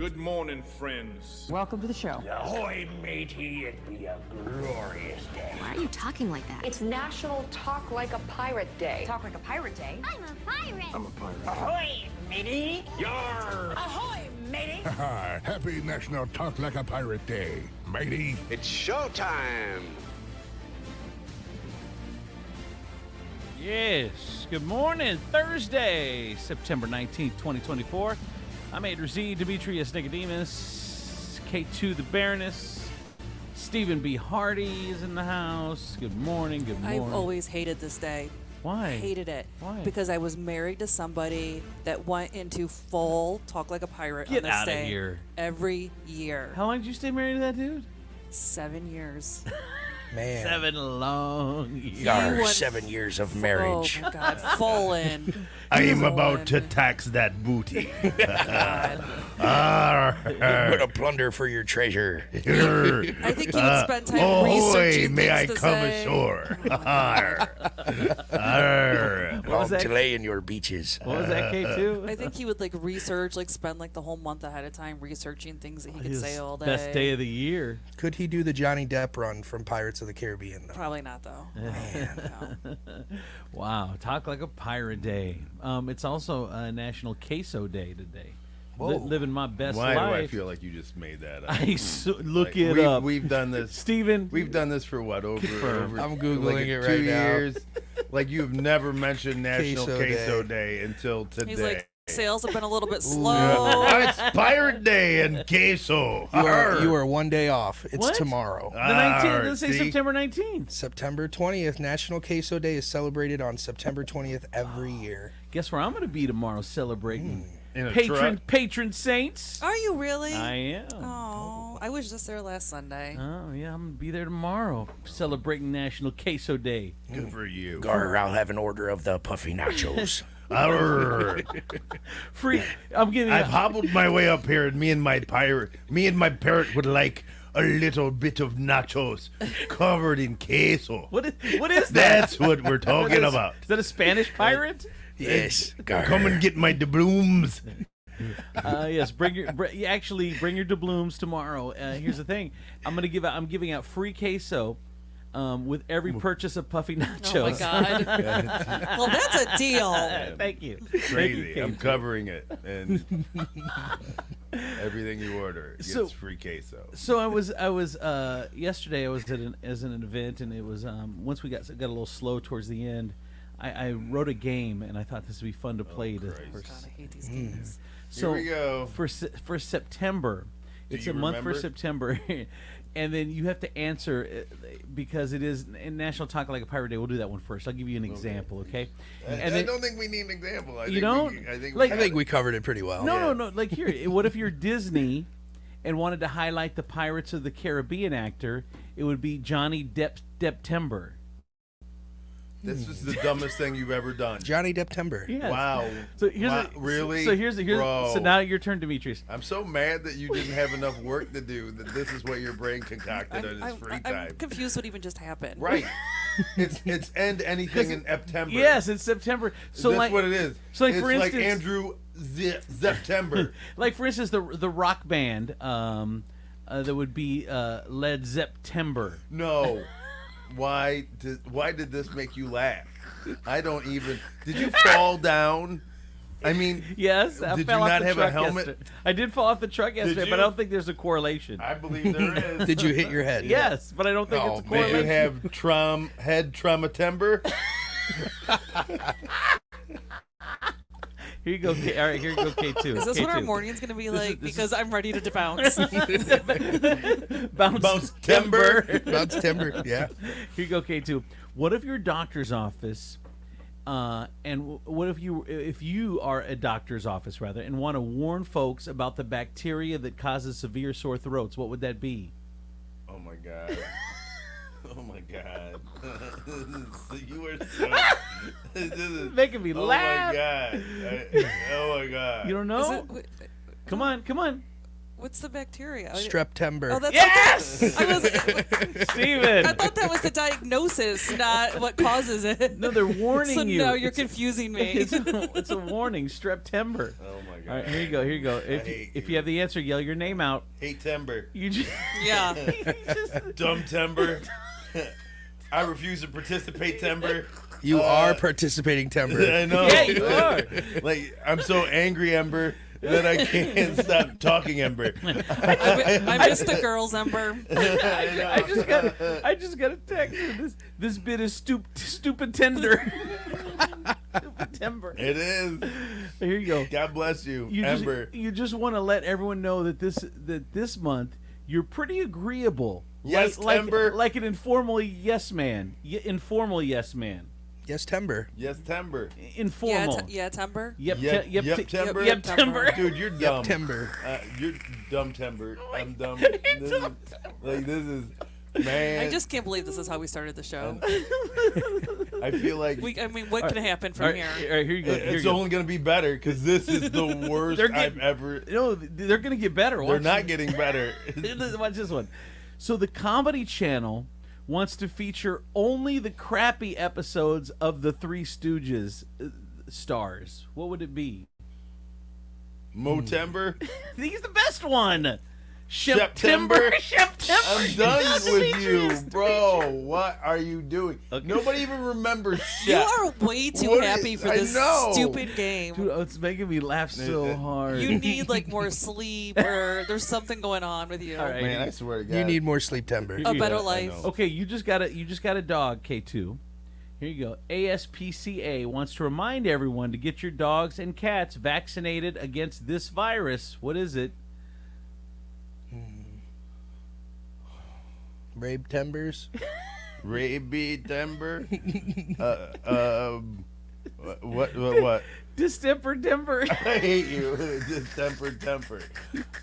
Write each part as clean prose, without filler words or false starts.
Good morning, friends. Welcome to the show. Ahoy, matey, it be a glorious day. Why are you talking like that? It's National Talk Like a Pirate Day. Talk like a pirate day. I'm a pirate. I'm a pirate. Ahoy, matey! Yar! Ahoy, matey! Happy National Talk Like a Pirate Day, matey. It's showtime! Yes, good morning. Thursday, September 19th, 2024. I'm A to Z, Demetrius Nicodemus, K2 the Baroness, Stephen B. Hardy is in the house. Good morning, good morning. I've always hated this day. Why? Hated it. Why? Because I was married to somebody that went into full Talk Like a Pirate Get on this outta day here. every year. How long did you stay married to that dude? 7 years. Man. 7 long years. Yar, went 7 years of marriage. Oh, my God. Full in. I am Full about to in. tax that booty. God. What a plunder for your treasure. I think he would spend time Ahoy, researching may I things to come say. ashore? Arr. Arr. What was Long that? delay in your beaches. What was that, K2? I think he would research, spend the whole month ahead of time researching things that he could His say all day. best day of the year. Could he do the Johnny Depp run from Pirates of the Caribbean, though? Probably not, though. No. Wow, Talk Like a Pirate Day. It's also National Queso Day today. Living my best Why life. do I feel like you just made that up? Look Like, it up. We've done this. Steven. We've done this for what, over I'm Googling like it 2 right now. years? Like you've never mentioned National Queso Queso Day. Day until today. He's like, sales have been a little bit Oh, slow. it's Pirate Day and queso. You are 1 day off. It's What? tomorrow. The 19th, let's say see? September 19th. September 20th, National Queso Day is celebrated on September 20th every year. Guess where I'm going to be tomorrow celebrating? In a Patron saints. Are you really? I am. Oh, I was just there last Sunday. Oh, yeah, I'm going to be there tomorrow celebrating National Queso Day. Good for you. Gar, I'll have an order of the puffy nachos. Arr. Free. I'm getting. I've hobbled my way up here, and me and my parrot would like a little bit of nachos covered in queso. What is that? That's what we're talking about. Is that a Spanish pirate? Yes, Gar. Come and get my doubloons. Yes, bring your doubloons tomorrow. Here's the thing: I'm giving out free queso with every purchase of puffy nachos. Oh my God. Well, that's a deal. Thank you. Crazy. I'm K2. covering it, and everything you order gets So- free queso. So I was yesterday. I was at an event, and it was once we got a little slow towards the end. I wrote a game, and I thought this would be fun to play. God, I hate these games. So Here we go. for September. It's a you month for remember? September, and then you have to answer because it is in National Talk Like a Pirate Day. We'll do that one first. I'll give you an example, okay? I then- don't think we need an example. I You think don't? I think Like- I think we covered it pretty well. No. Like here, what if you're Disney and wanted to highlight the Pirates of the Caribbean actor? It would be Johnny Depp-Tember. This is the dumbest thing you've ever done. Johnny Depp-Tember. Yes. Wow. So here's Wow, really? So here's Bro. so now your turn, Demetrius. I'm so mad that you didn't have enough work to do that this is what your brain concocted on his free I'm time. confused what even just happened. Right. it's end anything in September. Yes, it's September. So that's like what it is. So like it's for like instance, Andrew September. like for instance, the rock band that would be Led September. No. Why did this make you laugh? I don't even. Did you fall down? I mean, Yes, I Did fell you off not the have a truck helmet? yesterday. I did fall off the truck yesterday, but I you? don't think there's a correlation. I believe there is. Did you hit your head? Yes, but I don't think Oh, it's a Did you correlation. have head trauma timber? Here you go. All right, here you go. K2. Is this what our K2. morning's going to be This is- like? this is- Because I'm ready to bounce. Bounce timber. Bounce Timber. Yeah. Here you go, K2. What if your doctor's office, what if you are a doctor's office rather, and want to warn folks about the bacteria that causes severe sore throats? What would that be? Oh my god. Oh my god. You are so. This is Making me oh laugh. my god. Oh my god. You don't Is know? it- Come on. What's the bacteria? Streptember. Oh, that's Yes! I was. Steven! I thought that was the diagnosis, not what causes it. No, they're warning So you. no, you're confusing me. It's a warning. Streptember. Oh my god. All right, here you go. Here you go. If you have the answer, yell your name out. Hate timber. You just, Yeah. Dumb timber. I refuse to participate, timber. You are participating, Timber. I know. Yeah, you are. Like, I'm so angry, Ember, that I can't stop talking, Ember. I missed the girls, Ember. I just got a text. This bit is stupid tender. Stupid timber. It is. Here you go. God bless you, Ember. You just want to let everyone know that this month you're pretty agreeable. Yes, Timber. Like an informal yes man. Informal yes man. Yes, Timber. Yes, timber. Informal. Timber. Yep. Timber. Yep. Timber. Dude, you're dumb. Timber. You're dumb, timber. I'm dumb. This is, man. I just can't believe this is how we started the show. I feel like What can happen from here? All right, here you go. Here it's you go. only going to be better because this is the worst I've ever. No, they're gonna get better. They're Watch not getting better. Watch this one. So the Comedy Channel wants to feature only the crappy episodes of the Three Stooges stars. What would it be? Motember. He's the best one. September. September. I'm done with you, Demetrius. bro. What are you doing? Okay. Nobody even remembers You Shep. are way too What happy is- for I this know. stupid game. Dude, it's making me laugh so hard. You need like more sleep, or there's something going on with you. All right. Man, I swear to God. You need more sleep, Timber. A better I life. know. Okay, you just got a dog, K2. Here you go. ASPCA wants to remind everyone to get your dogs and cats vaccinated against this virus. What is it? Rabe Timbers. Raby timber. What? Distemper timber. I hate you. Temper.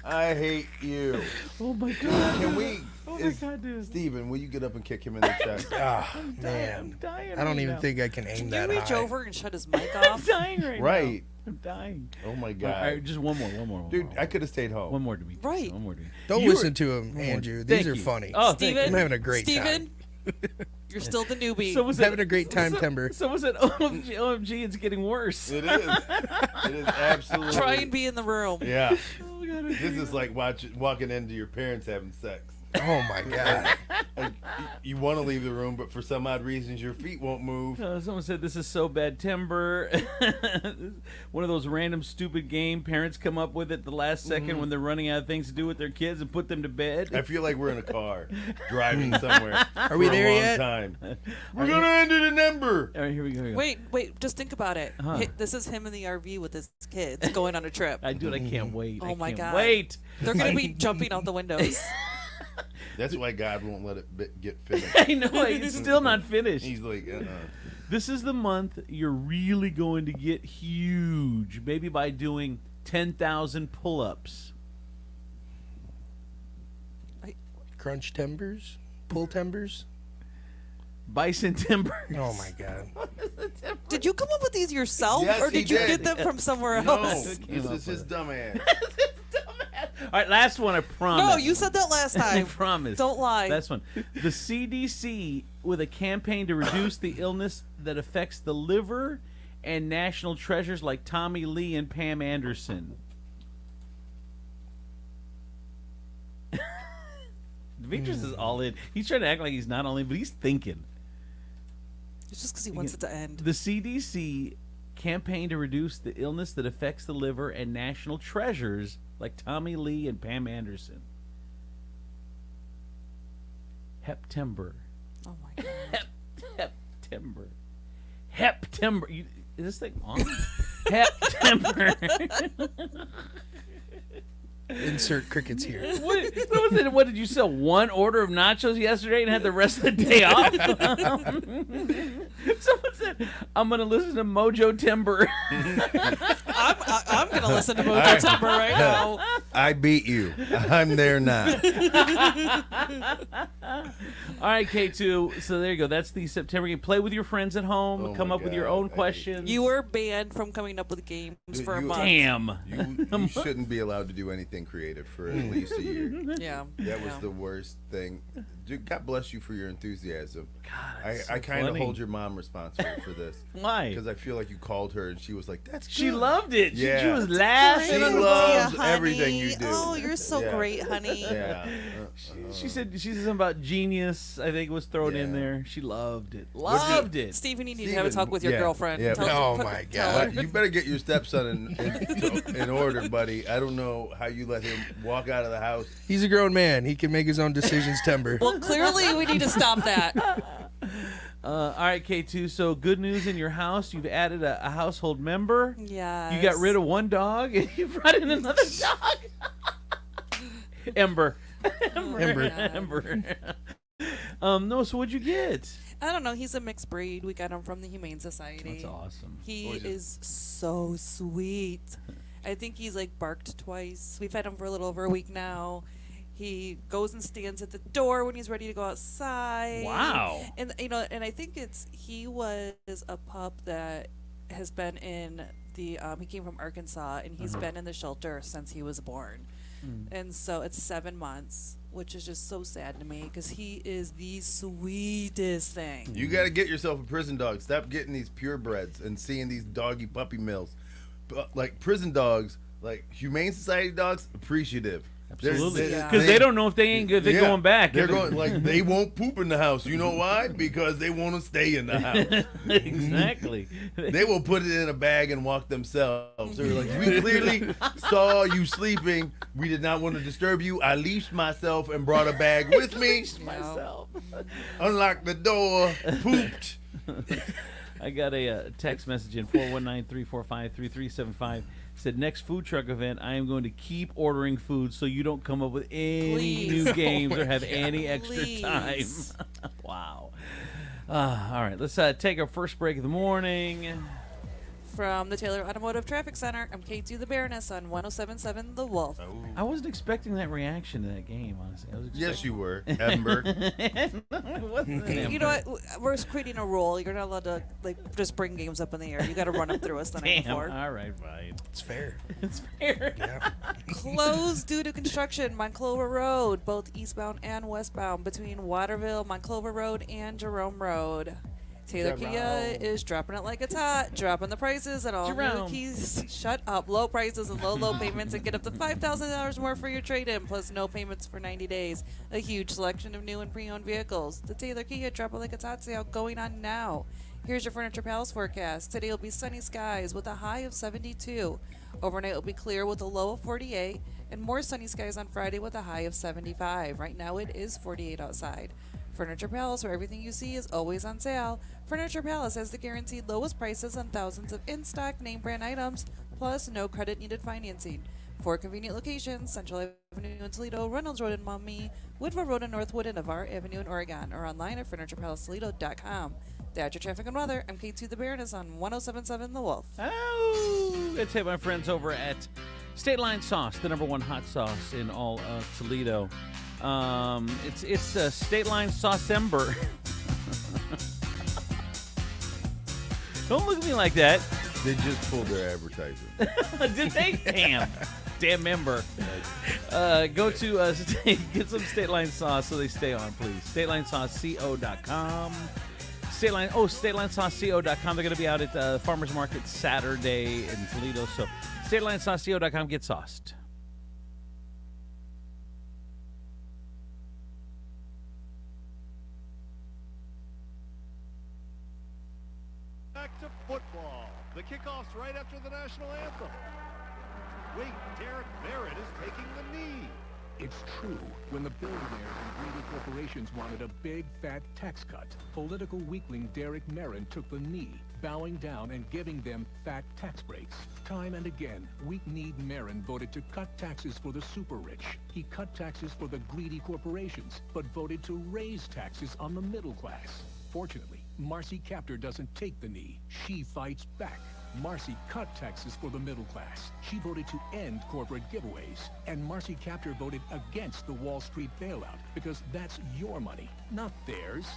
I hate you. Oh my god. Can we? Oh my god, dude. Steven, will you get up and kick him in the chest? Ah, I'm man. dying I don't right even now. think I can aim Can that you reach high. over and shut his mic I'm off? dying right now. Right. I'm dying. Oh my All God. right, just one more. Dude, I could have stayed home. One more to me. Right. One more to me. Don't You listen were- to him, Andrew. Thank These are you. funny. Oh, thank Steven, I'm having a great Steven, you're still the newbie. So was I'm having a great time, Timber. Someone said, OMG, it's getting worse. It is. It is absolutely. Try and be in the room. Yeah. Oh, God, This is like walking into your parents having sex. Oh my God. Like, you want to leave the room, but for some odd reasons your feet won't move. Someone said this is so bad timber. One of those random stupid game parents come up with at the last second when they're running out of things to do with their kids and put them to bed. I feel like we're in a car driving somewhere. Are we for there a long yet? Time. We're gonna end it in Ember. All right, here we go. Wait, just think about it. Huh. This is him in the RV with his kids going on a trip. I can't wait. Oh my can't God. Wait. They're going to be jumping out the windows. That's why God won't let it get finished. I know, it's still not finished. He's like, This is the month you're really going to get huge, maybe by doing 10,000 pull-ups. Crunch Timbers? Pull Timbers? Bison timber. Oh my God. Did you come up with these yourself, Yes, or he did you did. get them from somewhere no, else? this is his dumb ass. All right, last one, I promise. No, you said that last I time. promise. Don't lie. Last one. The CDC with a campaign to reduce the illness that affects the liver and national treasures like Tommy Lee and Pam Anderson. Demetrius is all in. He's trying to act like he's not all in, but he's thinking. It's just because he wants it to end. The CDC campaign to reduce the illness that affects the liver and national treasures like Tommy Lee and Pam Anderson. Heptember. Oh my God. Heptember. Heptember. Is this thing on? Heptember. Insert crickets here. What did you sell? One order of nachos yesterday and had the rest of the day off? Someone said, I'm going to listen to Mojo Timber. I'm going to listen to Mojo Timber right now. I beat you. I'm there now. All right, K2. So there you go. That's the September game. Play with your friends at home. Oh Come my up with your God. own questions. You were banned from coming up with games for a month. Damn. You shouldn't be allowed to do anything creative for at least a year. Yeah. That was the worst thing. Dude, God bless you for your enthusiasm. God, I kind of funny. hold your mom responsible for this. Why? Because I feel like you called her and she was like, "That's good." She loved it. Yeah. She was laughing. She loves everything you do. Oh, you're so Yeah. great, honey. Yeah. She said something about genius. I think was thrown in Yeah. there. She loved it. Loved it. Steven, you need to have a Steven, talk with your yeah, girlfriend. yeah. Oh, my God. You better get your stepson in order, buddy. I don't know how you let him walk out of the house. He's a grown man. He can make his own decisions, Timber. Well, clearly we need to stop that. All right, K2. So good news in your house. You've added a household member. Yeah. You got rid of one dog and you brought in another dog. Ember. Ember. No, so what'd you get? I don't know. He's a mixed breed. We got him from the Humane Society. That's awesome. He is so sweet. I think he's like barked twice. We've had him for a little over a week now. He goes and stands at the door when he's ready to go outside. Wow. And and I think he was a pup that has been in the he came from Arkansas and he's been in the shelter since he was born. And so it's 7 months, which is just so sad to me because he is the sweetest thing. You got to get yourself a prison dog. Stop getting these purebreds and seeing these doggy puppy mills. Like prison dogs, like Humane Society dogs, appreciative. Absolutely. Because they don't know if they ain't good. They're going back. They're going like they won't poop in the house. You know why? Because they want to stay in the house. Exactly. They will put it in a bag and walk themselves. They're like, we clearly saw you sleeping. We did not want to disturb you. I leashed myself and brought a bag with me. Myself. Unlocked the door. Pooped. I got a text message in 419-345-3375. Said next food truck event, I am going to keep ordering food so you don't come up with any new games or have any extra time. Wow. All right, let's take our first break of the morning. From the Taylor Automotive Traffic Center, I'm K2 the Baroness on 107.7 The Wolf. I wasn't expecting that reaction to that game, honestly. Yes, you were, Ember. You know what? We're creating a rule. You're not allowed to just bring games up in the air. You got to run them through us the night before. All right, fine. It's fair. It's fair. Yeah. Closed due to construction, Monclova Road, both eastbound and westbound, between Waterville, Monclova Road, and Jerome Road. Taylor Kia is dropping it like it's hot, dropping the prices and all new keys. Shut up. Low prices and low payments and get up to $5,000 more for your trade-in, plus no payments for 90 days. A huge selection of new and pre-owned vehicles. The Taylor Kia Drop It Like It's Hot sale going on now. Here's your Furniture Palace forecast. Today will be sunny skies with a high of 72. Overnight will be clear with a low of 48. And more sunny skies on Friday with a high of 75. Right now it is 48 outside. Furniture Palace, where everything you see is always on sale. Furniture Palace has the guaranteed lowest prices on thousands of in-stock name brand items, plus no credit needed financing. 4 convenient locations: Central Avenue in Toledo, Reynolds Road in Maumee, Woodville Road in Northwood, and Navarre Avenue in Oregon, or online at FurniturePalaceToledo.com. That's your traffic and weather. I'm K2 the Baroness on 107.7 The Wolf. Oh, let's hit my friends over at State Line Sauce, the #1 hot sauce in all of Toledo. It's State Line Sauce Ember. Don't look at me like that. They just pulled their advertising. Did they? Damn member. Go to get some State Line Sauce so they stay on, please. StatelineSauceCO.com. StatelineSauceCO.com. They're going to be out at Farmers Market Saturday in Toledo. So StatelineSauceCO.com. Get sauced. Back to football. The kickoff's right after the national anthem. Wait, Derek Merritt is taking the knee. It's true. When the billionaires and greedy corporations wanted a big, fat tax cut, political weakling Derek Merritt took the knee, bowing down and giving them fat tax breaks. Time and again, weak-kneed Merritt voted to cut taxes for the super-rich. He cut taxes for the greedy corporations, but voted to raise taxes on the middle class. Fortunately, Marcy Kaptur doesn't take the knee. She fights back. Marcy cut taxes for the middle class. She voted to end corporate giveaways. And Marcy Kaptur voted against the Wall Street bailout because that's your money, not theirs.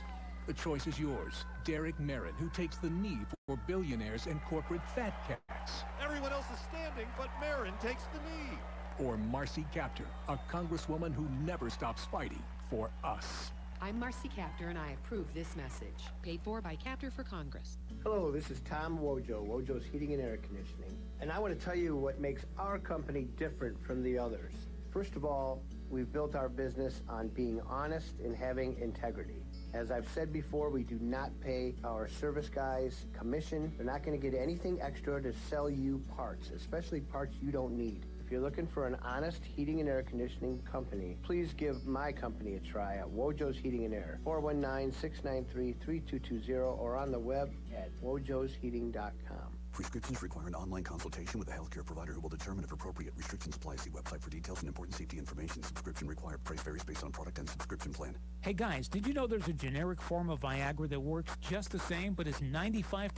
The choice is yours. Derek Merrin, who takes the knee for billionaires and corporate fat cats. Everyone else is standing, but Marin takes the knee. Or Marcy Kaptur, a congresswoman who never stops fighting for us. I'm Marcy Kaptur, and I approve this message. Paid for by Kaptur for Congress. Hello, this is Tom Wojo, Wojo's Heating and Air Conditioning. And I want to tell you what makes our company different from the others. First of all, we've built our business on being honest and having integrity. As I've said before, we do not pay our service guys commission. They're not going to get anything extra to sell you parts, especially parts you don't need. If you're looking for an honest heating and air conditioning company, please give my company a try at Wojo's Heating and Air, 419-693-3220, or on the web at wojosheating.com. Prescriptions require an online consultation with a healthcare provider who will determine if appropriate. Restrictions apply. See website for details and important safety information. Subscription required. Price varies based on product and subscription plan. Hey guys, did you know there's a generic form of Viagra that works just the same but is 95%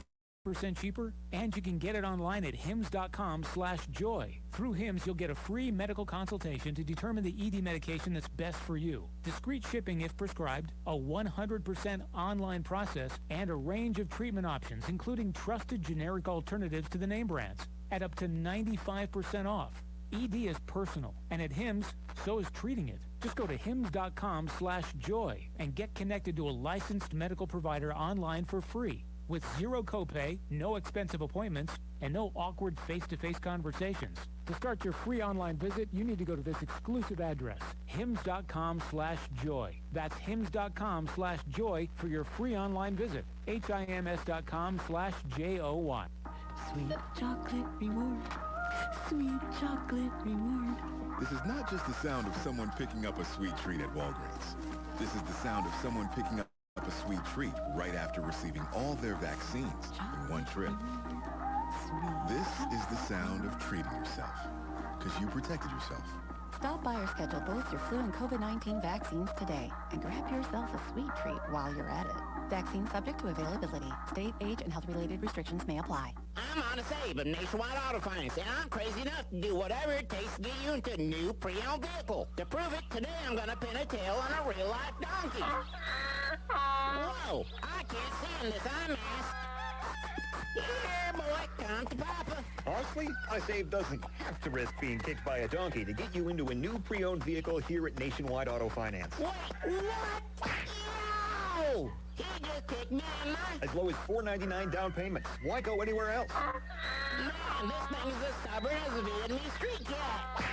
cheaper? And you can get it online at hims.com/joy. Through Hims, you'll get a free medical consultation to determine the ED medication that's best for you. Discreet shipping if prescribed, a 100% online process, and a range of treatment options, including trusted generic alternatives to the name brands, at up to 95% off. ED is personal, and at Hims, so is treating it. Just go to hims.com/joy and get connected to a licensed medical provider online for free. With zero copay, no expensive appointments, and no awkward face-to-face conversations. To start your free online visit, you need to go to this exclusive address, hims.com/joy. That's hims.com/joy for your free online visit. hims.com/joy. Sweet chocolate reward. Sweet chocolate reward. This is not just the sound of someone picking up a sweet treat at Walgreens. This is the sound of someone picking up a sweet treat right after receiving all their vaccines in one trip. This is the sound of treating yourself, because you protected yourself. Stop by or schedule both your flu and COVID-19 vaccines today and grab yourself a sweet treat while you're at it. Vaccine subject to availability. State, age, and health-related restrictions may apply. I'm on a save of Nationwide Auto Finance, and I'm crazy enough to do whatever it takes to get you into a new pre-owned vehicle. To prove it, today I'm going to pin a tail on a real-life donkey. Whoa, I can't stand this. I'm asked. Here, boy, come to Papa. Honestly, a save doesn't have to risk being kicked by a donkey to get you into a new pre-owned vehicle here at Nationwide Auto Finance. Wait, what? Yo! He just kicked me in my... As low as $4.99 down payments. Why go anywhere else? Man, this thing is as stubborn as a Vietnamese street cat.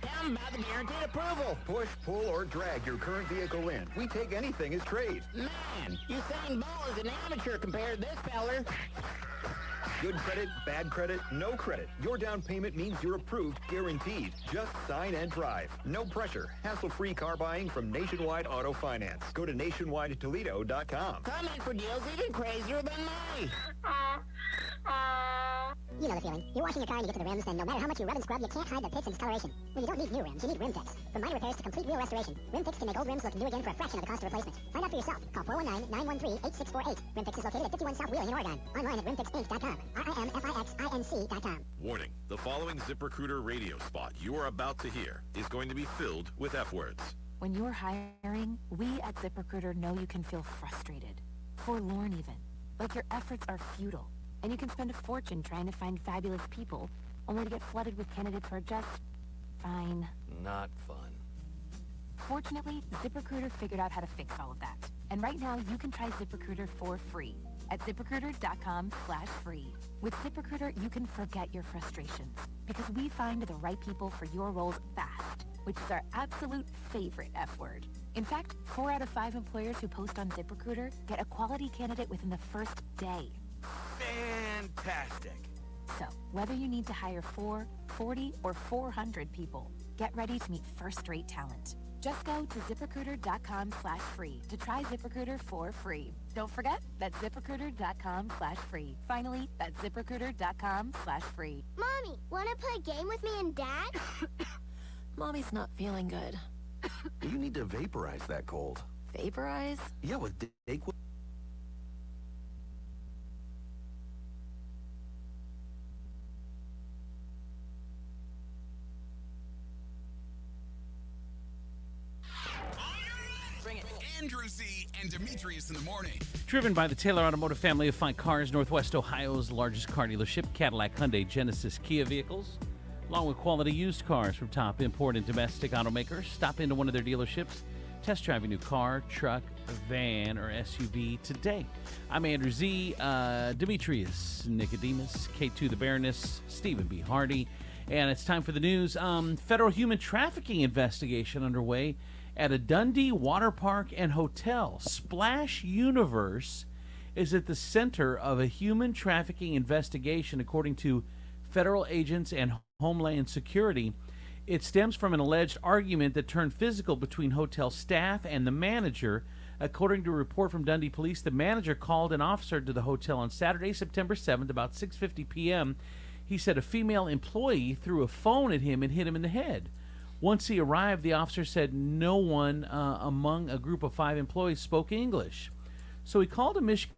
Tell him about the guaranteed approval. Push, pull, or drag your current vehicle in. We take anything as trade. Man, Usain Bolt is an amateur compared to this feller. Good credit, bad credit, no credit. Your down payment means you're approved, guaranteed. Just sign and drive. No pressure. Hassle-free car buying from Nationwide Auto Finance. Go to nationwidetoledo.com. Come in for deals even crazier than me. You know the feeling. You're washing your car and you get to the rims, and no matter how much you rub and scrub, you can't hide the pits and discoloration. Well, you don't need new rims. You need rim fix. From minor repairs to complete wheel restoration, rim fix can make old rims look new again for a fraction of the cost of replacement. Find out for yourself. Call 419-913-8648. Rim fix is located at 51 South Wheeling in Oregon. Online at rimfixinc.com. RIMFIXINC.com. Warning, the following ZipRecruiter radio spot you are about to hear is going to be filled with F words. When you're hiring, we at ZipRecruiter know you can feel frustrated, forlorn even, like your efforts are futile. And you can spend a fortune trying to find fabulous people, only to get flooded with candidates who are just fine. Not fun. Fortunately, ZipRecruiter figured out how to fix all of that. And right now, you can try ZipRecruiter for free at ZipRecruiter.com/free. With ZipRecruiter, you can forget your frustrations because we find the right people for your roles fast, which is our absolute favorite F word. In fact, 4 out of 5 employers who post on ZipRecruiter get a quality candidate within the first day. Fantastic. So, whether you need to hire 4, 40, or 400 people, get ready to meet first-rate talent. Just go to ZipRecruiter.com/free to try ZipRecruiter for free. Don't forget, that's ZipRecruiter.com/free. Finally, that's ZipRecruiter.com/free. Mommy, wanna play a game with me and Dad? Mommy's not feeling good. You need to vaporize that cold. Vaporize? Yeah, with Dayquil. Andrew Z. and Demetrius in the morning. Driven by the Taylor Automotive family of fine cars, Northwest Ohio's largest car dealership, Cadillac, Hyundai, Genesis, Kia vehicles, along with quality used cars from top import and domestic automakers. Stop into one of their dealerships, test drive a new car, truck, van, or SUV today. I'm Andrew Z, Demetrius, Nicodemus, K2 the Baroness, Stephen B. Hardy, and it's time for the news. Federal human trafficking investigation underway at a Dundee water park and hotel. Splash Universe is at the center of a human trafficking investigation, according to federal agents and Homeland Security. It stems from an alleged argument that turned physical between hotel staff and the manager. According to a report from Dundee Police, the manager called an officer to the hotel on Saturday, September 7th, about 6:50 p.m. He said a female employee threw a phone at him and hit him in the head. Once he arrived, the officer said no one among a group of 5 employees spoke English. So he called a Michigan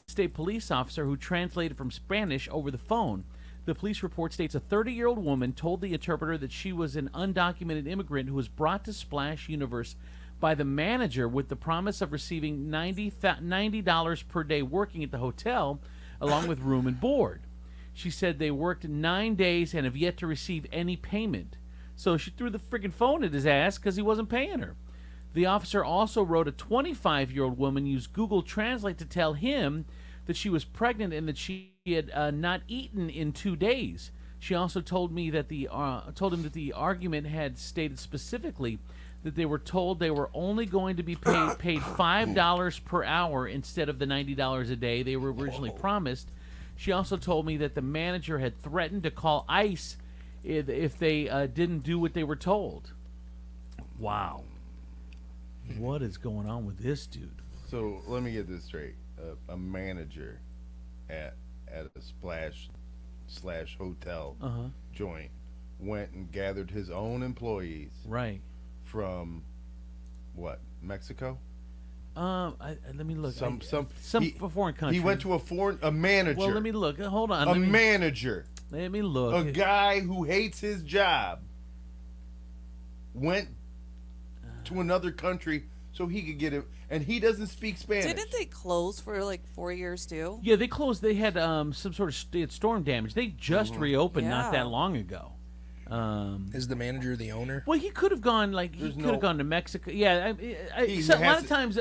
State police officer who translated from Spanish over the phone. The police report states a 30-year-old woman told the interpreter that she was an undocumented immigrant who was brought to Splash Universe by the manager with the promise of receiving $90 per day working at the hotel, along with room and board. She said they worked 9 days and have yet to receive any payment. So she threw the friggin' phone at his ass because he wasn't paying her. The officer also wrote a 25-year-old woman used Google Translate to tell him that she was pregnant and that she had not eaten in 2 days. She also told him that the argument had stated specifically that they were told they were only going to be paid $5 per hour instead of the $90 a day they were originally promised. She also told me that the manager had threatened to call ICE if they didn't do what they were told. Wow. What is going on with this dude? So let me get this straight. A manager at a splash/hotel joint went and gathered his own employees. Right. From what? Mexico? Let me look. Some foreign country. He went to a manager. Well, let me look. Hold on. A manager. Let me look. A guy who hates his job went to another country so he could get it, and he doesn't speak Spanish. Didn't they close for like 4 years too? Yeah, they closed. They had some sort of they had storm damage. They just reopened not that long ago. Is the manager the owner? Well, he could have gone gone to Mexico. Yeah, a lot of times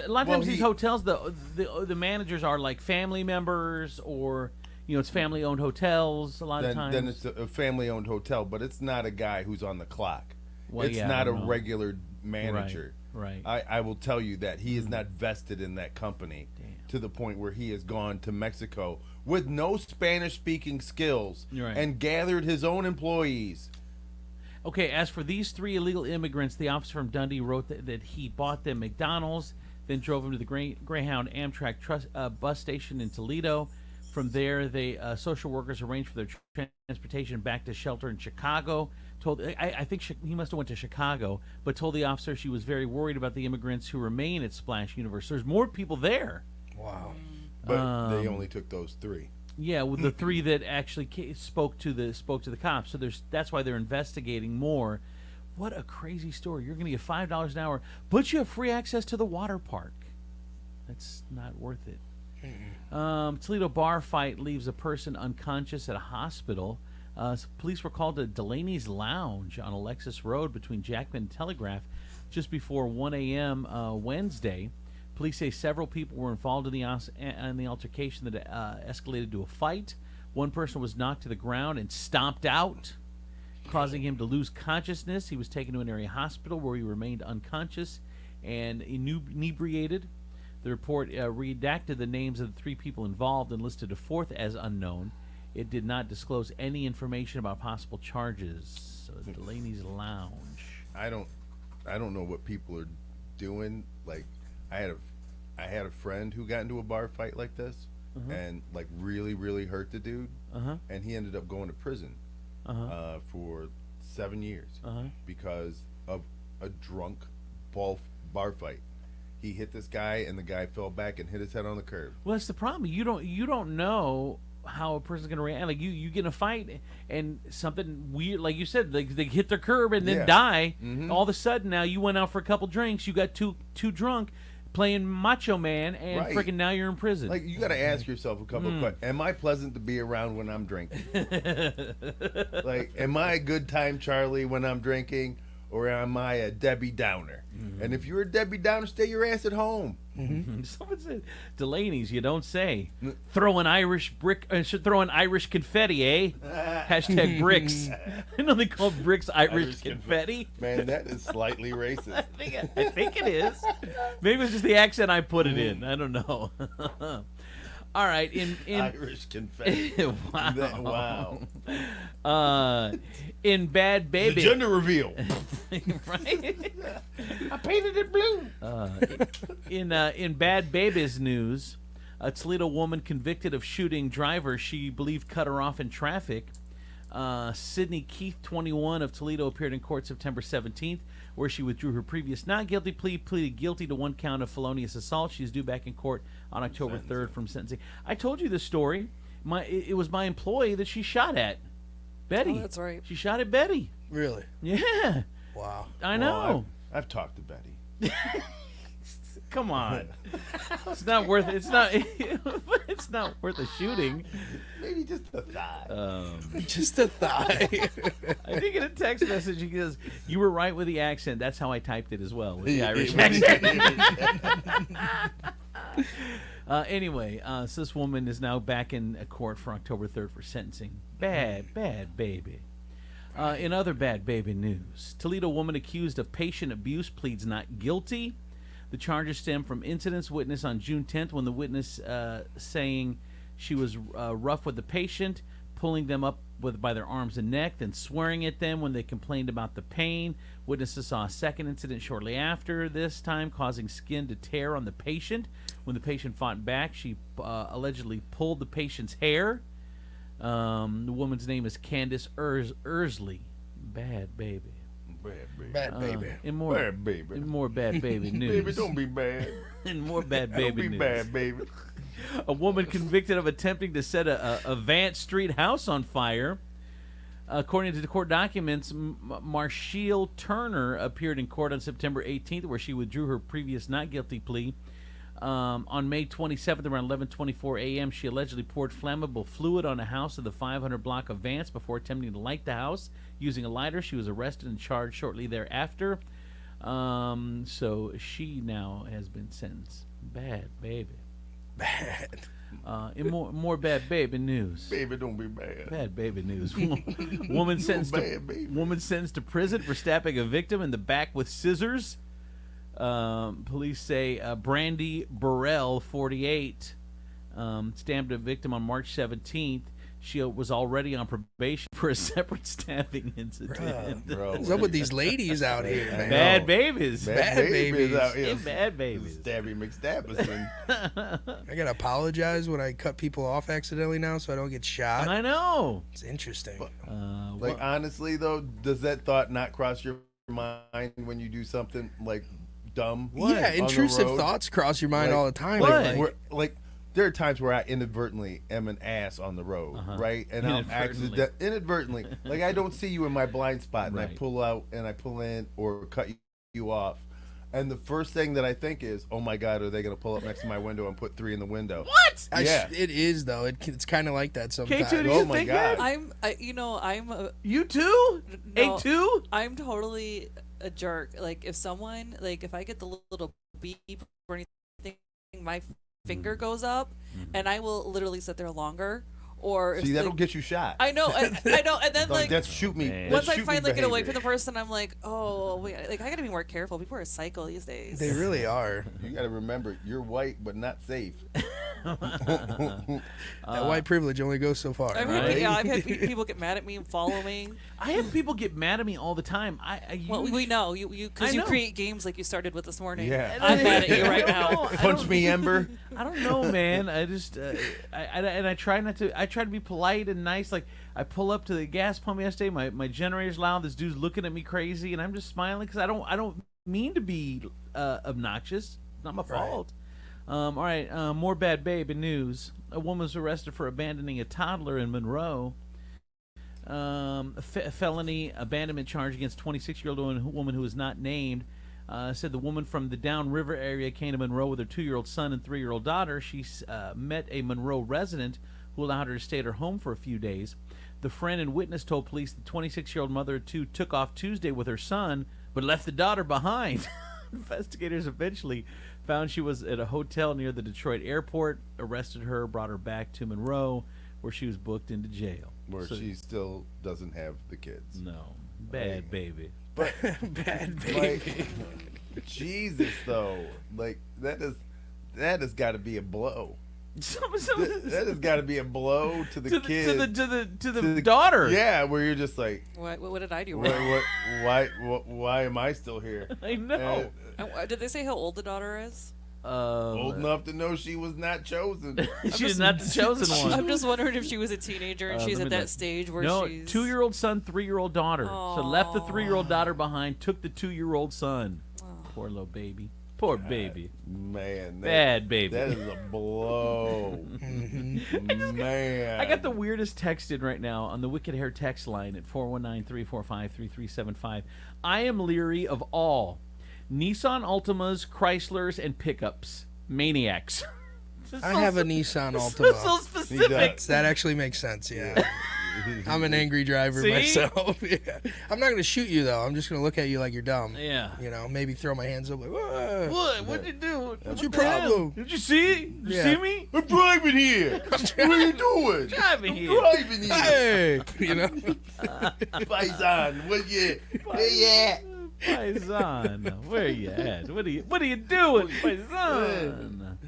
these hotels, the managers are like family members, or it's family-owned hotels. A lot of times, then it's a family-owned hotel, but it's not a guy who's on the clock. Well, it's not a regular manager. Right. I will tell you that he is not vested in that company to the point where he has gone to Mexico with no Spanish-speaking skills and gathered his own employees. Okay, as for these 3 illegal immigrants, the officer from Dundee wrote that he bought them McDonald's, then drove them to the Greyhound Amtrak bus station in Toledo. From there, social workers arranged for their transportation back to shelter in Chicago. I think he must have went to Chicago, but told the officer she was very worried about the immigrants who remain at Splash Universe. There's more people there. Wow. But they only took those 3. Yeah, with the 3 that actually spoke to the cops. So that's why they're investigating more. What a crazy story! You're going to get $5 an hour, but you have free access to the water park. That's not worth it. Toledo bar fight leaves a person unconscious at a hospital. Police were called to Delaney's Lounge on Alexis Road between Jackman and Telegraph just before 1 a.m. Wednesday. Police say several people were involved in the altercation that escalated to a fight. One person was knocked to the ground and stomped out, causing him to lose consciousness. He was taken to an area hospital where he remained unconscious and inebriated. The report redacted the names of the 3 people involved and listed a 4th as unknown. It did not disclose any information about possible charges. So Delaney's Lounge. I don't know what people are doing. Like, I had a friend who got into a bar fight like this, and like really, really hurt the dude, and he ended up going to prison for 7 years because of a drunk bar fight. He hit this guy, and the guy fell back and hit his head on the curb. Well, that's the problem. You don't know how a person's going to react. Like you get in a fight and something weird, like you said, they hit their curb and then die. All of a sudden, now you went out for a couple drinks, you got too drunk, playing Macho Man, and Right. freaking now you're in prison. Like, you got to ask yourself a couple of questions. Am I pleasant to be around when I'm drinking? Like, am I a good time Charlie when I'm drinking, or am I a Debbie Downer? And if you're a Debbie Downer, stay your ass at home. Someone said, Delaney's, you don't say. Throwing Irish confetti, eh? Hashtag bricks. I know they call bricks Irish confetti. Man, that is slightly racist. I think it is. Maybe it's just the accent I put it in. I don't know. All right, in Irish confetti. Wow. Wow. In Bad Baby. The gender reveal. Right? I painted it blue. In Bad Baby's news, a Toledo woman convicted of shooting driver she believed cut her off in traffic. Sydney Keith, 21, of Toledo, appeared in court September 17th, where she withdrew her previous not guilty plea, pleaded guilty to 1 count of felonious assault. She's due back in court on October 3rd from sentencing. I told you this story. It was my employee that she shot at. Betty. Oh, that's right. She shot at Betty. Really? Yeah. Wow. I know. Well, I've talked to Betty. Come on. It's not worth it. It's not worth a shooting. Maybe just a thigh. Just a thigh. I think in a text message he goes, "You were right with the accent. That's how I typed it as well, with the Irish accent." Anyway, so this woman is now back in court for October 3rd for sentencing. Bad baby. In other bad baby news, Toledo woman accused of patient abuse pleads not guilty. The charges stem from incidents witnessed on June 10th when the witness saying she was rough with the patient, pulling them up by their arms and neck, then swearing at them when they complained about the pain. Witnesses saw a second incident shortly after, this time causing skin to tear on the patient. When the patient fought back, she allegedly pulled the patient's hair. The woman's name is Candace Ersley. Bad baby. Bad baby. In more Bad baby. In more bad baby news. Baby, don't be bad. In more bad baby Don't be news. bad, baby. A woman convicted of attempting to set a Vance Street house on fire. According to the court documents, Marshall Turner appeared in court on September 18th, where she withdrew her previous not guilty plea. On May 27th, around 11:24 a.m., she allegedly poured flammable fluid on a house of the 500 block of Vance before attempting to light the house using a lighter. She was arrested and charged shortly thereafter. So she now has been sentenced. Bad baby. Bad. In more bad baby news. Baby, don't be bad. Bad baby news. Woman sentenced to prison for stabbing a victim in the back with scissors. Police say Brandy Burrell, 48, stabbed a victim on March 17th. She was already on probation for a separate stabbing incident. Bro, what's up with these ladies out here, man? Bad babies. Bad babies out here. Bad babies. Stabby McStabberson. I gotta apologize when I cut people off accidentally now, so I don't get shot. I know. It's interesting. Like, honestly, though, does that thought not cross your mind when you do something like dumb? Yeah, intrusive thoughts cross your mind all the time. Like, there are times where I inadvertently am an ass on the road, right? And I'm inadvertently, like, I don't see you in my blind spot, and I pull out and I pull in or cut you off. And the first thing that I think is, oh my God, are they going to pull up next to my window and put 3 in the window? What? Yeah. It is, though. It's kind of like that sometimes. K2, do you my think God. that? You too? No, A2? I'm totally a jerk. Like, if someone, like, if I get the little beep or anything, my finger goes up, and I will literally sit there longer. Or See, that'll get you shot. I know, and then like that's shoot me. Once I shoot me finally get away behavior. from the person, I'm like, oh wait, like I gotta be more careful. People are psycho these days. They really are. You got to remember, you're white but not safe. That white privilege only goes so far. I've had people get mad at me and follow me. I have people get mad at me all the time. Well, we know you because you create games like you started with this morning. Yeah. I'm mad at you right now. Punch me, Ember. I don't know, man. I just I try not to. I try to be polite and nice. Like, I pull up to the gas pump yesterday. My generator's loud. This dude's looking at me crazy, and I'm just smiling because I don't mean to be obnoxious. It's not my fault. All right. More bad baby news. A woman was arrested for abandoning a toddler in Monroe. A felony abandonment charge against 26-year-old woman who was not named Said the woman from the Downriver area came to Monroe with her 2-year-old son and 3-year-old daughter. She met a Monroe resident who allowed her to stay at her home for a few days. The friend and witness told police the 26-year-old mother of two took off Tuesday with her son, but left the daughter behind. Investigators eventually found she was at a hotel near the Detroit airport, arrested her, brought her back to Monroe, where she was booked into jail. Where she still doesn't have the kids. No. Bad baby. But Bad baby. Jesus, though. Like, that has got to be a blow. That has got to be a blow to the kid. To the daughter. Yeah, where you're just like, What did I do? why am I still here? I know. Did they say how old the daughter is? Old enough to know she was not chosen. She's not the chosen one. I'm just wondering if she was a teenager and she's at that stage where she's... 2-year-old son, 3-year-old daughter. Aww. So left the 3-year-old daughter behind, took the 2-year-old son. Aww. Poor little baby. Poor baby. Man. Bad baby. That is a blow. Man. I got the weirdest text in right now on the Wicked Hair text line at 419-345-3375. I am leery of all Nissan Altimas, Chryslers, and pickups. Maniacs. I have a Nissan Altima. So specific. That actually makes sense, yeah. I'm an angry driver See? myself. Yeah. I'm not going to shoot you, though. I'm just going to look at you like you're dumb. Yeah. You know, maybe throw my hands up like, whoa. What? What'd you do? What's your problem? Did you see? Did you see me? I'm driving here. What are you doing? Driving here. Driving here. Hey, you know. Paisan, where you at? Paisan, where you at? What are you doing, Paisan?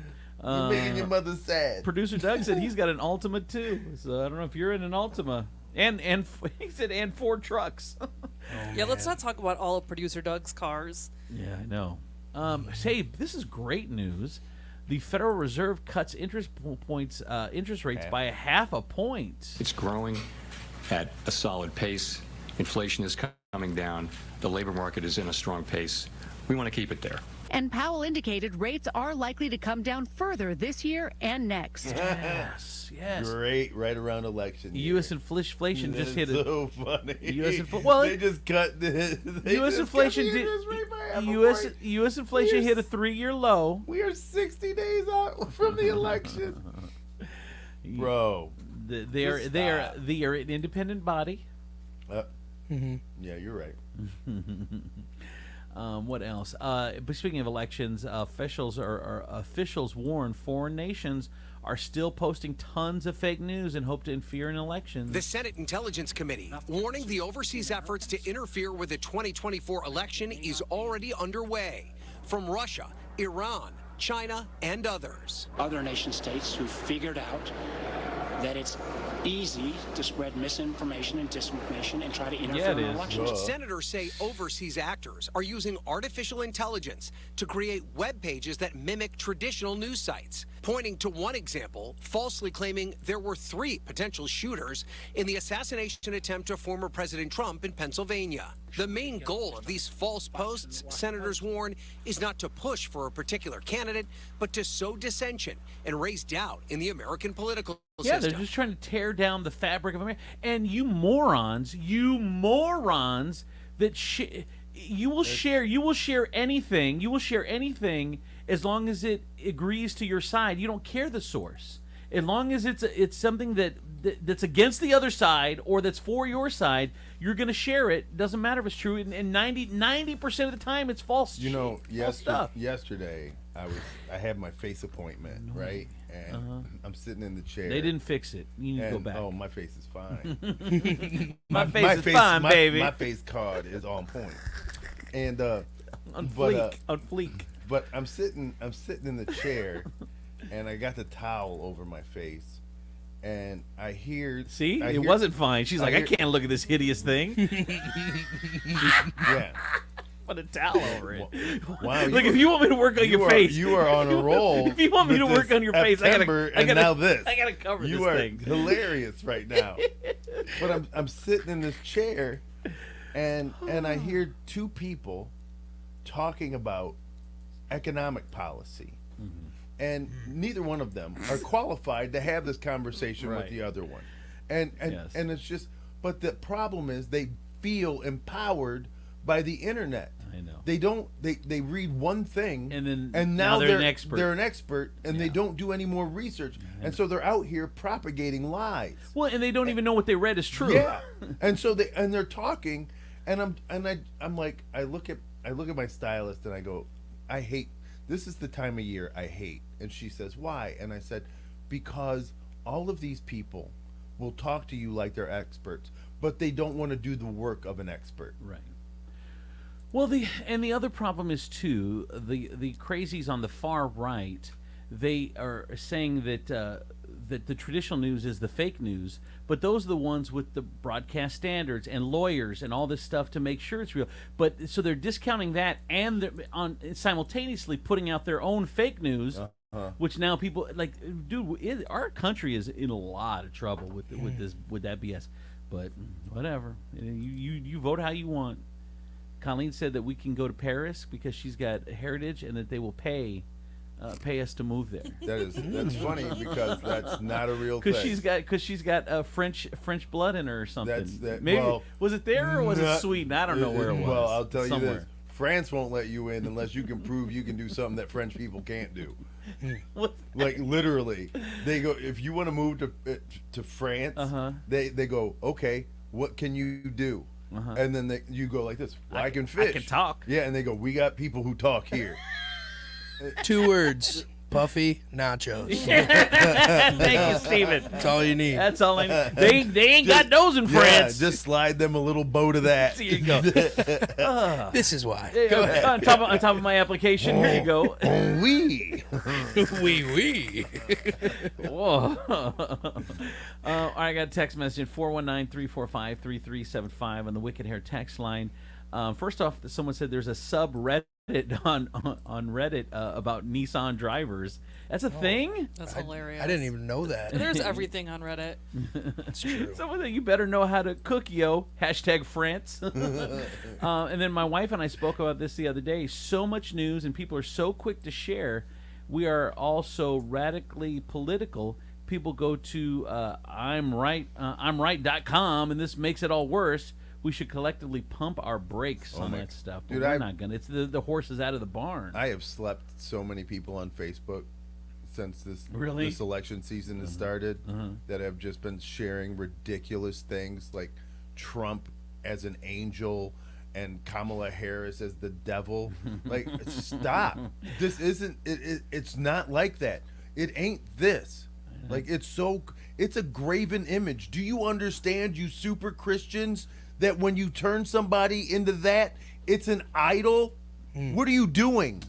You're making your mother sad. Producer Doug said he's got an Altima too. So I don't know if you're in an Altima. And he said and 4 trucks. Yeah, let's not talk about all of producer Doug's cars. Yeah, I know. Say, this is great news. The Federal Reserve cuts interest rates by 0.5 point. It's growing at a solid pace. Inflation is coming down. The labor market is in a strong pace. We want to keep it there. And Powell indicated rates are likely to come down further this year and next. Yes. Great, right around election year. U.S. inflation just hit it. So funny. They just cut the U.S. inflation U.S. inflation hit a 3-year low. We are 60 days out from the election, bro. They are an independent body. Yeah, you're right. What else? But speaking of elections, officials warn foreign nations are still posting tons of fake news and hope to interfere in elections. The Senate Intelligence Committee warning the overseas efforts to interfere with the 2024 election is already underway. From Russia, Iran, China, and others. Other nation states who figured out that it's easy to spread misinformation and disinformation and try to interfere in elections. Senators say overseas actors are using artificial intelligence to create web pages that mimic traditional news sites, pointing to one example, falsely claiming there were 3 potential shooters in the assassination attempt of former President Trump in Pennsylvania. The main goal of these false posts, senators warn, is not to push for a particular candidate, but to sow dissension and raise doubt in the American political system. They're just trying to tear down the fabric of America. And you morons that you will share anything as long as it agrees to your side. You don't care the source. As long as it's something that's against the other side or that's for your side, you're going to share it. Doesn't matter if it's true. And 90% of the time, it's false. False stuff. Yesterday, I had my face appointment, right? And I'm sitting in the chair. They didn't fix it. You need to go back. Oh, my face is fine. my face is fine, baby. My face card is on point. And on fleek. But I'm sitting in the chair, and I got the towel over my face, and I hear. It wasn't fine. She's like, I can't look at this hideous thing. Yeah. Put a towel over it. Wow, look, if you want me to work on your face, you are on a roll. If you want me to work on your face, I gotta now this. I gotta cover this thing. You are hilarious right now. But I'm sitting in this chair, and I hear 2 people talking about economic policy, and neither one of them are qualified to have this conversation with the other one, and it's just. But the problem is they feel empowered by the internet. I know. They don't. They read one thing, and now they're an expert. They're an expert, and they don't do any more research, and so they're out here propagating lies. Well, and they don't even know what they read is true. Yeah, and so they're talking, and I'm like, I look at my stylist and I go, I hate. This is the time of year I hate. And she says, why? And I said, because all of these people will talk to you like they're experts, but they don't want to do the work of an expert. Right. Well, the other problem is too the crazies on the far right. They are saying that that the traditional news is the fake news, but those are the ones with the broadcast standards and lawyers and all this stuff to make sure it's real. But so they're discounting that, and they're simultaneously putting out their own fake news. Which now people like, dude. Our country is in a lot of trouble with that BS. But whatever, you vote how you want. Colleen said that we can go to Paris because she's got heritage, and that they will pay us to move there. That's funny because that's not a real thing. Because she's got French blood in her or something. Maybe well, was it there or was it Sweden? I don't know where it was. Well, I'll tell Somewhere. you this: France won't let you in unless you can prove you can do something that French people can't do. Like literally, they go, if you want to move to France, they go, okay, what can you do? And then you go like this, well, I can fish. I can talk. Yeah, and they go, we got people who talk here. 2 words. Puffy nachos. Thank you, Steven. That's all you need. That's all I need. They ain't got those in France. Just slide them a little boat of that. There you go. This is why. Go ahead. On top of my application, here you go. Oui. Oui. Whoa. All right, I got a text message, 419-345-3375 on the Wicked Hair text line. First off, someone said there's a subreddit on Reddit about Nissan drivers. That's a thing? That's hilarious. I didn't even know that. There's everything on Reddit. That's true. Someone said, you better know how to cook, yo. #France. And then my wife and I spoke about this the other day. So much news, and people are so quick to share. We are also radically political. People go to I'mRight.com, and this makes it all worse. We should collectively pump our brakes on that stuff. But we're not gonna. It's the horse is out of the barn. I have slept so many people on Facebook since this election season has started that have just been sharing ridiculous things like Trump as an angel and Kamala Harris as the devil. Like, stop. This isn't. It's not like that. It ain't this. Like, it's a graven image. Do you understand, you super Christians, that when you turn somebody into that, it's an idol? What are you doing?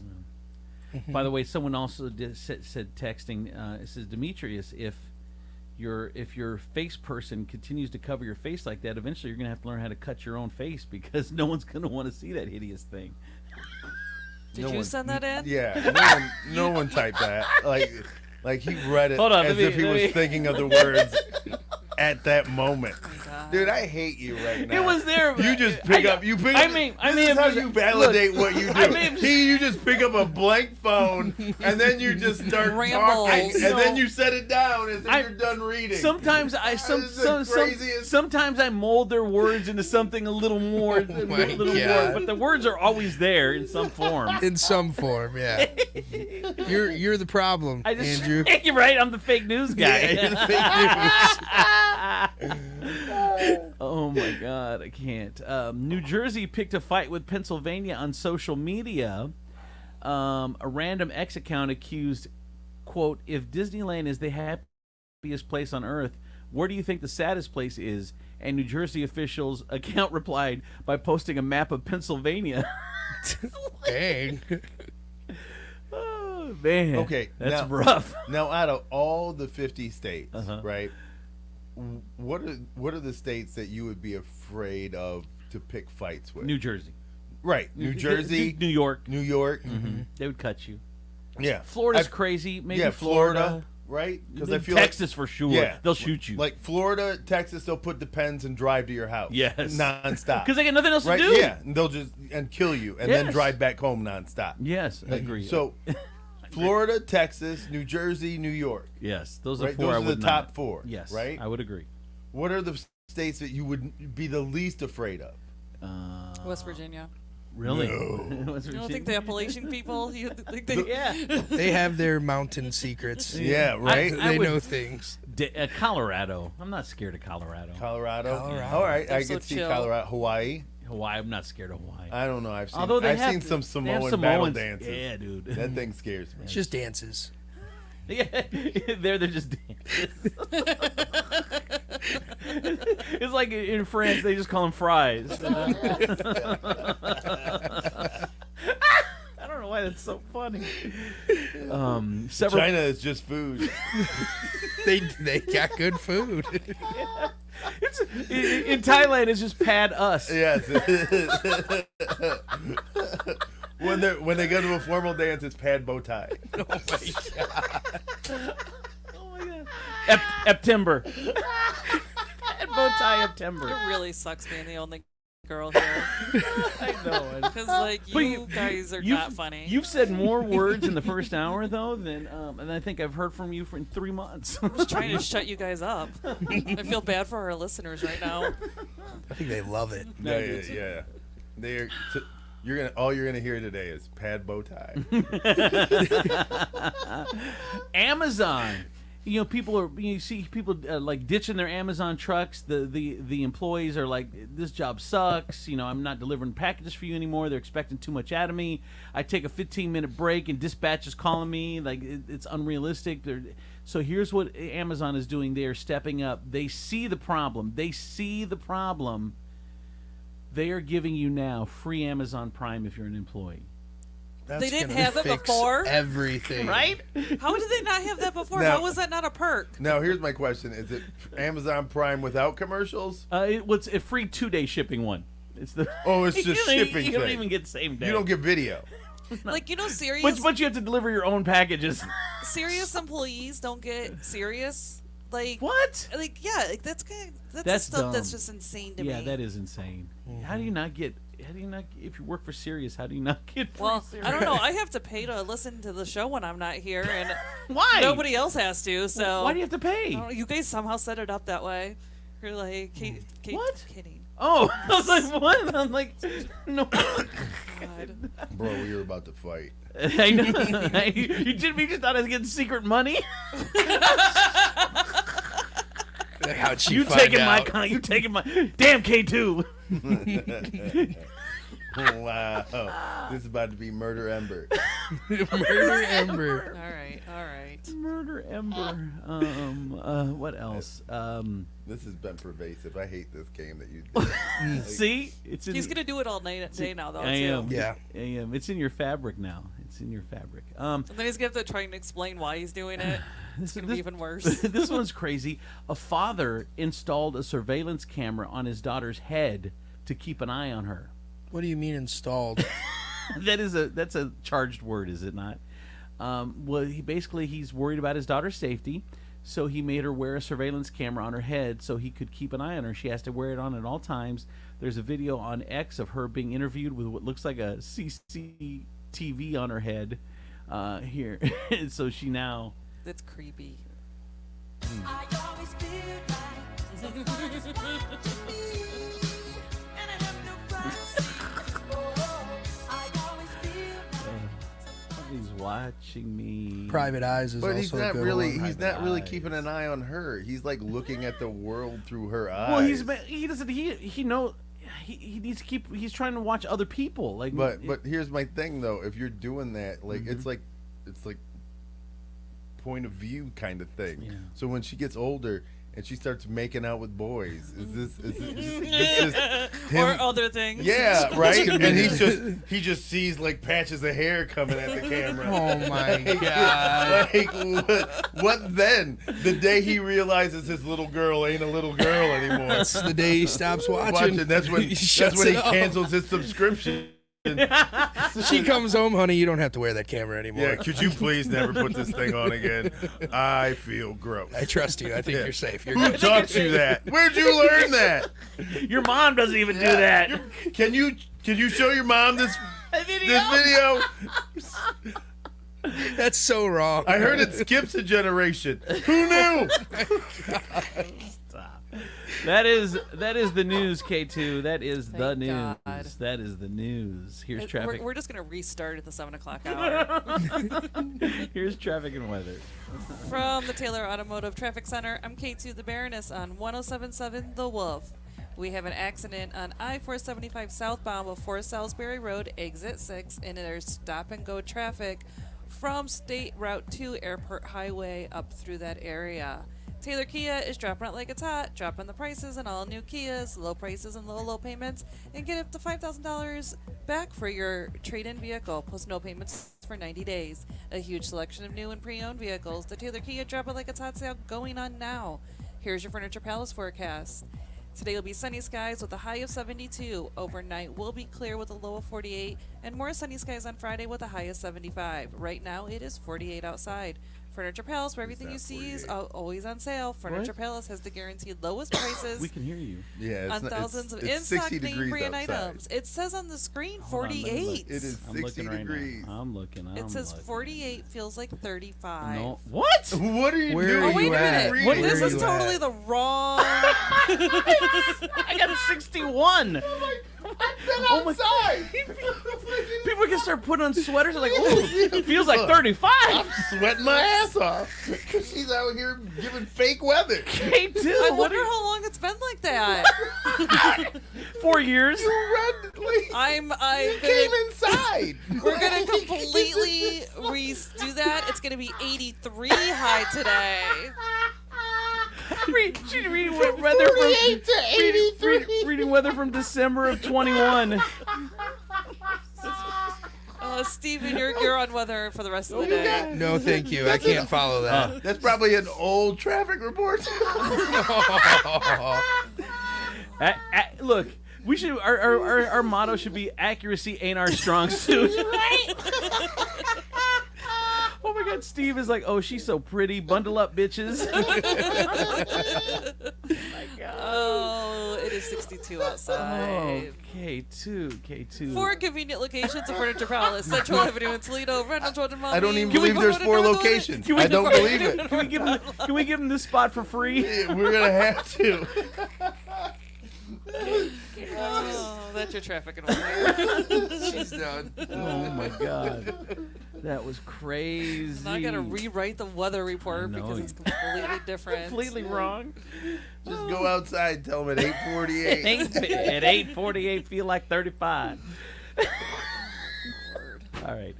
By the way, someone also said texting, it says, Demetrius, if your face person continues to cover your face like that, eventually you're going to have to learn how to cut your own face because no one's going to want to see that hideous thing. Did you send that in? Yeah, no one typed that. Like he read it as if he was thinking of the words at that moment. Dude, I hate you right now. It was there. You just pick up. This is how you validate what you do. You just pick up a blank phone and then you just start talking, and then you set it down as if you're done reading. Sometimes sometimes I mold their words into something a little more, but the words are always there in some form. In some form, yeah. You're the problem, Andrew. You're right. I'm the fake news guy. Yeah, you're the fake news. Oh my God, I can't. New Jersey picked a fight with Pennsylvania on social media. A random X account accused, quote, if Disneyland is the happiest place on earth, where do you think the saddest place is? And New Jersey officials' account replied by posting a map of Pennsylvania. Dang. Oh, man. Okay, that's rough. Now, out of all the 50 states, right, what are the states that you would be afraid of to pick fights with? New Jersey. Right. New Jersey. New York. Mm-hmm. They would cut you. Yeah. Florida's crazy. Maybe Florida. Right? Because I feel Texas for sure. Yeah. They'll shoot you. Like Florida, Texas, they'll put Depends and drive to your house. Yes. Nonstop. Because they got nothing else to do. Yeah. And they'll just kill you and then drive back home nonstop. Yes, I agree. So Florida, Texas, New Jersey, New York. Yes, those are right? four. Those are the top four. Yes, right. I would agree. What are the states that you would be the least afraid of? West Virginia. Really? No. What's You her don't shit? think the Appalachian people? You think they? Yeah. They have their mountain secrets. Yeah, right? They know things. Colorado. I'm not scared of Colorado. Colorado. Colorado. All right, They're I so can see chill. Colorado. Hawaii. Hawaii. I'm not scared of Hawaii. I don't know. I've seen. Although I've have seen some they have Samoan battle Samoans. dances. Yeah, dude. That thing scares me. It's just dances. Yeah, they're just dances. It's like in France, they just call them fries. I don't know why that's so funny. China is just food. They got good food. In Thailand, it's just pad us. Yes. When they go to a formal dance, it's pad bow tie. Oh my god. Oh my god. September. Pad bow tie September. It really sucks being the only girl here. I know. Because like But you guys are not funny. You've said more words in the first hour though than and I think I've heard from you for in 3 months. I'm just trying to shut you guys up. I feel bad for our listeners right now. I think they love it. Yeah. All you're gonna hear today is pad bow tie. Amazon. You know, people are. You see people like ditching their Amazon trucks. The employees are like, "This job sucks. You know, I'm not delivering packages for you anymore. They're expecting too much out of me. I take a 15-minute break and dispatch is calling me. Like it's unrealistic." So here's what Amazon is doing. They are stepping up. They see the problem. They are giving you now free Amazon Prime if you're an employee. That's they didn't gonna have it fix before. Everything. Right? How did they not have that before? Now- How was that not a perk? Now, here's my question: is it Amazon Prime without commercials? It's a free 2-day shipping one. It's the It's just shipping. You don't thing. even get same day. You don't get video. Like, you know, serious But you have to deliver your own packages. serious employees don't get serious. Like what? Like that's the stuff dumb. that's just insane to me. Yeah, that is insane. How do you not get? If you work for Sirius, how do you not get? Free Well, Sirius? I don't know. I have to pay to listen to the show when I'm not here, and Why? nobody else has to. So Why do you have to pay? I don't know, you guys somehow set it up that way. You're like, What? Kidding. Oh, I was like, what? I'm like, no. God. Bro, we were about to fight. I know. You just thought I was getting secret money. How'd she You find taking out? you taking my damn K2. Wow, this is about to be Murder Ember. Murder Ember. All right. Murder Ember. What else? This has been pervasive. I hate this game that you did. See, it's in, He's gonna do it all day now, though. I am. Too. Yeah. I am. It's in your fabric now. It's in your fabric. And then he's gonna have to try and explain why he's doing it. It's gonna be even worse. This one's crazy. A father installed a surveillance camera on his daughter's head to keep an eye on her. What do you mean installed? That's a charged word, is it not? Well, he's worried about his daughter's safety, so he made her wear a surveillance camera on her head so he could keep an eye on her. She has to wear it on at all times. There's a video on X of her being interviewed with what looks like a CCTV on her head. Here, so she now. That's creepy. He's watching me. Private Eyes is But also he's a not good really. one. He's not really keeping an eye on her. He's like looking at the world through her eyes. Well, he doesn't. He knows. He needs to keep. He's trying to watch other people. Like, But here's my thing though. If you're doing that, like Mm-hmm. it's like point of view kind of thing. Yeah. So when she gets older and she starts making out with boys, is this him? Or other things. Yeah, right. And he just sees like patches of hair coming at the camera. Oh my god! Like what then? The day he realizes his little girl ain't a little girl anymore. That's the day he stops watching. That's when shuts he it off. cancels his subscription. She comes home, honey. You don't have to wear that camera anymore. Yeah, could you please never put this thing on again? I feel gross. I trust you. I think you're safe. You're Who good. taught you that? Where'd you learn that? your mom doesn't even do that. Can you show your mom this video? That's so wrong. I heard it skips a generation. Who knew? Stop. That is the news, K2. That is the Thank news. God. That is the news. Here's traffic. We're just going to restart at the 7 o'clock hour. Here's traffic and weather. From the Taylor Automotive Traffic Center, I'm K2 the Baroness on 1077 The Wolf. We have an accident on I-475 southbound before Salisbury Road, exit 6, and there's stop-and-go traffic from State Route 2 Airport Highway up through that area. Taylor Kia is dropping it like it's hot, dropping the prices on all new Kias, low prices and low payments, and get up to $5,000 back for your trade-in vehicle, plus no payments for 90 days. A huge selection of new and pre-owned vehicles. The Taylor Kia Drop It Like It's Hot sale going on now. Here's your Furniture Palace forecast. Today will be sunny skies with a high of 72. Overnight will be clear with a low of 48, and more sunny skies on Friday with a high of 75. Right now it is 48 outside. Furniture Palace, where everything you see is always on sale. Furniture Palace has the guaranteed lowest prices. We can hear you. Yeah, on thousands of it's in-stock 60 name degrees brand outside. items. It says on the screen Hold on, let me look. 48. It is I'm 60 looking right degrees. now. I'm looking. It says 48 feels like 35. No. What? What are you Where doing? are Oh, wait you a at? minute. Where This are is you totally at? the wrong. I got a 61. Oh my outside. People can start putting on sweaters and like, ooh, it feels like 35. I'm sweating my ass off. She's out here giving fake weather. K2. I wonder how long it's been like that. 4 years. I Came inside. We're gonna completely redo that. It's gonna be 83 high today. She's reading weather from 48 to 83. reading weather from December of 21. Steven, you're on weather for the rest of the day. No, thank you. I can't follow that. That's probably an old traffic report. Look, we should our motto should be accuracy ain't our strong suit. Oh my God, Steve is like, oh, she's so pretty. Bundle up, bitches. My God. Oh, it is 62 outside. Oh, K2. 4 convenient locations of Furniture Palace: Central Avenue in Toledo, Reynolds Road in Miami. I don't even believe there's 4 locations. I don't believe it. Can we give him this spot for free? We're gonna have to. Oh, that's your traffic and weather. She's done. Oh my God. That was crazy. Now I gotta rewrite the weather report because it's completely different. Completely wrong. Just go outside. Tell them at 8:48. At 8:48, feel like 35. All right.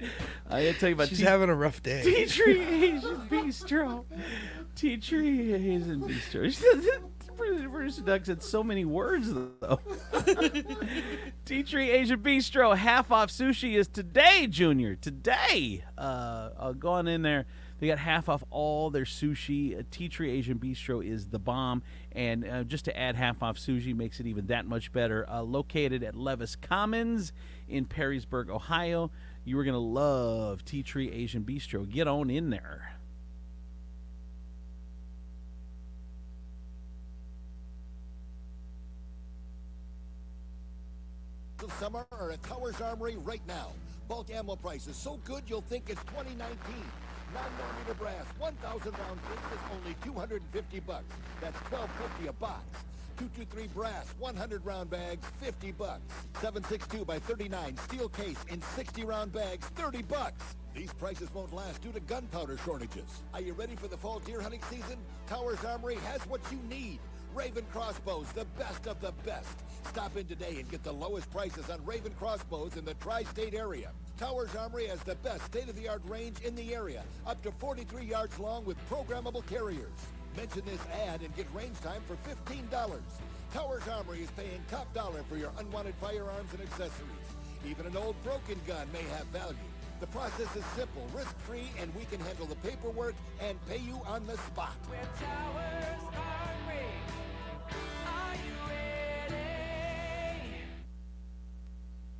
I gotta tell you about She's having a rough day. Tea Tree Asian Bistro. Tea Tree Asian Bistro. Bruce Duck said so many words, though. Tea Tree Asian Bistro, half off sushi is today, Junior. Today. Go on in there. They got half off all their sushi. Tea Tree Asian Bistro is the bomb. And just to add half off sushi makes it even that much better. Located at Levis Commons in Perrysburg, Ohio. You are going to love Tea Tree Asian Bistro. Get on in there. Summer are at Towers Armory right now. Bulk ammo prices so good you'll think it's 2019. 9mm brass, 1,000 round clip is only $250. That's $12.50 a box. 223 brass, 100 round bags, $50. 7.62 by 39 steel case in 60 round bags, $30. These prices won't last due to gunpowder shortages. Are you ready for the fall deer hunting season? Towers Armory has what you need. Raven crossbows, the best of the best. Stop in today and get the lowest prices on Raven crossbows in the tri-state area. Towers Armory has the best state-of-the-art range in the area, up to 43 yards long with programmable carriers. Mention this ad and get range time for $15. Towers Armory is paying top dollar for your unwanted firearms and accessories. Even an old broken gun may have value. The process is simple, risk-free, and we can handle the paperwork and pay you on the spot.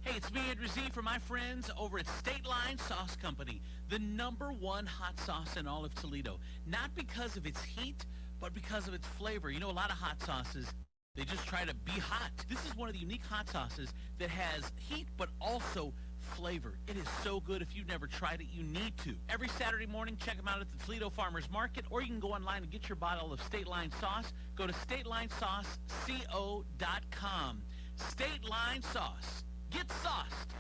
Hey, it's me, Andrew Z, from my friends over at State Line Sauce Company, the #1 hot sauce in all of Toledo. Not because of its heat, but because of its flavor. You know, a lot of hot sauces, they just try to be hot. This is one of the unique hot sauces that has heat, but also flavor. It is so good. If you've never tried it, you need to. Every Saturday morning, check them out at the Toledo Farmers Market, or you can go online and get your bottle of State Line sauce. Go to StatelineSauceCo.com. State Line Sauce. Get sauced.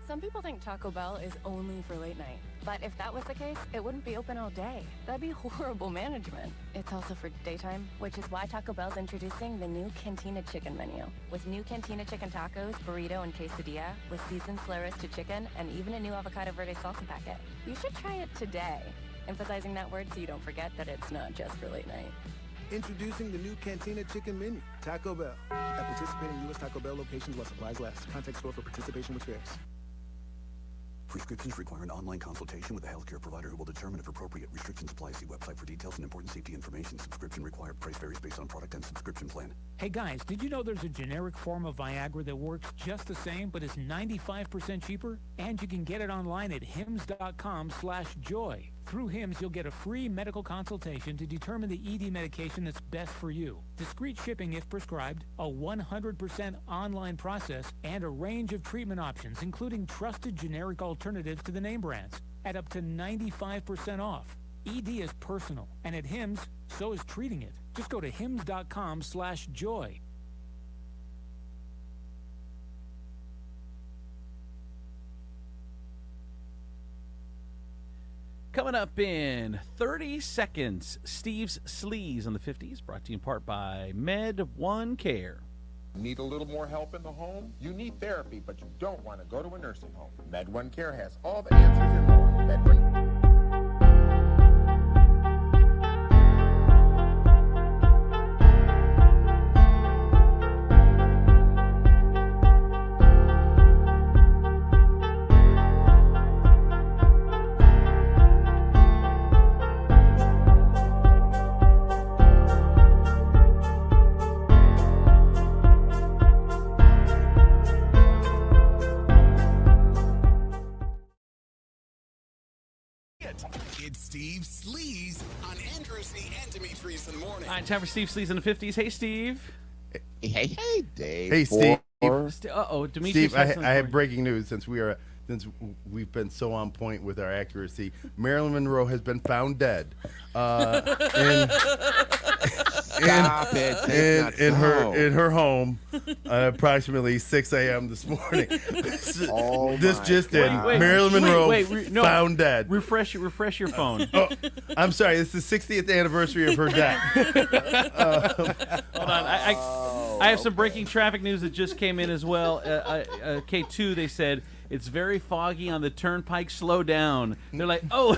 Some people think Taco Bell is only for late night. But if that was the case, it wouldn't be open all day. That'd be horrible management. It's also for daytime, which is why Taco Bell's introducing the new Cantina Chicken menu. With new Cantina Chicken tacos, burrito, and quesadilla, with seasoned slow roasted chicken, and even a new avocado verde salsa packet. You should try it today. Emphasizing that word so you don't forget that it's not just for late night. Introducing the new Cantina Chicken menu, Taco Bell. At participating U.S. Taco Bell locations while supplies last. Contact store for participation with fares. Prescriptions require an online consultation with a healthcare provider who will determine if appropriate. Restrictions apply. See website for details and important safety information. Subscription required. Price varies based on product and subscription plan. Hey guys, did you know there's a generic form of Viagra that works just the same but is 95% cheaper? And you can get it online at hims.com/joy. Through HIMS, you'll get a free medical consultation to determine the ED medication that's best for you. Discreet shipping if prescribed, a 100% online process, and a range of treatment options, including trusted generic alternatives to the name brands, at up to 95% off. ED is personal, and at HIMS, so is treating it. Just go to hims.com/joy. Coming up in 30 seconds, Steve's Sleaze on the 50s, brought to you in part by Med One Care. Need a little more help in the home? You need therapy, but you don't want to go to a nursing home. Med One Care has all the answers and more. Med One. It's Steve Sleaze on Andrewsy and Demetrius in the morning. All right, time for Steve Sleaze in the 50s. Hey, Steve. Hey, Dave. Hey, Steve. Uh-oh, Demetrius. Steve, I have breaking news since we've been so on point with our accuracy. Marilyn Monroe has been found dead. In her home, approximately 6 a.m. this morning. This just in. Marilyn Monroe found dead. Refresh your phone. Oh, I'm sorry. It's the 60th anniversary of her death. Hold on. I have some breaking traffic news that just came in as well. K2, they said it's very foggy on the turnpike. Slow down. They're like, oh.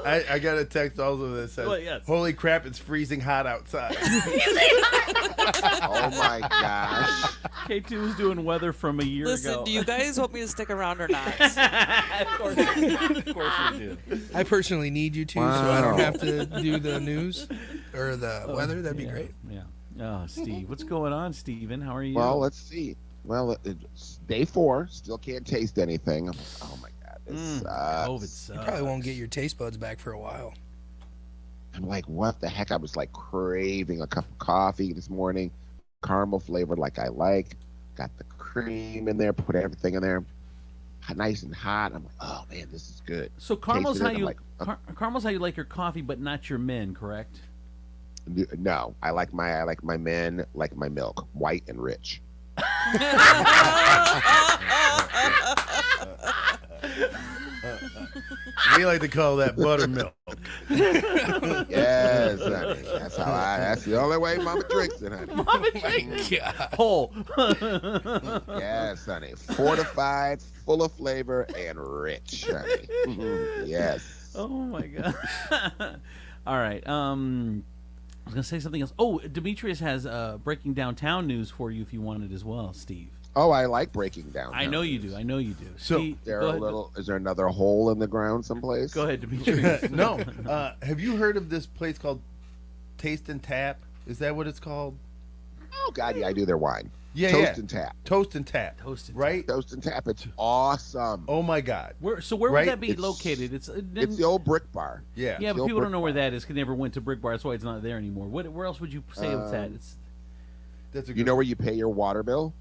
I got a text also that says, holy crap, it's freezing hot outside. Oh my gosh. K2 was doing weather from a year ago. Listen, do you guys want me to stick around or not? Of course you do. I personally need you to, so I don't have to do the news or the weather. That'd be great. Yeah. Oh, Steve. What's going on, Steven? How are you? Well, let's see. Well, it's day 4. Still can't taste anything. I'm like, oh my God, this sucks. COVID sucks. You probably won't get your taste buds back for a while. I'm like, what the heck? I was like craving a cup of coffee this morning, caramel flavored like I like. Got the cream in there, put everything in there, nice and hot. I'm like, oh man, this is good. So caramel's how you caramel's how you like your coffee, but not your men, correct? No, I like my men like my milk, white and rich. We like to call that buttermilk. Yes, honey. That's the only way Mama drinks it, honey. Mama drinks it whole. Yes, honey. Fortified, full of flavor, and rich, honey. Yes. Oh my God. All right. I was gonna say something else. Oh, Demetrius has breaking downtown news for you if you want it as well, Steve. Oh, I like breaking down. I know you do. I know you do. So is there another hole in the ground someplace? Go ahead, Demetrius. No. Have you heard of this place called Taste and Tap? Is that what it's called? Oh God, yeah, I do their wine. Yeah, Toast and Tap. Toast and Tap. Right? Toast and Tap. It's awesome. Oh my God. Where would that be located? It's the old Brick Bar. Yeah. Yeah, but people don't know where that is because they never went to Brick Bar. That's why it's not there anymore. Where else would you say it's at? That's a good You know where you pay your water bill?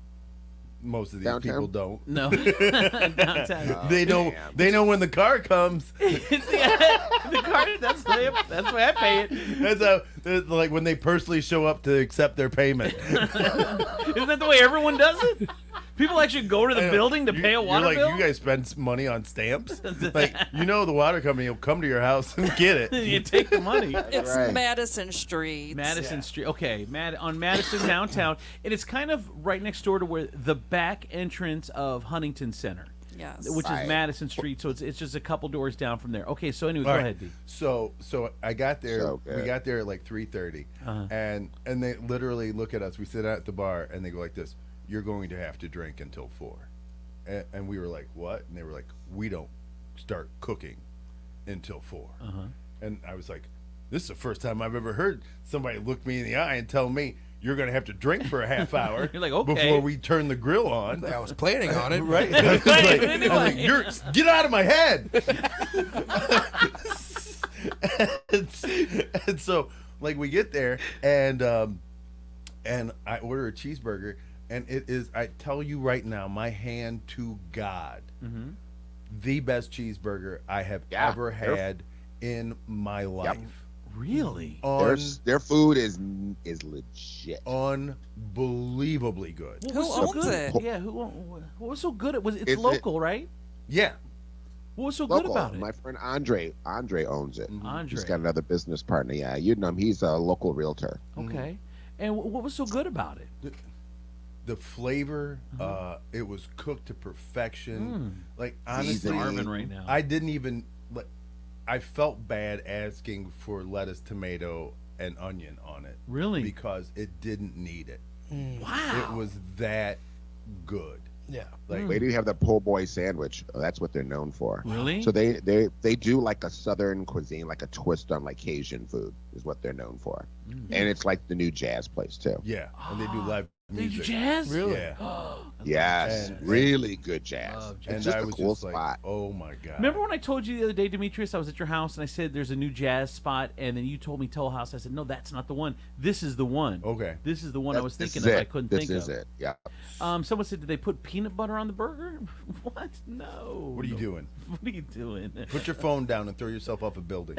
Most of these Downtown? people don't. No. Downtown. They know. damn. They know when the car comes. The car. That's the way I pay it. That's like when they personally show up to accept their payment. Isn't that the way everyone does it? People actually go to the building to pay a water You're like, bill. you guys spend money on stamps. Like, the water company will come to your house and get it. You take the money. It's Madison Street. Madison Street. Okay, on Madison downtown, and it's kind of right next door to where the back entrance of Huntington Center. Yes. Which Right. is Madison Street, so it's just a couple doors down from there. Okay, so anyway, All go right. ahead, D. So I got there. So we good. got there at like 3:30, and they literally look at us. We sit out at the bar, and they go like this: "You're going to have to drink until 4." And we were like, "What?" And they were like, "We don't start cooking until 4." And I was like, "This is the first time I've ever heard somebody look me in the eye and tell me." You're going to have to drink for a half hour You're like, okay. before we turn the grill on. I was planning on it. Right? I was like, get out of my head. and so, like, we get there, and I order a cheeseburger, and it is, I tell you right now, my hand to God, the best cheeseburger I have ever had in my life. Really? Their food is legit. Unbelievably good. What Who was so owns good? it? Yeah, what was so good? It's Is local, right? Yeah. What was so Local. good about it? My friend Andre owns it. Andre. He's got another business partner. Yeah, you know him. He's a local realtor. Okay. And what was so good about it? The flavor, it was cooked to perfection. Like, honestly, Starving right now. I didn't even like. I felt bad asking for lettuce, tomato, and onion on it. Really? Because it didn't need it. Wow. It was that good. Yeah. Like, They do have the po' boy sandwich. That's what they're known for. Really? So they do like a southern cuisine, like a twist on like Cajun food is what they're known for. And it's like the new jazz place too. Yeah, and they do live They do music. jazz? Really? Yeah. Yes, And- really good jazz. And It's just I a was cool just spot. like, oh my god. Remember when I told you the other day, Demetrius, I was at your house and I said there's a new jazz spot, and then you told me Toll House. I said, no, that's not the one. This is the one. Okay. This is the one I was This thinking is of. it. I couldn't This think is of. it. Yeah. Someone said, did they put peanut butter on the burger? What? No. What are you doing? What are you doing? Put your phone down and throw yourself off a building.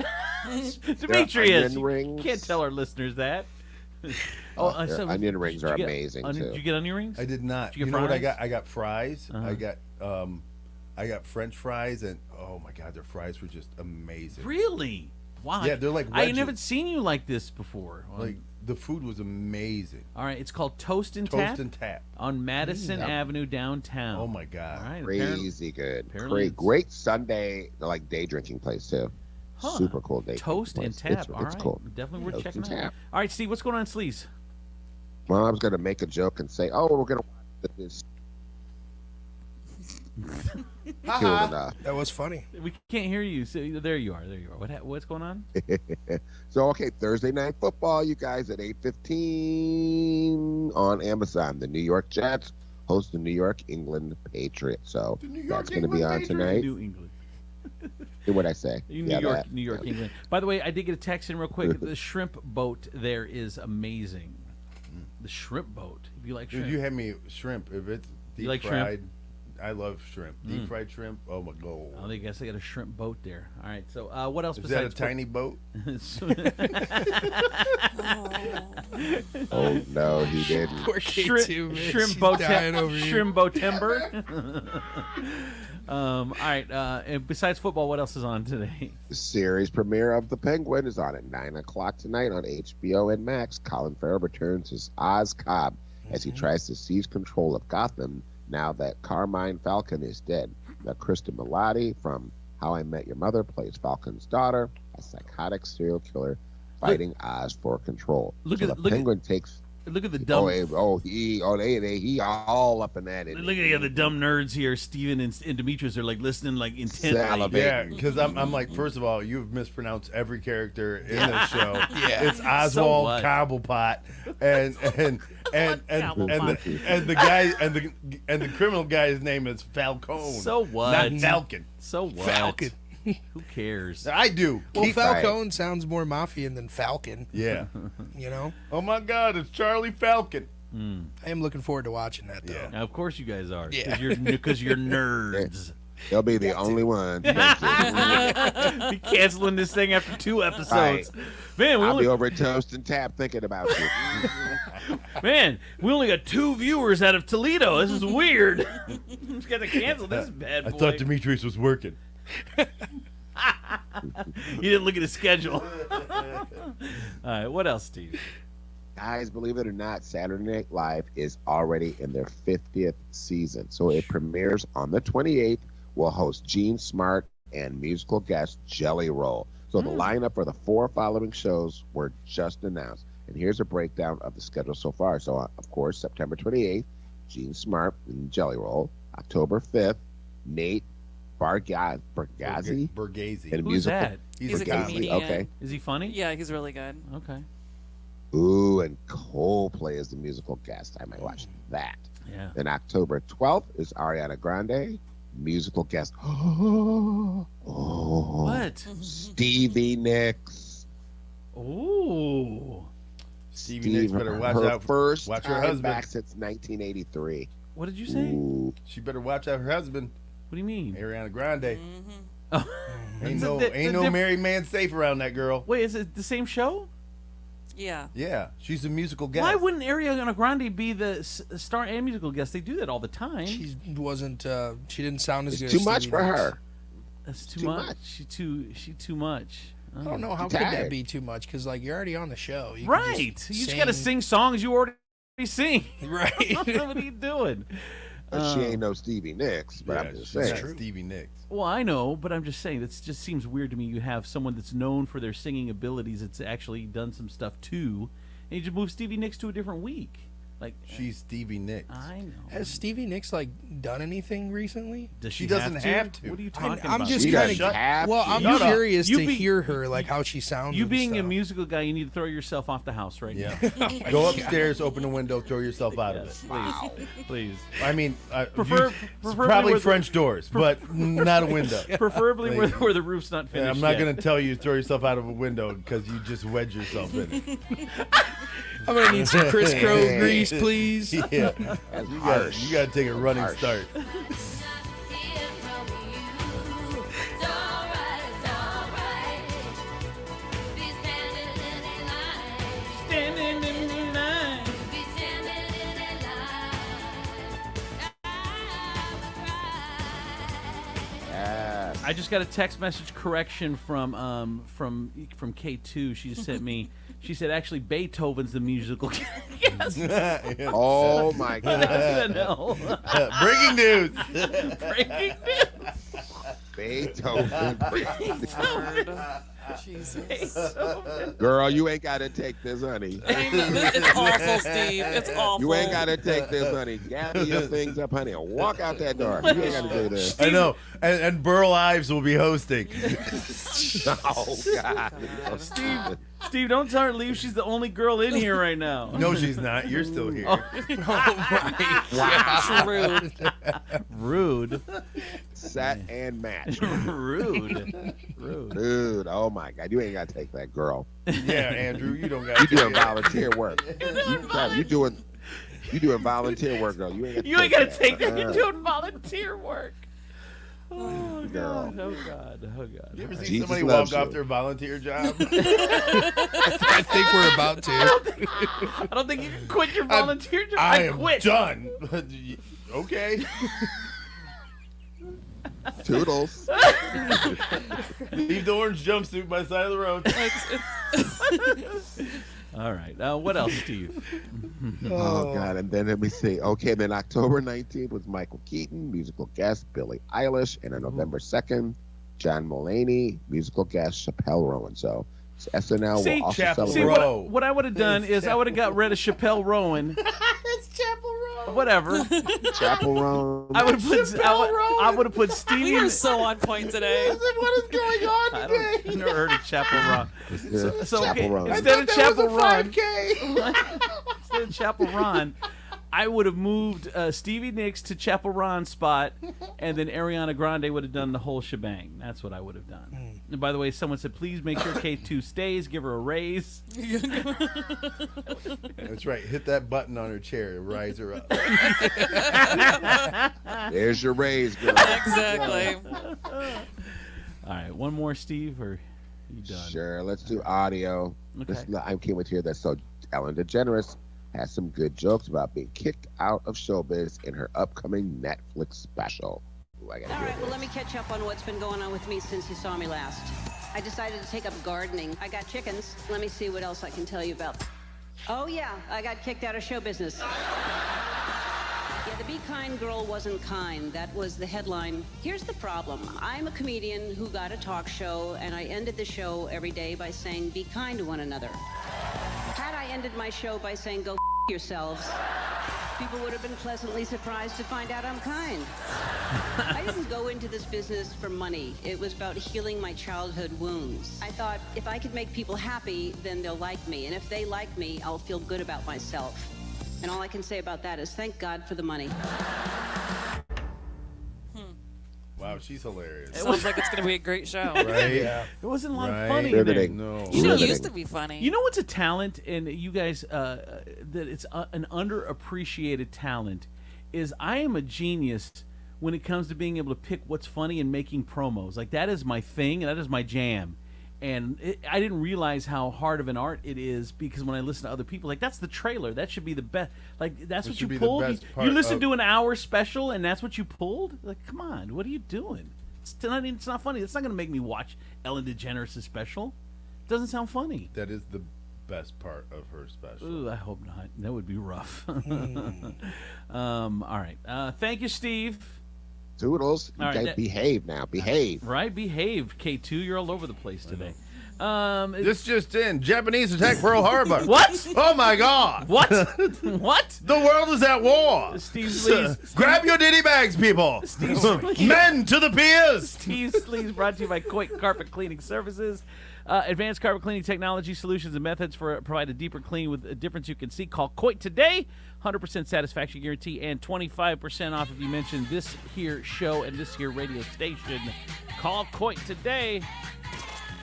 Demetrius, onion you rings. can't tell our listeners that. Their onion rings did you are get amazing, onion- too. Did you get onion rings? I did not. Did you get know what I fries? got? I got fries. Uh-huh. I got French fries, and oh my god, their fries were just amazing. Really? Wow. Yeah, they're like I wedges. never seen you like this before. Like, the food was amazing. All right, it's called Toast and Toast Tap and Tap. on Madison Yep. Avenue downtown. Oh my god. All right, Crazy good. apparently Great Sunday like day drinking place too. Huh. Super cool day. Toast drinking and place. Tap. It's, All it's right, cool. definitely worth Toast checking and out. Tap. All right, Steve, what's going on, Sleaze? Well, I was gonna make a joke and say, "Oh, we're gonna watch this." Cool enough. That was funny. We can't hear you. So there you are. There you are. What's going on? So okay, Thursday night football, you guys at 8:15 on Amazon. The New York Jets host the New York England Patriots. So that's going to be on tonight. New England. What'd I say? New Yeah, York, that. New York, England. By the way, I did get a text in real quick. The shrimp boat there is amazing. The shrimp boat. If you like shrimp. Dude, you had me shrimp. If it's deep You like shrimp? fried, I love shrimp. Deep fried shrimp. Oh my god. Oh, I guess I got a shrimp boat there. All right. So, what else Is that a besides tiny boat? Oh no, he didn't. Poor K2, man. She's dying over here. Shrimbo timber. All right. And besides football, what else is on today? The series premiere of The Penguin is on at 9 o'clock tonight on HBO and Max. Colin Farrell returns as Oz Cobb as he tries to seize control of Gotham now that Carmine Falcon is dead. Now, Kristen Milotti from How I Met Your Mother plays Falcon's daughter, a psychotic serial killer fighting Oz for control. Look so at- the look at- Penguin takes. Look at the dumb. He all up in that. Look at the dumb nerds here. Steven and Demetrius are like listening like intently. Yeah, because I'm like, first of all, you've mispronounced every character in this show. Yeah. It's So Oswald what? Cobblepot, and the criminal guy's name is Falcone. So what? Not Falcon. So what? Falcon. Who cares? I do. Well, Keep- Falcone sounds more mafian than Falcon. Yeah. You know? Oh my God, it's Charlie Falcon. I am looking forward to watching that, though. Now, of course you guys are. Yeah. Because you're nerds. They'll be the only one. Be canceling this thing after 2 episodes. Right. Man, I'll be over at Toast and Tap thinking about you. Man, we only got 2 viewers out of Toledo. This is weird. Just got to cancel this bad boy. I thought Demetrius was working. He didn't look at his schedule. All right, what else, Steve? Guys, believe it or not, Saturday Night Live is already in their 50th season. So it premieres on the 28th. We'll host Gene Smart and musical guest Jelly Roll. So the lineup for the 4 following shows were just announced. And here's a breakdown of the schedule so far. So, of course, September 28th, Gene Smart and Jelly Roll. October 5th, Nate Bargatze. And Who's that? He's a comedian. Okay. Is he funny? Yeah, he's really good. Okay. Ooh, and Coldplay is the musical guest. I might watch that. Yeah. Then October 12th is Ariana Grande, musical guest. Oh, What? Stevie Nicks. Ooh. Stevie Nicks better watch her out. First Watch her time husband. back since 1983. What did you say? Ooh. She better watch out her husband. What do you mean? Ariana Grande. Oh. Ain't no married man safe around that girl. Wait, is it the same show? Yeah. Yeah, she's a musical guest. Why wouldn't Ariana Grande be the star and musical guest? They do that all the time. She wasn't. She didn't sound as It's good. too as much Stevie for Nicks. her. That's too Too much. much. She too much. I don't know how Too could that tired. be too much because like you're already on the show. You can Right. just You just got to sing songs you already sing. Right. What are you doing? But she ain't no Stevie Nicks. But I'm just she's saying. not Stevie Nicks. Well, I know, but I'm just saying that just seems weird to me. You have someone that's known for their singing abilities that's actually done some stuff too, and you just move Stevie Nicks to a different week. Like She's Stevie Nicks. I know. Has Stevie Nicks like done anything recently? Does She doesn't have to. What are you talking I'm about? just She kind doesn't have of. Well, to. I'm Shut up. curious You to be- hear her like how she sounds. You and being a stuff. musical guy, you need to throw yourself off the house right Yeah. now. Go upstairs, open the window, throw yourself out Yes, of please, please. it. I mean, Preferably probably with- French doors, but not a window. Preferably Like- where the roof's not finished. Yeah, I'm not yet. going to tell you to throw yourself out of a window because you just wedge yourself in it. I'm gonna need some Chris Crow grease, please. Yeah. That's You harsh. got to take a running Harsh. start. Standing in the line. Yes. I just got a text message correction from K2. She just sent me. She said actually Beethoven's the musical guest. Oh my God. SNL. Breaking news. Breaking news. Beethoven. Jesus. Girl, you ain't got to take this, honey. It's awful, Steve. It's awful. You ain't got to take this, honey. Gather your things up, honey, and walk out that door. You ain't got to do this. I know. And Burl Ives will be hosting. Oh, God. Steve, don't tell her to leave. She's the only girl in here right now. No, she's not. You're still here. Oh my Wow. Rude. Rude. Set and match. Rude. Dude, oh my God. You ain't got to take that, girl. Yeah, Andrew, you don't got You to. doing volunteer work. You doing volunteer work, girl. You ain't got to take that. You're doing volunteer work. Oh Girl. God! Oh God! Oh God! You ever see Jesus somebody loves walk off you. their volunteer job? I think we're about to. I don't think you can quit your volunteer job. I I am quit. done. Okay. Toodles. Leave the orange jumpsuit by the side of the road. All right. What else, Steve? Oh God! And then let me see. Okay, then October 19th was Michael Keaton, musical guest Billie Eilish, and on November 2nd, John Mulaney, musical guest Chappelle Rowan. So SNL will also celebrate. What I would have done is I would have got rid of Chappelle Rowan. It's Chapel Rowan. Whatever. Chapel Rowan. I would have put. I would have put Stevie. We are so on point today. What is going on I today? don't. Never heard of Chapel Run. So Chapel okay, Run. instead of Chapel Run, 5K. instead of Chapel Run, I would have moved Stevie Nicks to Chappell Ron's spot, and then Ariana Grande would have done the whole shebang. That's what I would have done. And by the way, someone said, please make sure K2 stays. Give her a raise. That's right. Hit that button on her chair. Rise her up. There's your raise, girl. Exactly. All right, one more, Steve, or you done? Sure, let's do audio. Okay. I can't wait to hear that. So Ellen DeGeneres has some good jokes about being kicked out of showbiz in her upcoming Netflix special. Ooh, I gotta All hear right, well, this. let me catch up on what's been going on with me since you saw me last. I decided to take up gardening. I got chickens. Let me see what else I can tell you about. Oh, yeah, I got kicked out of show business. Yeah, the Be Kind girl wasn't kind. That was the headline. Here's the problem. I'm a comedian who got a talk show, and I ended the show every day by saying, be kind to one another. Had I ended my show by saying, go yourselves, people would have been pleasantly surprised to find out I'm kind. I didn't go into this business for money. It was about healing my childhood wounds. I thought if I could make people happy, then they'll like me. And if they like me, I'll feel good about myself. And all I can say about that is thank God for the money. Wow, she's hilarious. Sounds like it's going to be a great show. Right? Yeah. It wasn't a lot of Right. funny in there. Riveting. No. She Riveting. used to be funny. You know what's a talent, and you guys, that it's an underappreciated talent, is I am a genius when it comes to being able to pick what's funny and making promos. Like, that is my thing, and that is my jam. And I didn't realize how hard of an art it is, because when I listen to other people, like, that's the trailer. That should be the best. Like, that's It what should you be the pulled. best You part listen of- to an hour special, and that's what you pulled? Like, come on. What are you doing? It's not funny. It's not going to make me watch Ellen DeGeneres' special. It doesn't sound funny. That is the best part of her special. Ooh, I hope not. That would be rough. All right. Thank you, Steve. Toodles. You All right, guys that- behave now. Behave. Right, behave. K2, you're all over the place today. This just in: Japanese attack Pearl Harbor. What? Oh my God! What? What? The world is at war. Steve Sleaze. Grab your ditty bags, people. Men to the piers. Steve Sleaze brought to you by Coit Carpet Cleaning Services. Advanced carpet cleaning technology solutions and methods for provide a deeper clean with a difference you can see. Call Coit today. 100% satisfaction guarantee and 25% off if you mention this here show and this here radio station. Call Coit today.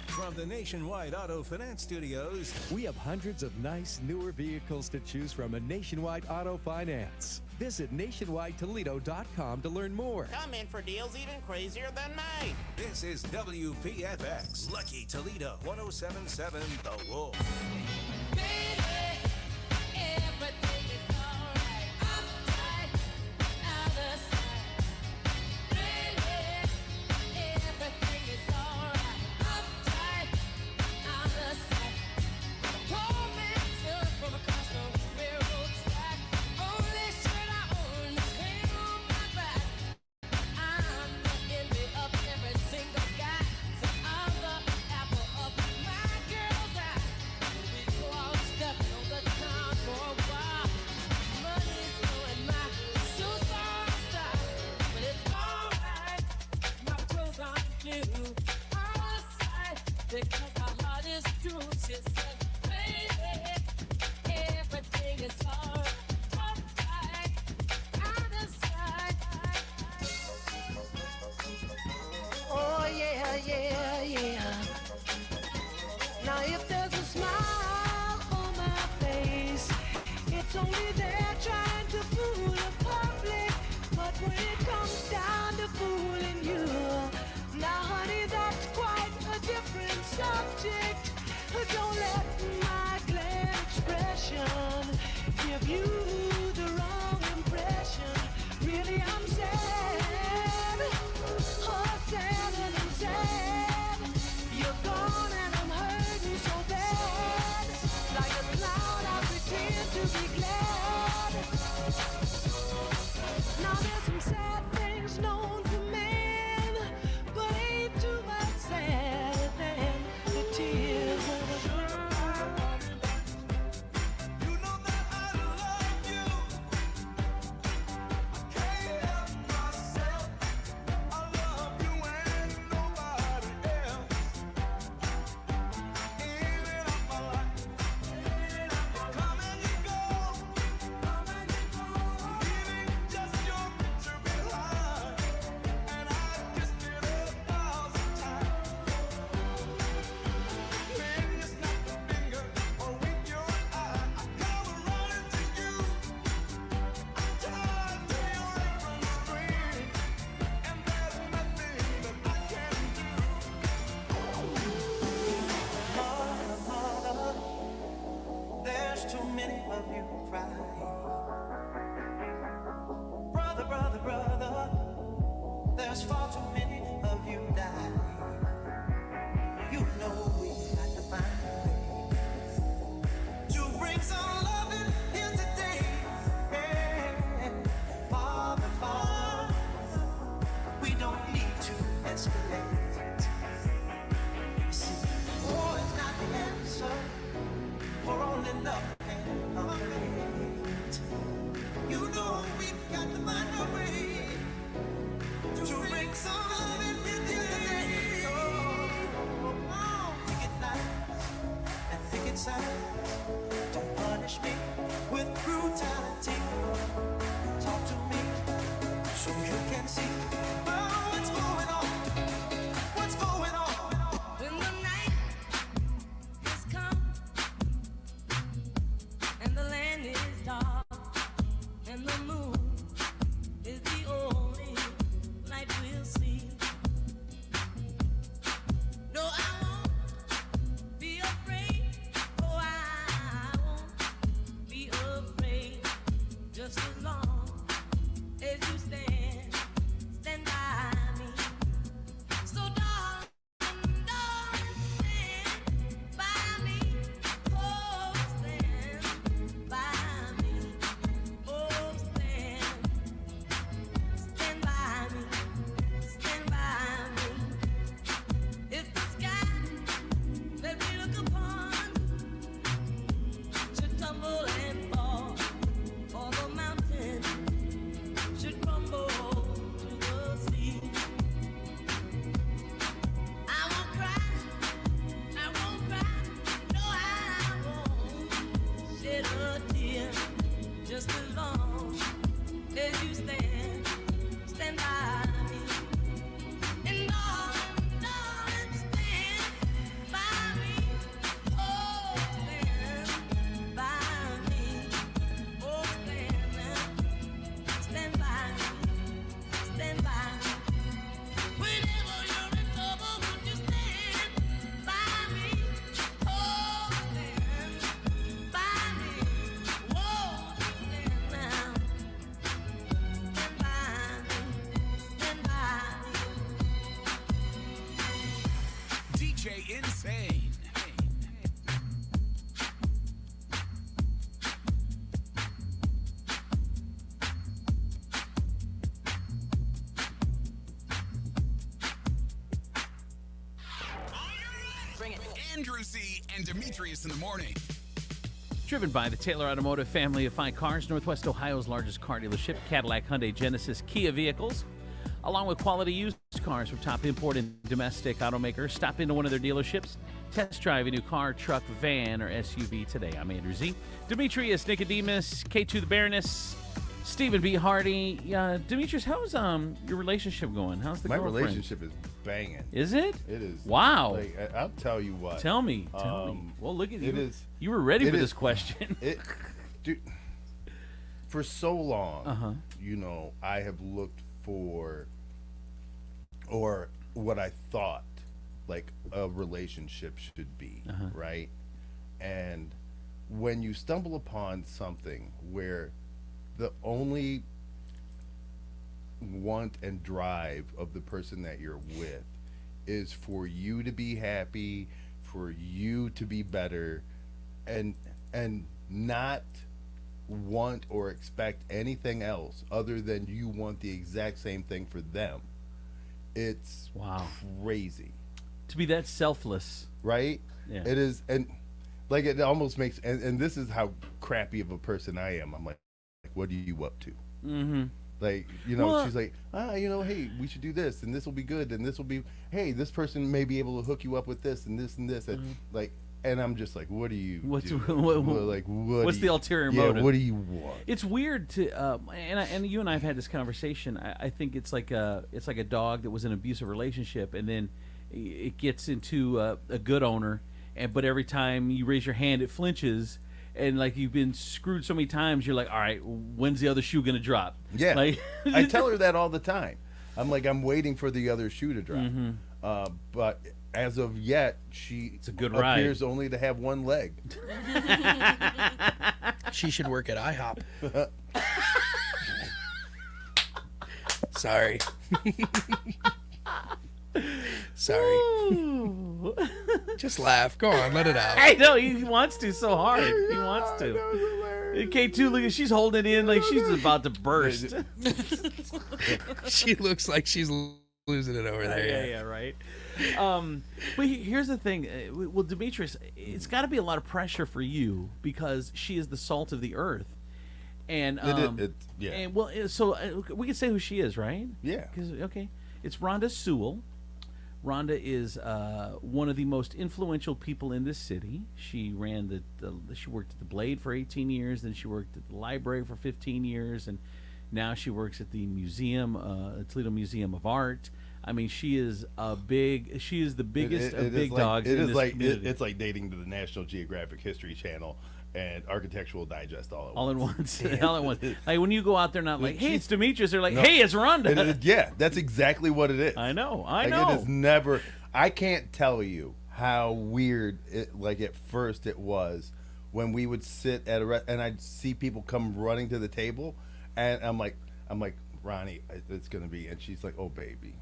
From the Nationwide Auto Finance Studios, we have hundreds of nice, newer vehicles to choose from at Nationwide Auto Finance. Visit nationwidetoledo.com to learn more. Come in for deals even crazier than mine. This is WPFX, Lucky Toledo, 107.7 The Wolf. Because my heart is true, she said, baby, everything is alright. Out of sight. Oh yeah, yeah, yeah. Now if there's a smile on my face, it's only there trying to fool the public. But when it comes down to fooling you, now honey, that's quite a different subject. Don't let my glam expression give you the wrong impression. Really, I'm sad, oh sad and I'm sad. You're gone and I'm hurting so bad. Like a clown, I pretend to be glad. Now there's some sad things known to men, but ain't too much sadder than the tears of a girl. You know that I love many of you cry. Brother, brother, brother, there's far too many of you die. You know we got to find a way to bring some love in here today. Hey, Father, Father, we don't need to escalate. See, war is not the answer, for only love can complete. You know we've got to find a way to bring some love in here today. Pick it nice and pick it sad. Don't punish me with brutality. Talk to me so you can see what's going on. What's going on? When the night has come and the land is dark and the moon is the only light we'll see. No, I won't be afraid. Oh, I won't be afraid. Just as long as you stand by me. So darling, stand by me. Oh, stand by me. Oh, stand by me. Stand by me. If the sky that we look upon should tumble and fall, or the mountain should crumble to the sea, I won't cry, no, I won't shed a tear, just as long as you stand by me. And darling, stand by me. Oh, stand by me. Oh, stand by me. Stand by me. Whenever you're in trouble, would you stand by me? Oh, stand by me. Whoa, stand now. Stand by me. Stand by me. DJ Insane. Bring it. Andrew Z and Demetrius in the morning. Driven by the Taylor Automotive family of fine cars, Northwest Ohio's largest car dealership, Cadillac, Hyundai, Genesis, Kia vehicles, along with quality used cars from top import and domestic automakers. Stop into one of their dealerships, test drive a new car, truck, van, or SUV today. I'm Andrew Z. Demetrius, Nicodemus, K2 the Baroness, Stephen B. Hardy. Demetrius, how's your relationship going? How's the My girlfriend? relationship is banging. Is it? It is. Wow. Like, I'll tell you what. Tell me. Well, look at you. It is. You were ready for this question. Dude, for so long, you know, I have looked for, or what I thought, like a relationship should be, right? And when you stumble upon something where the only want and drive of the person that you're with is for you to be happy, for you to be better, and not want or expect anything else other than you want the exact same thing for them. It's crazy to be that selfless, right? Yeah. It is. And like, it almost makes, and this is how crappy of a person I am. I'm like what are you up to? Like, you know, Well, she's like, you know, hey, we should do this, and this will be good, and this will be, hey, this person may be able to hook you up with this and this and this, and like, and I'm just like, what do you? What's do? what's do the you, ulterior yeah, motive? What do you want? It's weird to, and you and I have had this conversation. I think it's like a dog that was in an abusive relationship, and then it gets into a good owner, but every time you raise your hand, it flinches. And like you've been screwed so many times, you're like, all right, when's the other shoe gonna drop? Yeah, like, I tell her that all the time. I'm like, I'm waiting for the other shoe to drop. But as of yet, she it's a good appears ride. only to have one leg. She should work at IHOP. Sorry. Sorry. Just laugh. Go on, let it out. I know he wants to so hard. He wants to. K2, look, she's holding it in like she's about to burst. She looks like she's losing it over there. Yeah, right. But here's the thing. Well, Demetrius, it's got to be a lot of pressure for you because she is the salt of the earth. And yeah. And well, so we can say who she is, right? Yeah. Okay. It's Rhonda Sewell. Rhonda is one of the most influential people in this city. She ran she worked at the Blade for 18 years, then she worked at the library for 15 years, and now she works at the museum, Toledo Museum of Art. I mean, she is the biggest of big dogs in this community. It's like dating to the National Geographic History Channel and Architectural Digest all at once. All at once. Like when you go out there, not like, hey, it's Demetrius. They're like, hey, it's Rhonda. Yeah, that's exactly what it is. I know. It is never. I can't tell you how weird at first it was when we would sit at and I'd see people come running to the table, and I'm like, Ronnie, it's gonna be, and she's like, oh baby.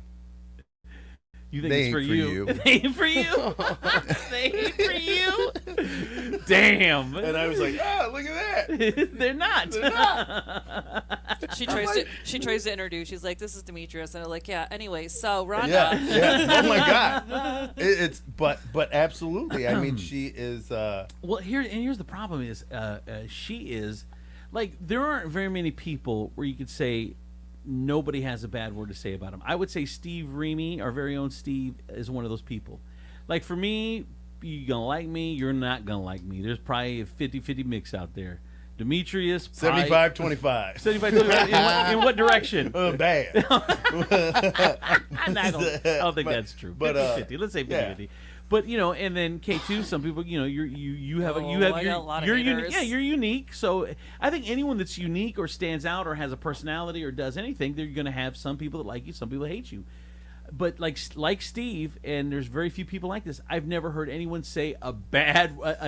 You think it's for you? They ain't for you. They ain't for you. Damn. And I was like, look at that. They're not. They're not. She tries to introduce. She's like, "This is Demetrius," and I'm like, "Yeah." Anyway, so Rhonda. Yeah. Oh my God. But absolutely. I mean, she is. Well, here's the problem is, she is, like, there aren't very many people where you could say nobody has a bad word to say about him. I would say Steve Remy, our very own Steve, is one of those people. Like, for me, you're going to like me, you're not going to like me. There's probably a 50-50 mix out there. Demetrius, 75-25. 75-25. In what direction? Bad. I don't think that's true. But 50-50. Let's say 50-50. Yeah. But and then K2, some people, you're unique. Yeah, you're unique. So I think anyone that's unique or stands out or has a personality or does anything, they're going to have some people that like you, some people hate you. But like Steve, and there's very few people like this. I've never heard anyone say a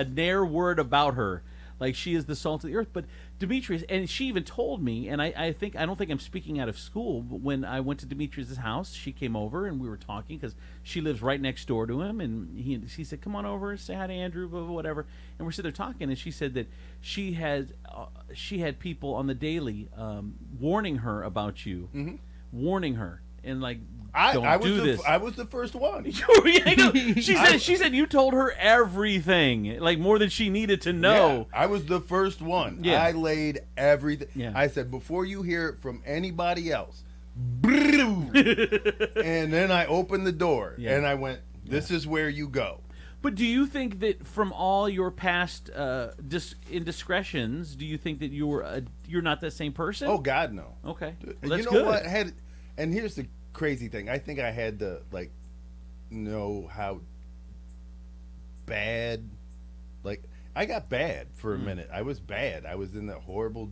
nair word about her. Like, she is the salt of the earth. But Demetrius, and she even told me, and I don't think I'm speaking out of school, but when I went to Demetrius's house, she came over and we were talking because she lives right next door to him, and she said, "Come on over, say hi to Andrew," blah, blah, whatever. And we're sitting there talking, and she said that she had people on the daily warning her about you, warning her, and like, don't do this. I was the first one. I know. She said you told her everything, like more than she needed to know. Yeah, I was the first one. Yeah. I laid everything. Yeah. I said, before you hear it from anybody else, and then I opened the door and I went, this is where you go. But do you think that from all your past indiscretions, do you think that you're not that same person? Oh God, no. Okay, well, that's good. What? And here's the crazy thing. I think I had to know how bad, I got bad for a minute. I was bad. I was in that horrible.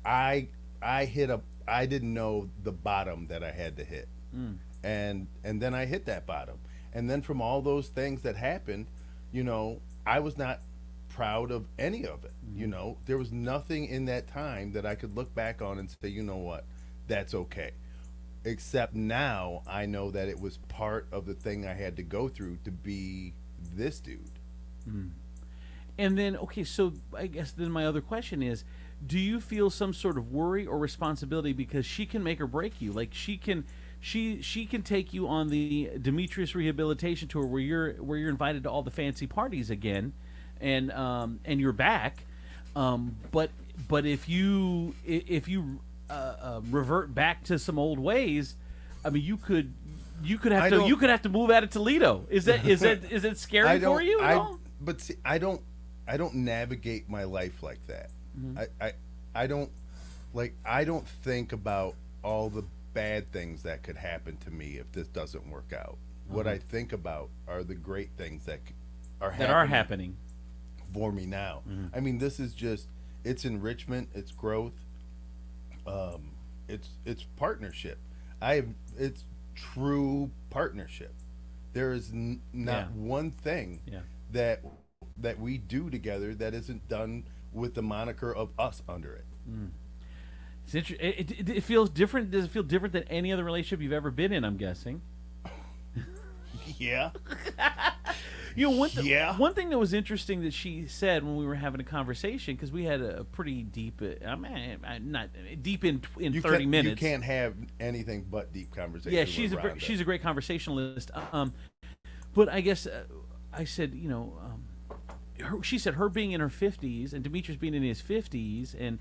I didn't know the bottom that I had to hit, and then I hit that bottom, and then from all those things that happened, I was not proud of any of it. There was nothing in that time that I could look back on and say, you know what, that's okay. Except now I know that it was part of the thing I had to go through to be this dude. And then, okay, so I guess then my other question is, do you feel some sort of worry or responsibility because she can make or break you? Like, she can take you on the Demetrius rehabilitation tour where you're invited to all the fancy parties again, and you're back. But if you revert back to some old ways, I mean, you could have to move out of Toledo. Is it scary for you at all? But see, I don't navigate my life like that. I don't think about all the bad things that could happen to me if this doesn't work out. What I think about are the great things that are happening for me now. I mean, this is it's enrichment, it's growth. It's partnership. It's true partnership. There is not one thing that we do together that isn't done with the moniker of us under it. It's it feels different. Does it feel different than any other relationship you've ever been in? I'm guessing. Yeah. One thing that was interesting that she said when we were having a conversation, because we had a pretty deep, not deep in 30 minutes. You can't have anything but deep conversation. Yeah, she's a great conversationalist. But I guess I said, she said her being in her 50s and Demetrius being in his 50s, and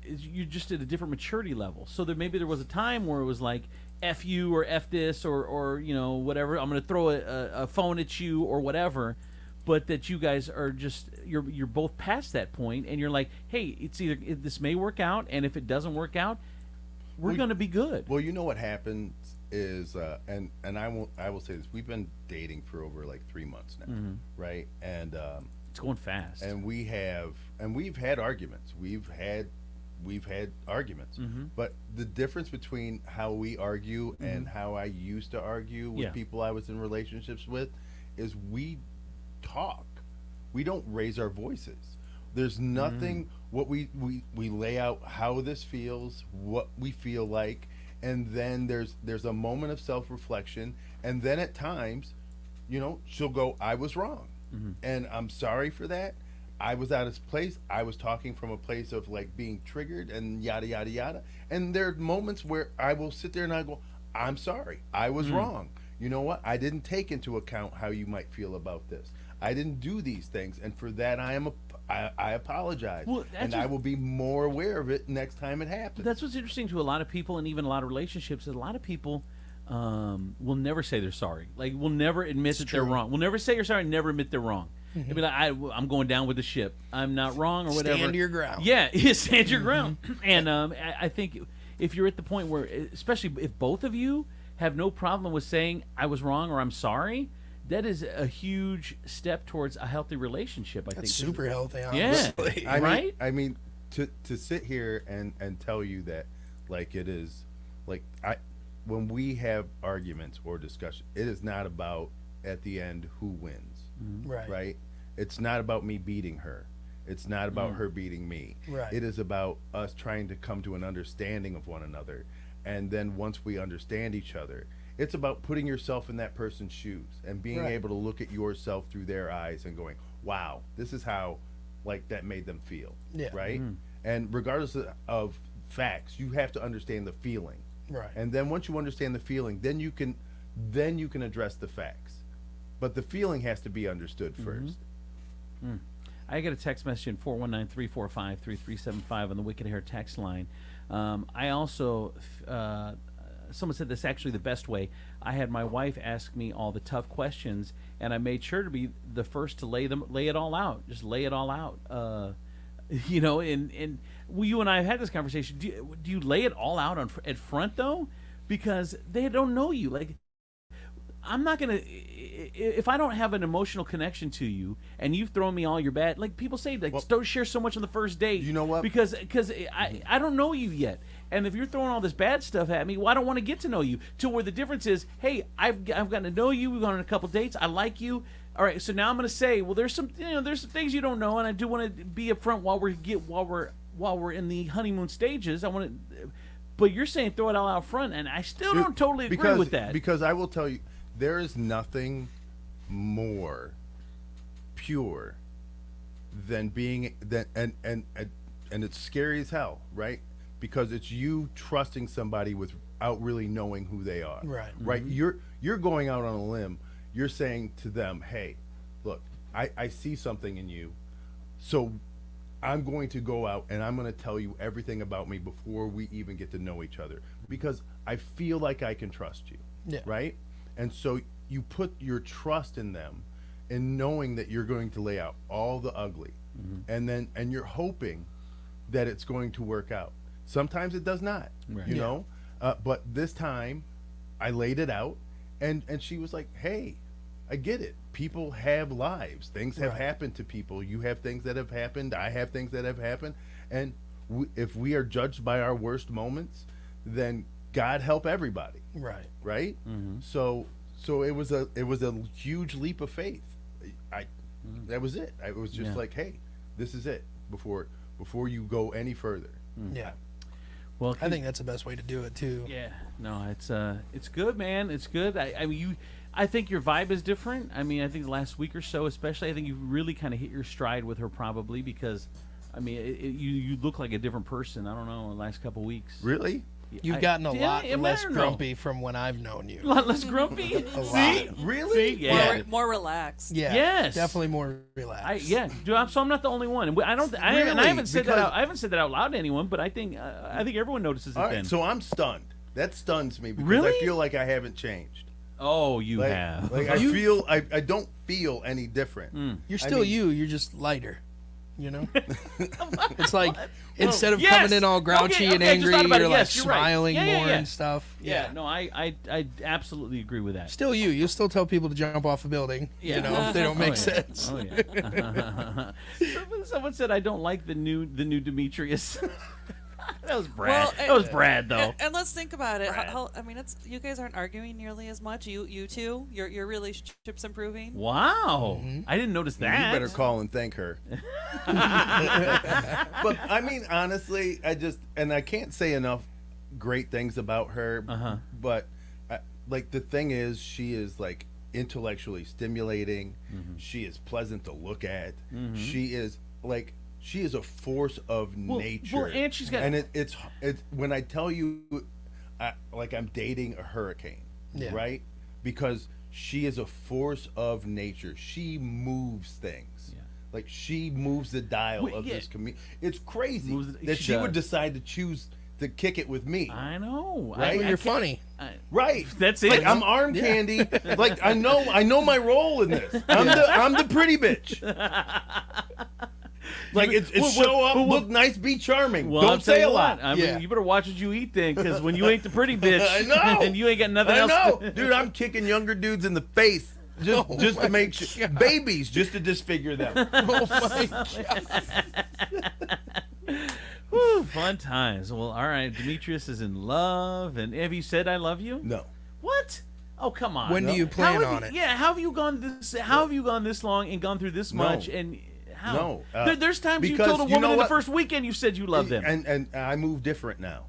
you're just at a different maturity level. So maybe there was a time where it was like, F you or F this or whatever. I'm going to throw a phone at you or whatever. But that you guys are just, you're both past that point, and you're like, hey, it's either this may work out, and if it doesn't work out, we're going to be good. Well, you know what happens is, and I will say this: we've been dating for over like 3 months now, right? And it's going fast. And we've had arguments. We've had arguments, but the difference between how we argue and how I used to argue with people I was in relationships with is we talk. We don't raise our voices. There's nothing. What we lay out how this feels, what we feel like, and then there's a moment of self-reflection, and then at times, she'll go, I was wrong, and I'm sorry for that. I was out of place. I was talking from a place of like being triggered and yada yada yada. And there are moments where I will sit there and I go, I'm sorry. I was wrong. You know what? I didn't take into account how you might feel about this. I didn't do these things, and for that I apologize. Well, and I will be more aware of it next time it happens. That's what's interesting to a lot of people, and even a lot of relationships. Is a lot of people will never say they're sorry. Like, will never admit that they're wrong. Will never say you're sorry. Never admit they're wrong. They'll be like, I'm going down with the ship. I'm not wrong, or whatever. Stand your ground. Yeah, stand your ground. And I think if you're at the point where, especially if both of you have no problem with saying I was wrong or I'm sorry, that is a huge step towards a healthy relationship. I think that's super healthy. Honestly. Yeah, right. I mean, to sit here and tell you that, like, it is like when we have arguments or discussion, it is not about at the end who wins. Right. It's not about me beating her. It's not about her beating me. Right. It is about us trying to come to an understanding of one another. And then once we understand each other, it's about putting yourself in that person's shoes and being able to look at yourself through their eyes and going, wow, this is how like that made them feel. Yeah. Right. And regardless of facts, you have to understand the feeling. Right. And then once you understand the feeling, then you can address the facts. But the feeling has to be understood first. I got a text message in 419-345-3375 on the Wicked Hair text line. I also, someone said this actually the best way. I had my wife ask me all the tough questions, and I made sure to be the first to lay it all out. Just lay it all out. And you and I have had this conversation. Do you lay it all out at front though? Because they don't know you. Like, I'm not gonna, if I don't have an emotional connection to you and you've thrown me all your bad, like people say, like, don't share so much on the first date. You know what? Because I don't know you yet, and if you're throwing all this bad stuff at me, well, I don't want to get to know you. To where the difference is, hey, I've gotten to know you. We've gone on a couple dates. I like you. All right, so now I'm gonna say, well, there's some things you don't know, and I do want to be upfront while we're in the honeymoon stages. I want to, but you're saying throw it all out front, and I still don't totally agree with that. Because I will tell you, there is nothing more pure than being that, and it's scary as hell, right? Because it's you trusting somebody without really knowing who they are. Right. You're going out on a limb. You're saying to them, hey, look, I see something in you, so I'm going to go out and I'm going to tell you everything about me before we even get to know each other, because I feel like I can trust you. Yeah. Right. And so you put your trust in them, in knowing that you're going to lay out all the ugly, and you're hoping that it's going to work out. Sometimes it does not, you know. But this time, I laid it out, and she was like, "Hey, I get it. People have lives. Things have happened to people. You have things that have happened. I have things that have happened. And if we are judged by our worst moments, then God help everybody." Right. So it was a huge leap of faith. That was it. It was just like, hey, this is it. before you go any further. Yeah. Well, I think that's the best way to do it too. Yeah. No, it's good, man. It's good. I mean, I think your vibe is different. I mean, I think the last week or so, especially, I think you really kind of hit your stride with her, probably because, I mean, you look like a different person. I don't know, the last couple weeks. Really? You've gotten a lot less grumpy from when I've known you. A lot less grumpy? A See? lot. Really? See? Yeah. More relaxed. Yeah. Yes. Definitely more relaxed. So I'm not the only one. And I haven't said that out. I haven't said that out loud to anyone, but I think everyone notices it. All right, then. so I'm stunned. That stuns me because Really? I feel like I haven't changed. Oh, you have. Like I don't feel any different. You're still you. You're just lighter. You know, it's like instead of Yes! coming in all grouchy Okay, and I just angry, thought about you're it. like Yes, you're right. smiling Yeah, more yeah. and stuff. Yeah, no, I absolutely agree with that. Still you. You still tell people to jump off a building. Yeah. You know, if they don't make sense. Oh yeah. Someone said I don't like the new Demetrius. That was Brad. That was Brad, though. And let's think about it. I mean, it's you guys aren't arguing nearly as much. You two, your relationship's improving. Wow, I didn't notice that. You better call and thank her. But I mean, honestly, I can't say enough great things about her. But like the thing is, she is like intellectually stimulating. She is pleasant to look at. She is like. She is a force of nature. Well, and she's got. And it's when I tell you, like I'm dating a hurricane, right? Because she is a force of nature. She moves things. Yeah. Like she moves the dial of this community. It's crazy that she would decide to choose to kick it with me. I know. Right? You're funny. Right. That's it. Like I'm arm candy. Like I know my role in this. I'm the pretty bitch. Like it's show up, look nice, be charming. Well, Don't say a lot. I mean, you better watch what you eat then, because when you ain't the pretty bitch, I know, and you ain't got nothing else. I know, dude. I'm kicking younger dudes in the face just to make sure babies, just to disfigure them. Oh my god. Whew, fun times. Well, all right. Demetrius is in love, and have you said I love you? No. What? Oh, come on. When do you plan on it? Yeah. How have you gone this? How have you gone this long and gone through this much? And how? No. There's times you because told a you woman know in the what? first weekend you said you loved them. And I move different now.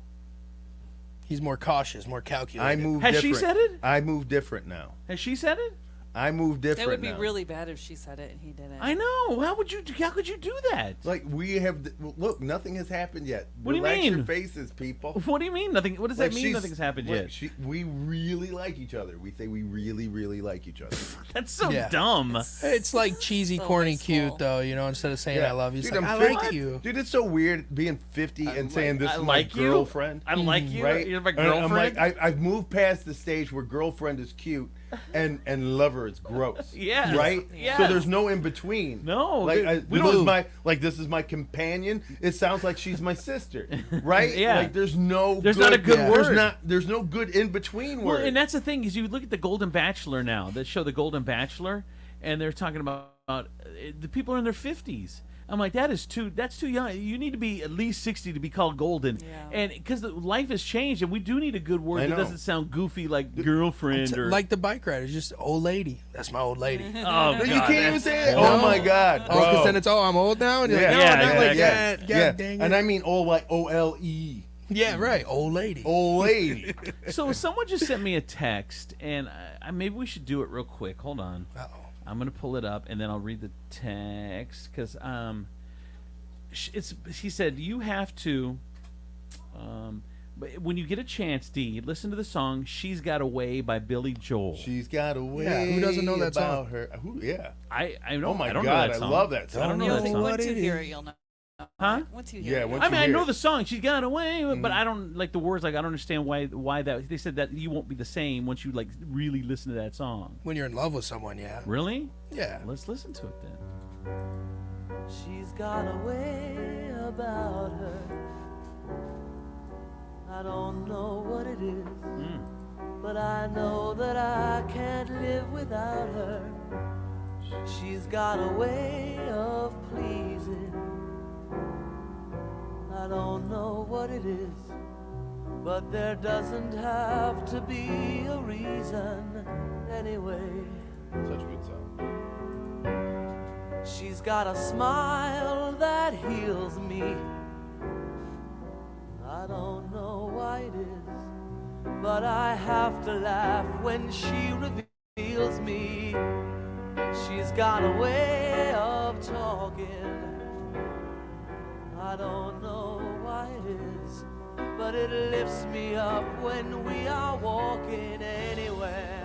He's more cautious, more calculated. I move Has different. she said it? I move different now. Has she said it? I move different. It would be now. really bad if she said it and he didn't. I know. How could you do that? Like we have. Look, nothing has happened yet. What do you Relax mean? your faces, people. What do you mean nothing? What does Like that mean? Nothing's happened yet. We really like each other. We say we really, really like each other. That's so dumb. It's like cheesy, corny, cute, though. You know, instead of saying I love you, it's Dude, like, I'm I 50. like you. Dude, it's so weird being 50 and saying this I is like my you. girlfriend. I like you. Right? You're my And I'm girlfriend. like, I've moved past the stage where girlfriend is cute and lover is gross. Yes. Right? Yes. So there's no in between. No, Like we this is my companion. It sounds like she's my sister. Right? Yeah. Like there's not a good word. There's no good in between Well, word. and that's the thing is you look at the Golden Bachelor now, that show The Golden Bachelor, and they're talking about the people are in their 50s. I'm like, that's too young. You need to be at least 60 to be called golden. Yeah. And because life has changed, and we do need a good word that doesn't sound goofy like girlfriend or like the bike riders, just old lady. That's my old lady. Oh, God, you can't even say it. No. Oh my God. Oh, because then it's I'm old now. And you're like, no, not like that. God dang it. And I mean old like OLE. Yeah, right. Old lady. Old lady. So someone just sent me a text, and maybe we should do it real quick. Hold on. Uh-oh. I'm gonna pull it up, and then I'll read the text because he said you have to. But when you get a chance, D, listen to the song "She's Got a Way" by Billy Joel. She's got a way. Yeah, who doesn't know that about song? Her. Yeah. I don't. Oh my I don't God, know that I song. love that song. I don't know that song. Once you hear it, you'll know. Huh? Once you hear it. once I mean, you I hear know it. the song. She's got away, but I don't like the words. Like I don't understand why that. They said that you won't be the same once you like really listen to that song. When you're in love with someone, yeah. Really? Yeah. Let's listen to it then. She's got a way about her. I don't know what it is, but I know that I can't live without her. She's got a way of pleasing. I don't know what it is, but there doesn't have to be a reason anyway. Such a good song. She's got a smile that heals me. I don't know why it is, but I have to laugh when she reveals me. She's got a way of talking. I don't know why it is, but it lifts me up when we are walking anywhere.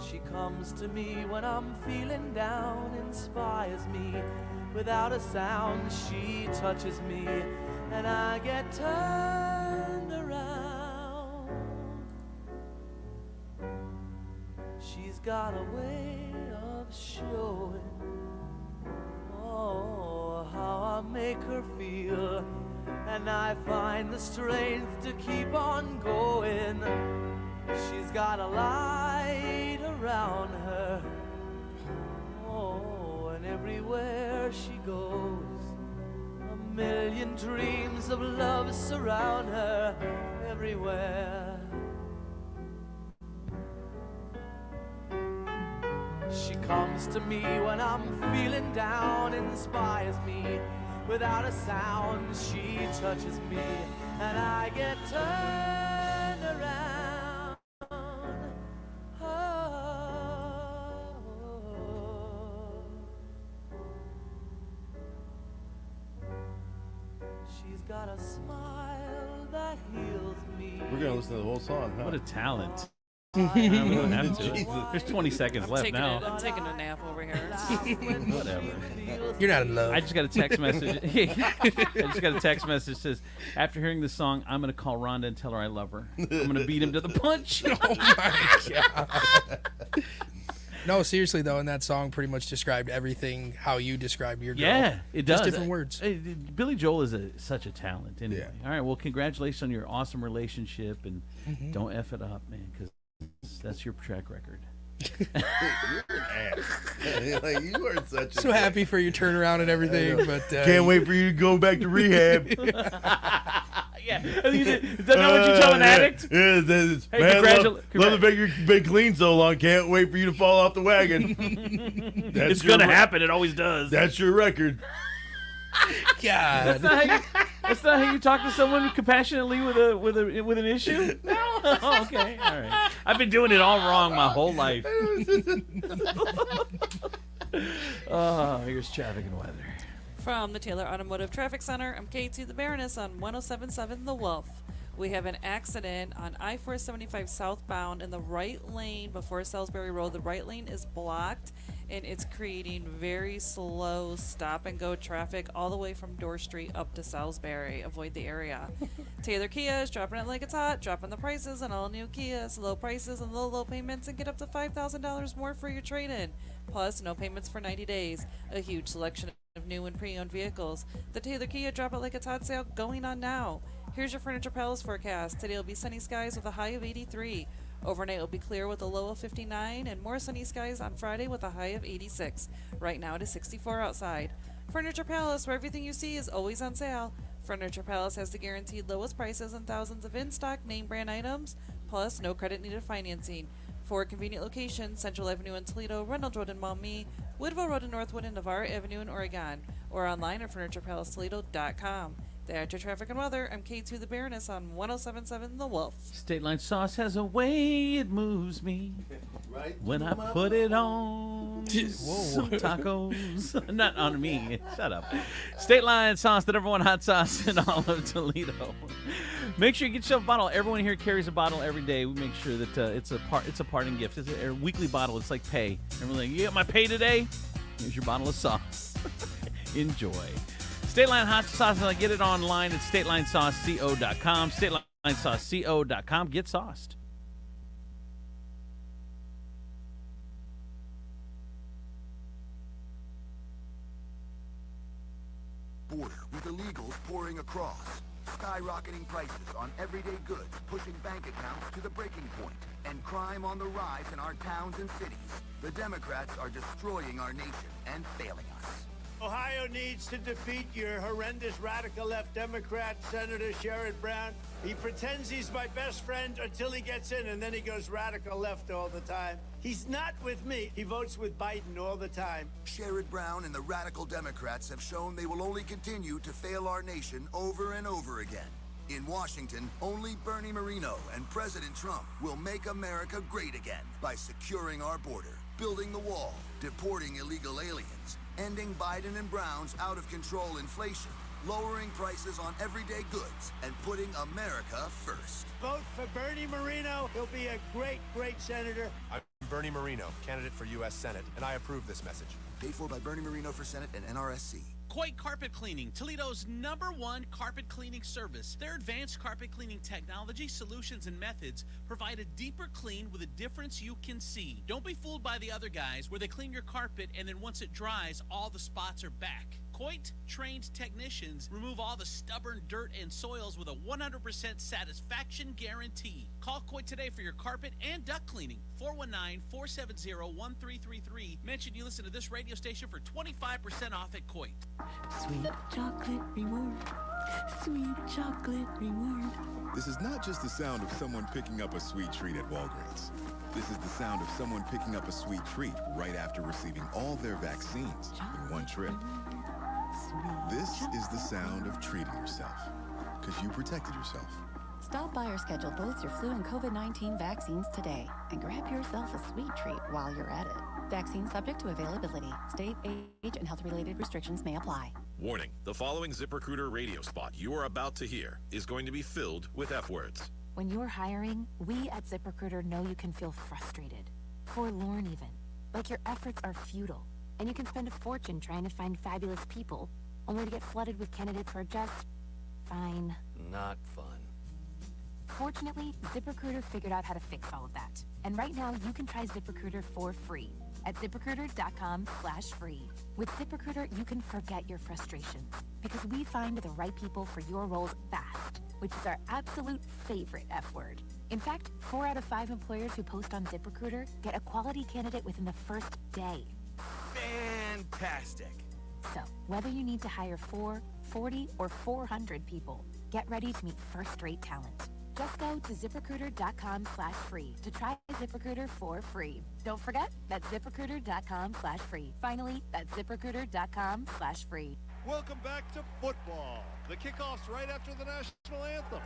She comes to me when I'm feeling down, inspires me without a sound. She touches me and I get turned around. She's got a way of showing, oh, how I make her feel, and I find the strength to keep on going. She's got a light around her, oh, and everywhere she goes, a million dreams of love surround her everywhere. She comes to me when I'm feeling down, inspires me without a sound. She touches me and I get turned around. Oh. She's got a smile that heals me. We're gonna listen to the whole song, huh? What a talent. We don't have to. Jesus. There's 20 seconds left now. I'm taking a nap over here. Whatever. You're not in love. I just got a text message. I just got a text message that says, after hearing this song, I'm going to call Rhonda and tell her I love her. I'm going to beat him to the punch. Oh, my God. No, seriously, though, and that song pretty much described everything how you described your girl. Yeah, it does. Just different words. Billy Joel is such a talent anyway. Yeah. All right, well, congratulations on your awesome relationship, and don't F it up, man, because that's your track record. You're an ass. Like, you are such so happy for your turnaround and everything, but can't wait for you to go back to rehab. Yeah, is that not what you tell an addict? Yeah, Hey, man, love the fact you've been clean so long. Can't wait for you to fall off the wagon. It's gonna happen. It always does. That's your record. God, that's not how you talk to someone compassionately with an issue. No. Oh, okay, all right. I've been doing it all wrong my whole life. Oh, here's traffic and weather. From the Taylor Automotive Traffic Center, I'm K2 the Baroness on 107.7 The Wolf. We have an accident on I-475 southbound in the right lane before Salisbury Road. The right lane is blocked, and it's creating very slow stop-and-go traffic all the way from Dorr Street up to Salisbury. Avoid the area. Taylor Kia is dropping it like it's hot, dropping the prices on all new Kias. Low prices and low payments, and get up to $5,000 more for your trade-in. Plus, no payments for 90 days. A huge selection of new and pre-owned vehicles. The Taylor Kia Drop It Like It's Hot sale going on now. Here's your Furniture Palace forecast. Today will be sunny skies with a high of 83. Overnight will be clear with a low of 59, and more sunny skies on Friday with a high of 86. Right now it is 64 outside. Furniture Palace, where everything you see is always on sale. Furniture Palace has the guaranteed lowest prices and thousands of in-stock name brand items, plus no credit needed financing. 4 convenient locations: Central Avenue in Toledo, Reynolds Road in Maumee, Woodville Road in Northwood, and Navarre Avenue in Oregon, or online at FurniturePalaceToledo.com. That's your traffic and weather. I'm K2 the Baroness on 107.7 The Wolf. State Line Sauce has a way it moves me right when I put it on. Whoa, tacos. Not on me. Shut up. State Line Sauce, the number one hot sauce in all of Toledo. Make sure you get yourself a bottle. Everyone here carries a bottle every day. We make sure that it's a parting gift. It's a weekly bottle. It's like pay. Everyone's like, you got my pay today? Here's your bottle of sauce. Enjoy. State Line Hot Sauce, and I get it online at StatelineSauceCO.com. StatelineSauceCO.com. Get sauced. Border with illegals pouring across. Skyrocketing prices on everyday goods, pushing bank accounts to the breaking point, and crime on the rise in our towns and cities. The Democrats are destroying our nation and failing us. Ohio needs to defeat your horrendous radical left Democrat, Senator Sherrod Brown. He pretends he's my best friend until he gets in, and then he goes radical left all the time. He's not with me. He votes with Biden all the time. Sherrod Brown and the radical Democrats have shown they will only continue to fail our nation over and over again. In Washington, only Bernie Moreno and President Trump will make America great again by securing our border, building the wall, deporting illegal aliens, ending Biden and Brown's out-of-control inflation, lowering prices on everyday goods, and putting America first. Vote for Bernie Moreno. He'll be a great, great senator. I'm Bernie Moreno, candidate for U.S. Senate, and I approve this message. Paid for by Bernie Moreno for Senate and NRSC. Coit Carpet Cleaning, Toledo's #1 carpet cleaning service. Their advanced carpet cleaning technology, solutions, and methods provide a deeper clean with a difference you can see. Don't be fooled by the other guys where they clean your carpet and then once it dries, all the spots are back. Coit trained technicians remove all the stubborn dirt and soils with a 100% satisfaction guarantee. Call Coit today for your carpet and duct cleaning. 419-470-1333. Mention you listen to this radio station for 25% off at Coit. Sweet chocolate reward. Sweet chocolate reward. This is not just the sound of someone picking up a sweet treat at Walgreens. This is the sound of someone picking up a sweet treat right after receiving all their vaccines in one trip. This is the sound of treating yourself, because you protected yourself. Stop by or schedule both your flu and COVID-19 vaccines today and grab yourself a sweet treat while you're at it. Vaccine subject to availability. State, age, and health-related restrictions may apply. Warning, the following ZipRecruiter radio spot you are about to hear is going to be filled with F words. When you're hiring, we at ZipRecruiter know you can feel frustrated, forlorn even, like your efforts are futile, and you can spend a fortune trying to find fabulous people, only to get flooded with candidates who are just fine. Not fun. Fortunately, ZipRecruiter figured out how to fix all of that. And right now, you can try ZipRecruiter for free at ZipRecruiter.com/free. With ZipRecruiter, you can forget your frustrations because we find the right people for your roles fast, which is our absolute favorite F word. In fact, 4 out of 5 employers who post on ZipRecruiter get a quality candidate within the first day. Fantastic. So, whether you need to hire 4, 40, or 400 people, get ready to meet first-rate talent. Just go to ZipRecruiter.com/free to try ZipRecruiter for free. Don't forget, that's ZipRecruiter.com/free. Finally, that's ZipRecruiter.com/free. Welcome back to football. The kickoff's right after the national anthem.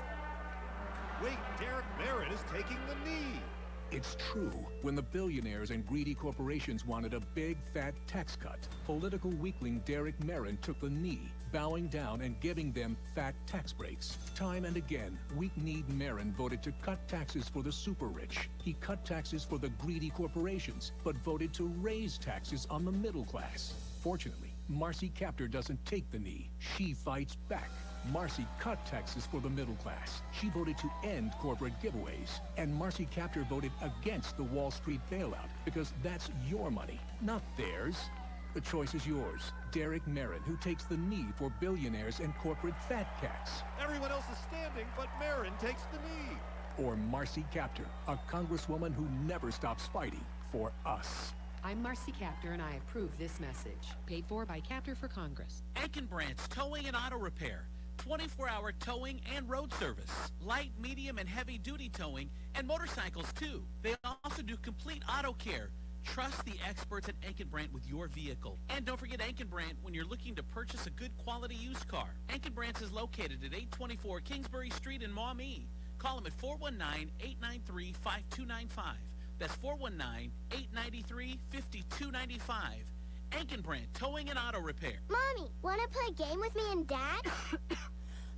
Wait, Derek Merritt is taking the knee. It's true. When the billionaires and greedy corporations wanted a big, fat tax cut, political weakling Derek Merrin took the knee, bowing down and giving them fat tax breaks. Time and again, weak-kneed Merrin voted to cut taxes for the super-rich. He cut taxes for the greedy corporations, but voted to raise taxes on the middle class. Fortunately, Marcy Kaptur doesn't take the knee. She fights back. Marcy cut taxes for the middle class. She voted to end corporate giveaways. And Marcy Kaptur voted against the Wall Street bailout because that's your money, not theirs. The choice is yours. Derek Merrin, who takes the knee for billionaires and corporate fat cats. Everyone else is standing, but Merrin takes the knee. Or Marcy Kaptur, a congresswoman who never stops fighting for us. I'm Marcy Kaptur, and I approve this message. Paid for by Kaptur for Congress. Enckenbrandt's Towing and Auto Repair. 24-hour towing and road service. Light, medium, and heavy-duty towing, and motorcycles, too. They also do complete auto care. Trust the experts at Enckenbrandt with your vehicle. And don't forget Enckenbrandt when you're looking to purchase a good quality used car. Enckenbrandt is located at 824 Kingsbury Street in Maumee. Call them at 419-893-5295. That's 419-893-5295. Enckenbrandt Towing and Auto Repair. Mommy, want to play a game with me and Dad?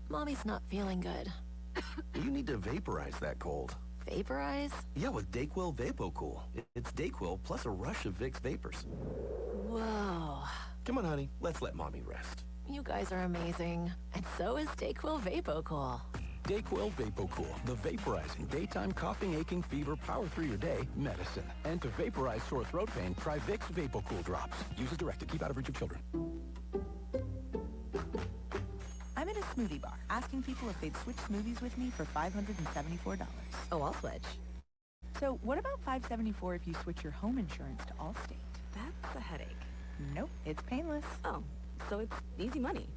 Mommy's not feeling good. You need to vaporize that cold. Vaporize? Yeah, with Dayquil VapoCool. It's Dayquil plus a rush of Vicks vapors. Whoa. Come on, honey. Let's let Mommy rest. You guys are amazing. And so is Dayquil VapoCool. Dayquil VapoCool, the vaporizing daytime coughing, aching, fever, power through your day medicine. And to vaporize sore throat pain, try Vicks VapoCool drops. Use as directed. Keep out of reach of children. I'm at a smoothie bar, asking people if they'd switch smoothies with me for $574. Oh, I'll switch. So what about $574 if you switch your home insurance to Allstate? That's a headache. Nope, it's painless. Oh, so it's easy money.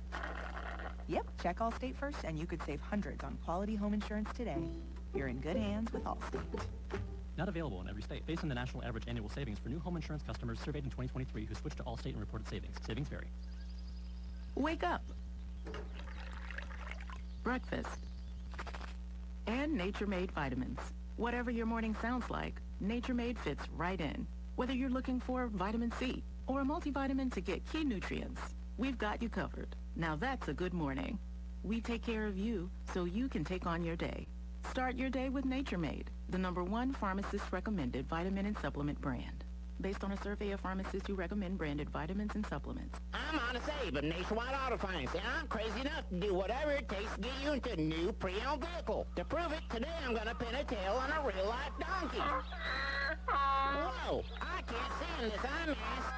Yep, check Allstate first and you could save hundreds on quality home insurance today. You're in good hands with Allstate. Not available in every state. Based on the national average annual savings for new home insurance customers surveyed in 2023 who switched to Allstate and reported savings. Savings vary. Wake up. Breakfast. And Nature Made vitamins. Whatever your morning sounds like, Nature Made fits right in. Whether you're looking for vitamin C or a multivitamin to get key nutrients, we've got you covered. Now that's a good morning. We take care of you so you can take on your day. Start your day with Nature Made, the #1 pharmacist-recommended vitamin and supplement brand. Based on a survey of pharmacists who recommend branded vitamins and supplements. I'm on a save of Nationwide Auto Finance, and I'm crazy enough to do whatever it takes to get you into a new pre-owned vehicle. To prove it, today I'm going to pin a tail on a real-life donkey. Whoa, I can't stand this. I'm asked.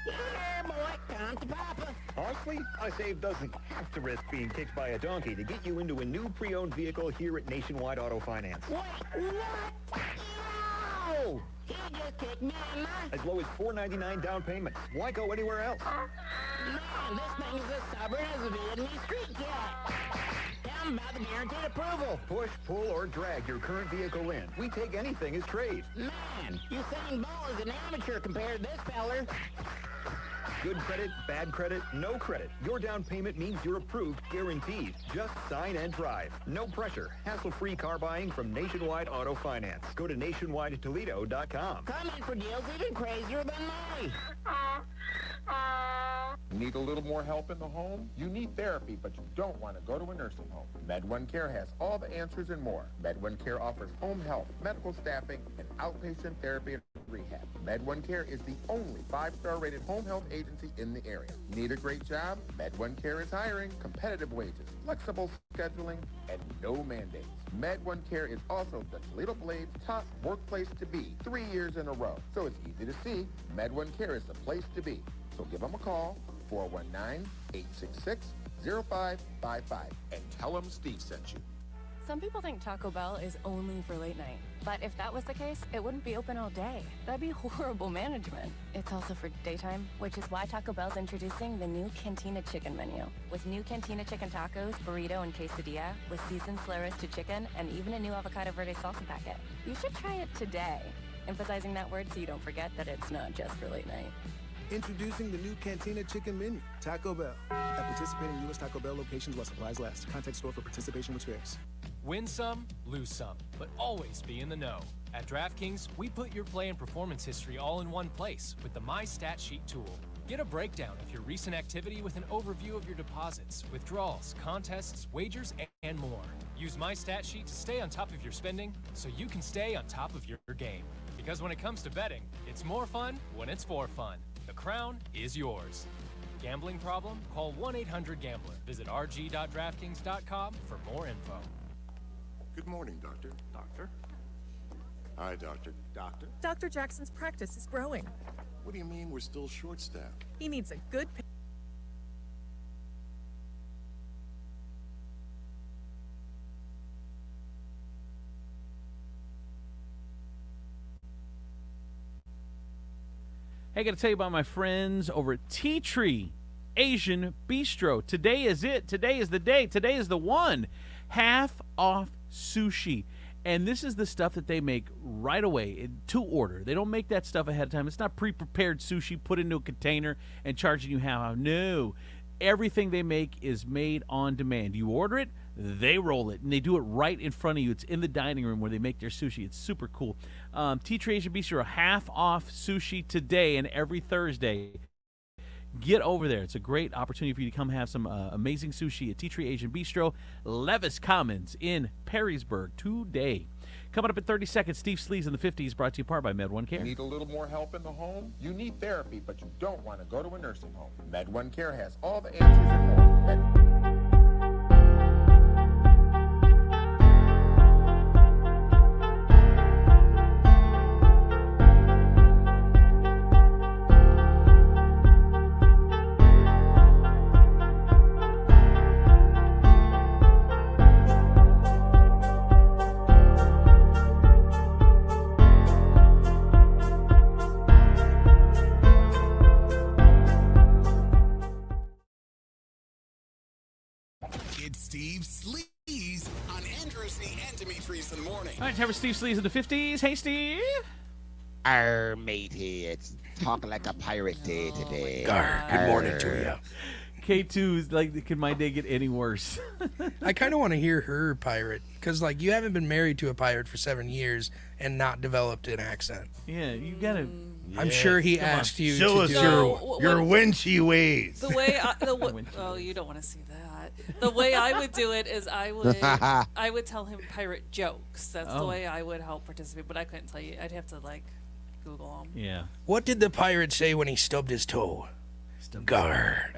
Here, boy, come to Papa. Honestly, a save doesn't have to risk being kicked by a donkey to get you into a new pre-owned vehicle here at Nationwide Auto Finance. Wait, what? No! He just kicked me in my... As low as $4.99 down payment. Why go anywhere else? Man, this thing is as stubborn as a Vietnamese street cat. Tell him about the guaranteed approval. Push, pull, or drag your current vehicle in. We take anything as trade. Man, Usain Bolt is an amateur compared to this feller. Good credit, bad credit, no credit. Your down payment means you're approved, guaranteed. Just sign and drive. No pressure. Hassle-free car buying from Nationwide Auto Finance. Go to nationwidetoledo.com. Come in for deals even crazier than me. Need a little more help in the home? You need therapy, but you don't want to go to a nursing home. MedOne Care has all the answers and more. MedOne Care offers home health, medical staffing, and outpatient therapy and rehab. MedOne Care is the only 5-star rated home health agency in the area. Need a great job? MedOne Care is hiring, competitive wages, flexible scheduling, and no mandates. MedOne Care is also the Toledo Blade's top workplace to be 3 years in a row. So it's easy to see, MedOne Care is the place to be. So give them a call, 419-866-0555, and tell them Steve sent you. Some people think Taco Bell is only for late night. But if that was the case, it wouldn't be open all day. That'd be horrible management. It's also for daytime, which is why Taco Bell's introducing the new Cantina Chicken menu. With new Cantina Chicken tacos, burrito, and quesadilla, with seasoned slow roasted chicken, and even a new avocado verde salsa packet. You should try it today. Emphasizing that word so you don't forget that it's not just for late night. Introducing the new Cantina Chicken menu, Taco Bell. At participating U.S. Taco Bell locations while supplies last. Contact store for participation which varies. Win some, lose some, but always be in the know. At DraftKings, we put your play and performance history all in one place with the My Stat Sheet tool. Get a breakdown of your recent activity with an overview of your deposits, withdrawals, contests, wagers, and more. Use My Stat Sheet to stay on top of your spending so you can stay on top of your game. Because when it comes to betting, it's more fun when it's for fun. The crown is yours. Gambling problem? Call 1-800-GAMBLER. Visit rg.draftkings.com for more info. Good morning, Doctor. Doctor? Hi, Doctor. Doctor? Dr. Jackson's practice is growing. What do you mean we're still short-staffed? He needs a good... Hey, I got to tell you about my friends over at Tea Tree Asian Bistro. Today is it. Today is the day. Today is the one. Half off sushi. And this is the stuff that they make right away to order. They don't make that stuff ahead of time. It's not pre-prepared sushi put into a container and charging you half. No. Everything they make is made on demand. You order it, they roll it, and they do it right in front of you. It's in the dining room where they make their sushi. It's super cool. Tea Tree Asian Bistro, half off sushi today and every Thursday. Get over there. It's a great opportunity for you to come have some amazing sushi at Tea Tree Asian Bistro, Levis Commons in Perrysburg today. Coming up in 30 seconds, Steve Sleaze in the 50s, brought to you part by MedOne Care. Need a little more help in the home? You need therapy, but you don't want to go to a nursing home. MedOne Care has all the answers and more. Sleaze on Andrewsy and Demetrius in the morning. All right, time for Steve Sleaze in the 50s. Hey, Steve. Arr, matey, it's talking like a pirate day today. Good morning to you. K2 is like, can my day get any worse? I kind of want to hear her pirate, because like you haven't been married to a pirate for 7 years and not developed an accent. Yeah, you gotta. I'm sure he asked you Show to us do your winchy ways. The way oh, you don't want to see that. The way I would do it is I would tell him pirate jokes. That's the way I would help participate. But I couldn't tell you. I'd have to like Google them. Yeah. What did the pirate say when he stubbed his toe? Gar.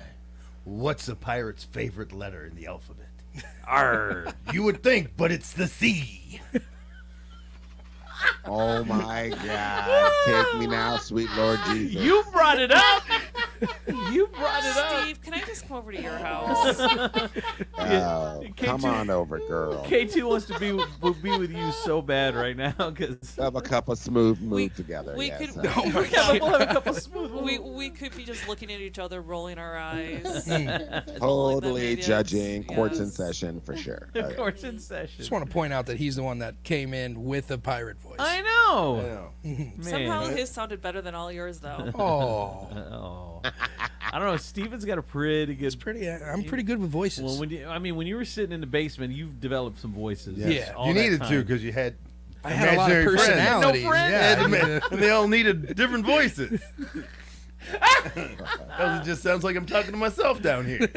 What's a pirate's favorite letter in the alphabet? R. You would think, but it's the C. Oh my God! Take me now, sweet Lord Jesus. You brought it up. You brought it up. Steve, can I just come over to your house? Come on over, girl. K2 wants to be with you so bad right now because have a couple smooth moves together. We yes, could. We'll have a couple smooth. We could be just looking at each other, rolling our eyes. Totally judging. Courts in session for sure. Courts in session. Just want to point out that he's the one that came in with a pirate voice. I know. Somehow his sounded better than all yours, though. Oh. I don't know. Steven's got a pretty good. I'm pretty good with voices. Well, when you were sitting in the basement, you've developed some voices. Yes. You needed to because you had. I had a lot of personalities. No friends. Yeah, and they all needed different voices. It just sounds like I'm talking to myself down here.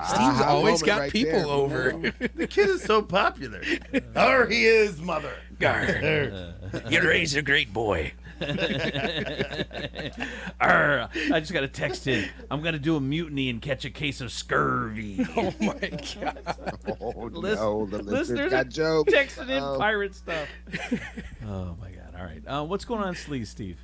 Steve's always got people over. The kid is so popular. There he is, mother. You raised a great boy. I just got a text in. I'm going to do a mutiny and catch a case of scurvy. Oh, my God. Oh, no. The listeners got are jokes. texting in pirate stuff. Oh, my God. All right. What's going on, Sleaze, Steve?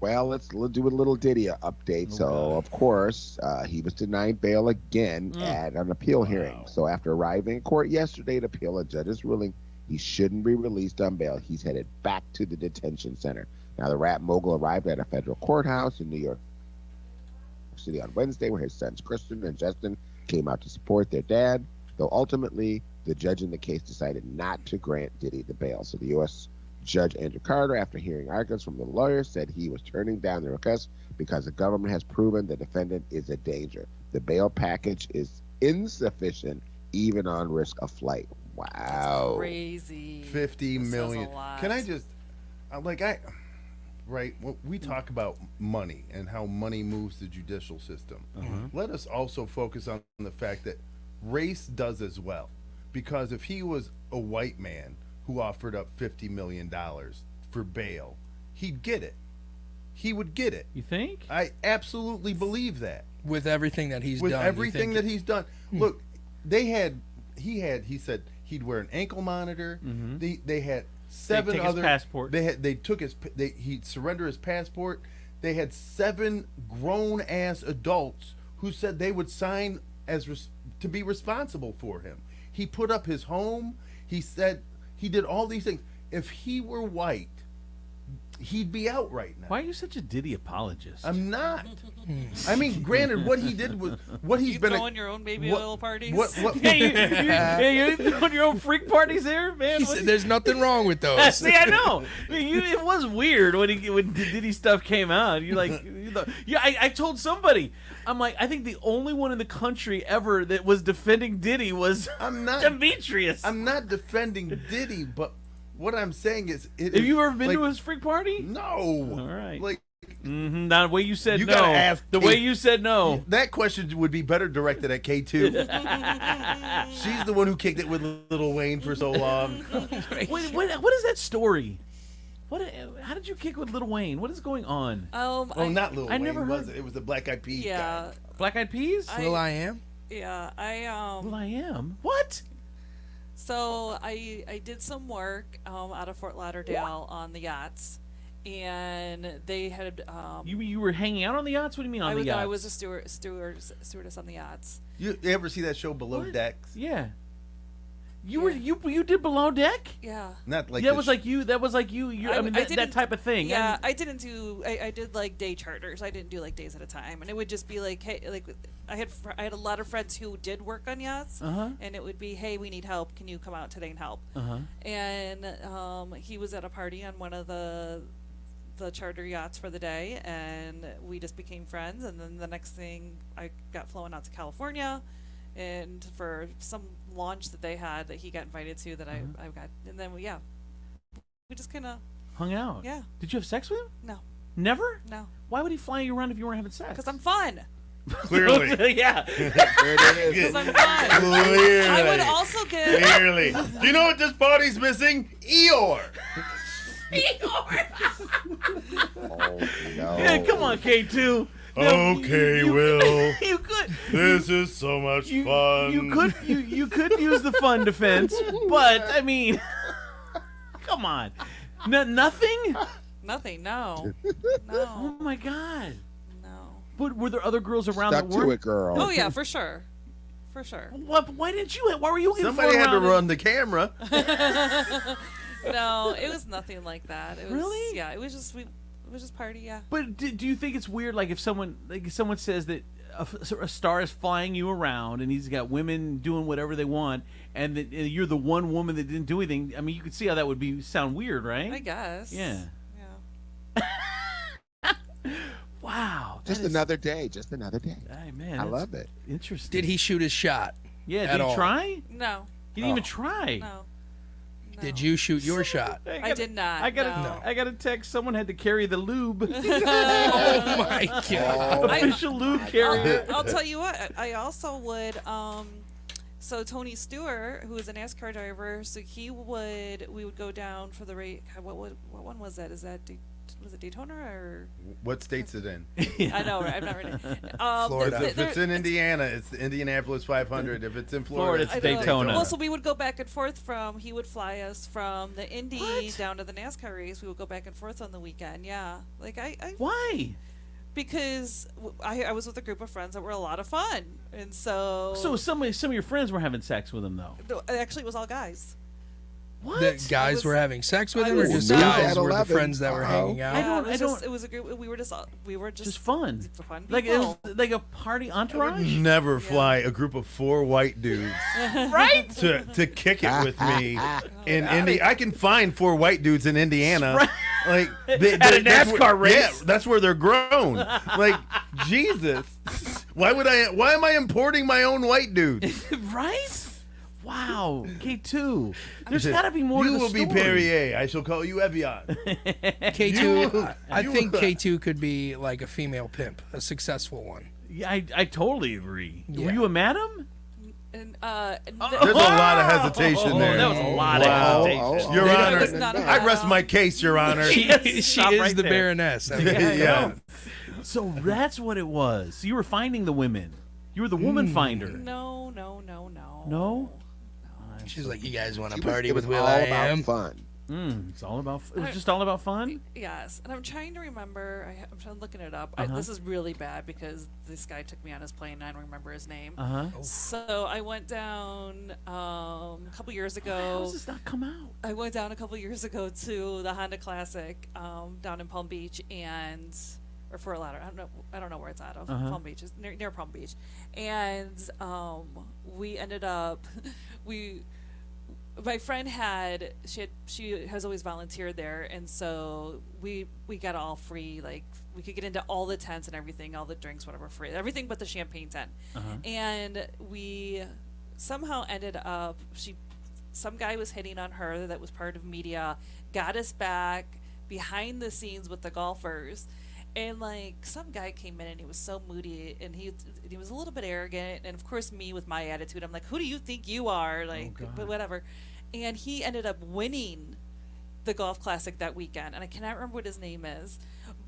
Well, let's do a little Diddy update. So, of course, he was denied bail again at an appeal hearing. So, after arriving in court yesterday to appeal a judge's ruling, he shouldn't be released on bail. He's headed back to the detention center. Now, the rap mogul arrived at a federal courthouse in New York City on Wednesday, where his sons Kristen and Justin came out to support their dad, though ultimately the judge in the case decided not to grant Diddy the bail. So, the U.S. Judge Andrew Carter, after hearing arguments from the lawyers, said he was turning down the request because the government has proven the defendant is a danger. The bail package is insufficient, even on risk of flight. Wow. That's crazy. 50 million. Can I just, right, when we talk about money and how money moves the judicial system, let us also focus on the fact that race does as well. Because if he was a white man who offered up $50 million for bail, he'd get it. He would get it. You think? I absolutely believe that. With everything that he's done. With everything that he's done. Look, he said he'd wear an ankle monitor. They had seven other. His passport. He'd surrender his passport. They had 7 grown-ass adults who said they would sign to be responsible for him. He put up his home. He said he did all these things. If he were white, he'd be out right now. Why are you such a Diddy apologist? I'm not. I mean, granted, what he did was what he's been throwing your own baby oil parties. You're throwing your own freak parties there, man. There's nothing wrong with those. See, I know. I mean, it was weird when Diddy stuff came out. I told somebody, I'm like, I think the only one in the country ever that was defending Diddy was Demetrius. I'm not defending Diddy, but what I'm saying is, have you ever been to his freak party? No. All right. Like, now the way you said you no. gotta ask way you said no. That question would be better directed at K2. She's the one who kicked it with Lil Wayne for so long. What is that story? How did you kick with Lil Wayne? What is going on? Not Lil Wayne. I never heard. Was it? It was the Black Eyed Peas. Yeah. Guy. Black Eyed Peas? Will I Am? Yeah, Will I Am? What? So I did some work out of Fort Lauderdale on the yachts, and they had. You were hanging out on the yachts? What do you mean on the yachts? I was a stewardess on the yachts. You ever see that show Below Decks? Yeah. You did below deck? Yeah. Not like that was like you. That was like you. I mean, that type of thing. Yeah, And I didn't do. I did like day charters. I didn't do like days at a time, and it would just be like, hey, like I had a lot of friends who did work on yachts, and it would be, hey, we need help. Can you come out today and help? And he was at a party on one of the charter yachts for the day, and we just became friends. And then the next thing, I got flown out to California, and for some launch that they had that he got invited to, that I got, and then we just kind of hung out. Yeah. Did you have sex with him? No. Never? No. Why would he fly you around if you weren't having sex? Because I'm fun. Clearly. Yeah. Because I'm fun. Clearly. I would also get. Clearly. Do you know what this body's missing? Eeyore. Oh, no. Yeah, come on, K2. Okay, Will. You could. This is so much fun. You could use the fun defense, but I mean, come on. Nothing? Nothing. No. Oh my God. No. But were there other girls around Stuck that weren't? to it, girl. Oh yeah, for sure. For sure. What? Why didn't you? Why were you? Getting Somebody flown had to around run the camera. No, it was nothing like that. It was, Really? Yeah, it was just party. Yeah. But do you think it's weird, like if someone says that a star is flying you around and he's got women doing whatever they want, and that you're the one woman that didn't do anything? I mean, you could see how that would sound weird, right? I guess. Yeah. Yeah. Wow. Just another day. Just another day. Hey, man, I that's love it. Interesting. Did he shoot his shot? Yeah. at Did he all? try? No. He didn't even try. No. Did you shoot your shot? I did not. I got a text. Someone had to carry the lube. Oh my God! Official lube carrier. I'll tell you what. I also would. So Tony Stewart, who is a NASCAR driver, so we would go down for the race. What one was that? Was it Daytona or? What state's it in? I know, right? I'm not ready. Florida. If it's in Indiana, it's the Indianapolis 500. If it's in Florida, it's Daytona. Well, so we would go back and forth he would fly us from the Indy down to the NASCAR race. We would go back and forth on the weekend. Yeah, like I Why? Because I was with a group of friends that were a lot of fun, and so. So some of your friends were having sex with him, though. No, actually, it was all guys. What? The guys were having sex with him, or just No. guys At were the 11. friends that were hanging out? Yeah, it was a group. We were just fun. Fun Like it was people. like a party entourage. never fly a group of 4 white dudes Right? to kick it with me in Indy. I can find 4 white dudes in Indiana. Right. Like At a that's NASCAR where- race. Yeah, that's where they're grown. Like Jesus, why am I importing my own white dudes? Right? Wow. K2. There's got to be more to You the will be story. Perrier. I shall call you Evian. K2, I you- think K2 could be like a female pimp, a successful one. Yeah, I totally agree. Yeah. Were you a madam? And There's a lot of hesitation there. That was a lot Wow. of hesitation. Your They don't- Honor, It's not a I rest madam. my case, Your Honor. She Stop is right the there. Baroness. Yeah. So that's what it was. So you were finding the women. You were the woman finder. no. No? She's like, you guys want to It was- party it was with Will all I about Am? fun. It's all about. It was just all about fun. Yes, and I'm trying to remember. I'm trying looking it up. Uh-huh. This is really bad because this guy took me on his plane and I don't remember his name. Uh-huh. So I went down a couple years ago. How does this not come out? I went down a couple years ago to the Honda Classic down in Palm Beach or Fort Lauderdale. I don't know where it's out of. Uh-huh. Palm Beach is near Palm Beach, and we ended up my friend she has always volunteered there, and so we got all free, like we could get into all the tents and everything, all the drinks, whatever, free, everything but the champagne tent. And we somehow ended up some guy was hitting on her that was part of media, got us back behind the scenes with the golfers. And like some guy came in and he was so moody and he was a little bit arrogant, and of course me with my attitude, I'm like, who do you think you are? Like, but whatever. And he ended up winning the golf classic that weekend, and I cannot remember what his name is,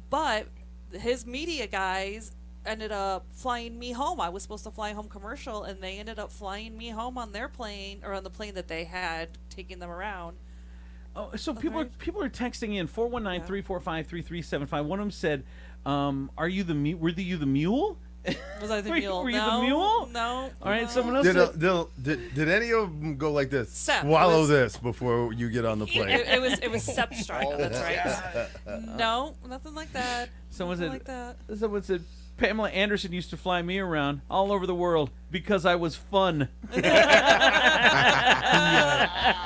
but his media guys ended up flying me home. I was supposed to fly home commercial, and they ended up flying me home on their plane, or on the plane that they had taking them around. Oh, so people are texting in 419-345-3375. One of them said, "Were you the mule?" Was I the mule? Were you no, the mule? No. All right, no. someone else. Did any of them go like this? Sep, Swallow it was- this before you get on the plane. It was Sep Strike. That's right. No, nothing like that. Someone nothing said. like that. Someone said. Pamela Anderson used to fly me around all over the world because I was fun.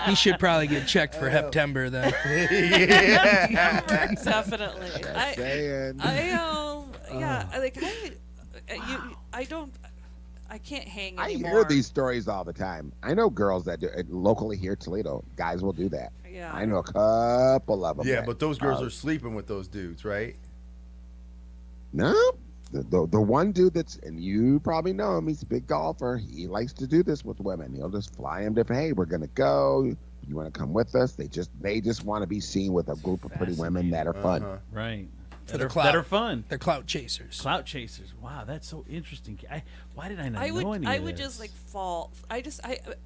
He should probably get checked for Heptember then. Definitely. I can't hang I anymore. hear these stories all the time. I know girls that do it locally here in Toledo. Guys will do that. Yeah. I know a couple of them. Yeah, that, but those girls are sleeping with those dudes, right? No. The one dude that's, and you probably know him, he's a big golfer. He likes to do this with women. He'll just fly them different. Hey, we're gonna go. You want to come with us? They just want to be seen with a group of pretty women that are fun. Right. For that the are fun. They're clout chasers. Clout chasers. Wow, that's so interesting. Why did I not I know any I of would this? just like fall.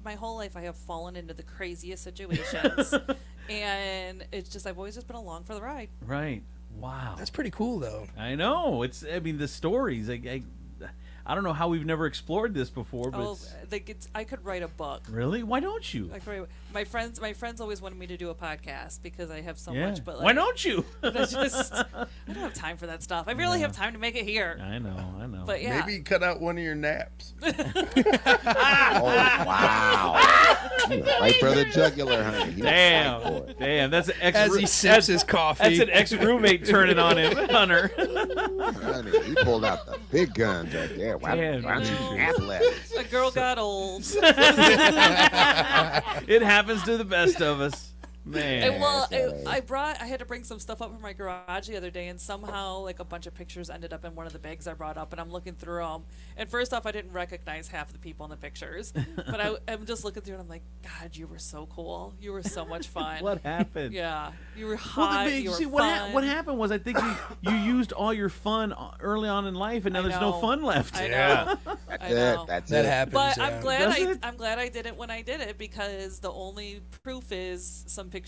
My whole life I have fallen into the craziest situations, and it's just I've always just been along for the ride. Right. Wow. That's pretty cool, though. I know. I mean, the stories. I don't know how we've never explored this before, but I could write a book. Really? Why don't you? I could write, my friends always wanted me to do a podcast because I have so Yeah. much. But like, Why don't you? I don't have time for that stuff. I barely have time to make it here. I know. But yeah. Maybe cut out one of your naps. Oh, wow. Right for the jugular, honey. He was fight for it. Damn. That's an ex. As he sips his coffee. That's an ex-roommate turning on him, Hunter. Honey, he pulled out the big guns right there. Why don't you nap less? A girl got old. It happens to the best of us. Man. I had to bring some stuff up from my garage the other day, and somehow like a bunch of pictures ended up in one of the bags I brought up, and I'm looking through them. And first off, I didn't recognize half the people in the pictures, but I'm just looking through, and I'm like, God, you were so cool. You were so much fun. What happened? Yeah, you were hot. You were fun. What happened was I think you used all your fun early on in life, and now there's no fun left. I know. I know. That's that it. happens. But yeah. I'm glad I did it when I did it, because the only proof is some pictures.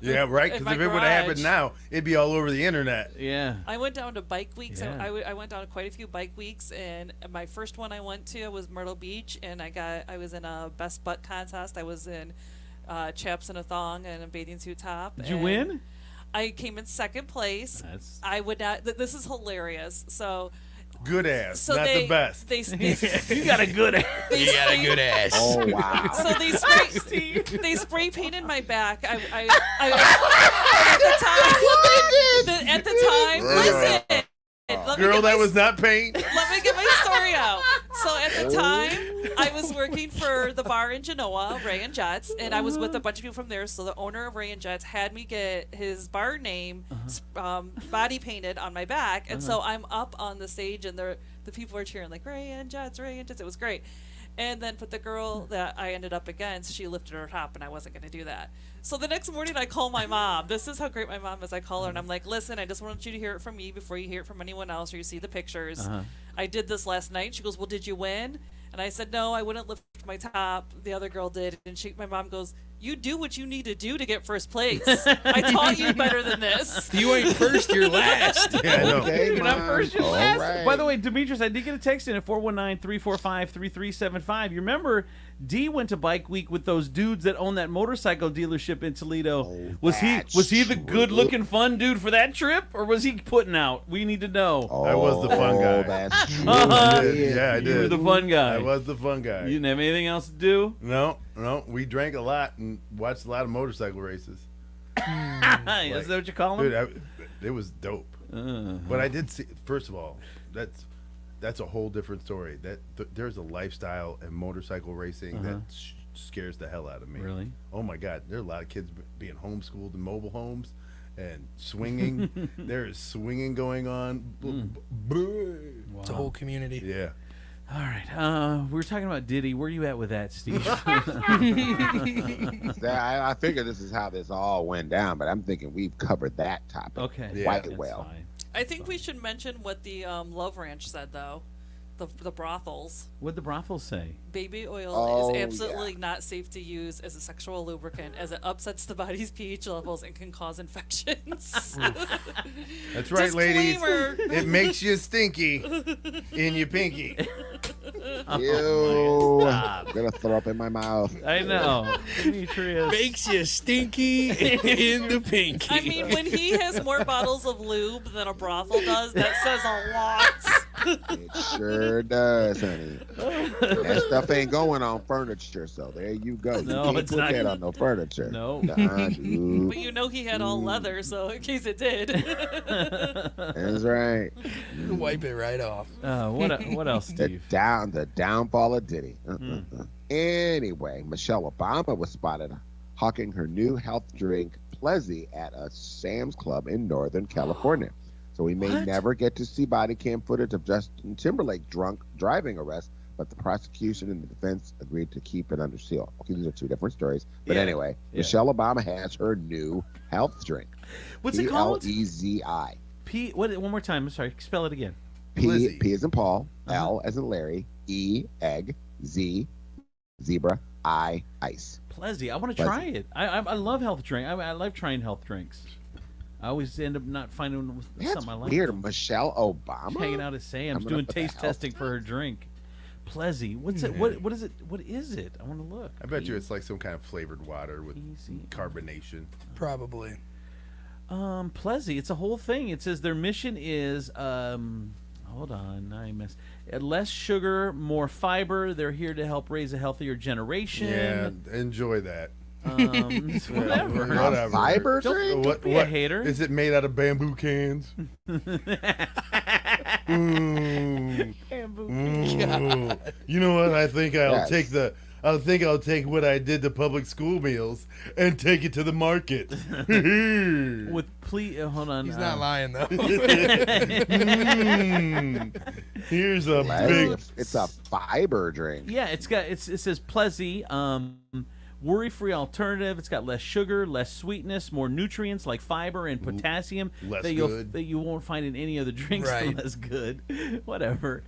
Yeah, right. in Because my if it would have happened garage. now, it'd be all over the internet. Yeah. I went down to bike weeks. Yeah. I went down to quite a few bike weeks, and my first one I went to was Myrtle Beach, and I was in a best butt contest. I was in chaps and a thong and a bathing suit top. Did you and win? I came in second place. I would not. This is hilarious. So. Good ass, So not they- the best. they- You got a good ass. You got a good ass. Oh, wow. So they spray painted my back. At the time, listen. Let me Girl, get that my- was not paint. Let me get my story out. So at the time, I was working for the bar in Genoa, Ray and Jets, and I was with a bunch of people from there. So the owner of Ray and Jets had me get his bar name body painted on my back, and so I'm up on the stage, and the people are cheering like Ray and Jets, Ray and Jets. It was great. And then, but the girl that I ended up against, she lifted her top, and I wasn't going to do that. So the next morning, I call my mom. This is how great my mom is. I call her, and I'm like, listen, I just want you to hear it from me before you hear it from anyone else or you see the pictures. I did this last night. She goes, well, did you win? And I said, no, I wouldn't lift my top. The other girl did. And my mom goes, you do what you need to do to get first place. I taught you better than this. If you ain't first, you're last. Yeah, I know. Okay, You're not Mom. first, you're All last. right. By the way, Demetrius, I did get a text in at 419-345-3375. You remember D went to Bike Week with those dudes that own that motorcycle dealership in Toledo. Was he the good-looking fun dude for that trip, or was he putting out? We need to know. Oh, I was the fun guy. That's true. Uh-huh. Yeah, I did. You were the fun guy. I was the fun guy. You didn't have anything else to do? No. We drank a lot and watched a lot of motorcycle races. Is that what you call them? Dude, it was dope. But I did see. First of all, that's a whole different story. There's a lifestyle in motorcycle racing that scares the hell out of me. Really? Oh my God! There are a lot of kids being homeschooled in mobile homes and swinging. There is swinging going on. It's a whole community. Yeah. All right. We were talking about Diddy. Where are you at with that, Steve? I figure this is how this all went down, but I'm thinking we've covered that topic Okay. quite That's well. fine. I think we should mention what the Love Ranch said, though. the brothels. What'd the brothels say? Baby oil Oh, is absolutely not safe to use as a sexual lubricant, as it upsets the body's pH levels and can cause infections. That's right, ladies. Disclaimer. It makes you stinky in your pinky. Ew. I'm gonna throw up in my mouth. I know. Demetrius. Makes you stinky in the pinky. I mean, when he has more bottles of lube than a brothel does, that says a lot. It sure does, honey. That stuff ain't going on furniture, so there you go. You No, can't it's put not. that on no furniture. No. Nuh-uh, dude. But you know he had all leather, so in case it did. That's right. Wipe it right off. What else, Steve? The downfall of Diddy. Anyway, Michelle Obama was spotted hawking her new health drink, Plezzy, at a Sam's Club in Northern California. So we may never get to see body cam footage of Justin Timberlake drunk driving arrest, but the prosecution and the defense agreed to keep it under seal. Okay, these are two different stories. But anyway, Michelle Obama has her new health drink. What's it called? Plezzi. One more time. I'm sorry. Spell it again. P as in Paul, L as in Larry, E, egg, Z, zebra, I, ice. Plezzy. I want to try it. I love health drink. I love trying health drinks. I always end up not finding something I like. Weird. Michelle Obama hanging out at Sam's doing taste testing for her drink. Plezzy. What's it? What is it? What is it? I want to look. I bet you it's like some kind of flavored water with carbonation. Probably. Plezzy. It's a whole thing. It says their mission is hold on, I missed. Less sugar, more fiber. They're here to help raise a healthier generation. Yeah, enjoy that. Whatever. Whatever. Fiber drink? Don't be a hater. Is it made out of bamboo cans? You know what? I think I'll take what I did to public school meals and take it to the market. Hold on. He's not lying though. Here's a big. It's a fiber drink. Yeah, it says Plezzy. Worry-free alternative. It's got less sugar, less sweetness, more nutrients like fiber and potassium that you won't find in any other drinks. Right. Less good. Whatever.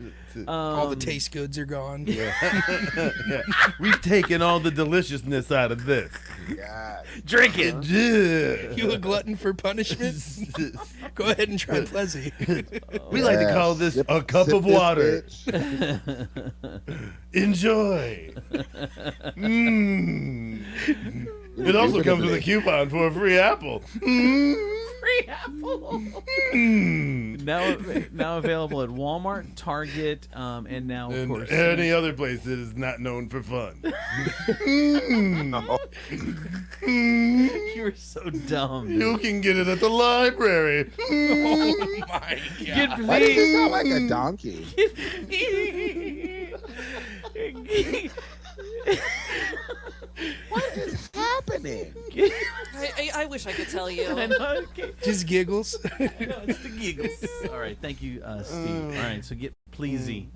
All the taste goods are gone. Yeah. We've taken all the deliciousness out of this. God. Drink it. You a glutton for punishment? Go ahead and try Plezzy. We like to call this a cup of water. Enjoy. It also comes with a coupon for a free apple. Free apple. Now available at Walmart, Target, and now of course any other place that is not known for fun. You're so dumb. You can get it at the library. Oh my God! Why does it sound like a donkey? What is happening? I wish I could tell you. Just giggles. No, it's the giggles. All right, thank you, Steve. All right, so get Pleasy.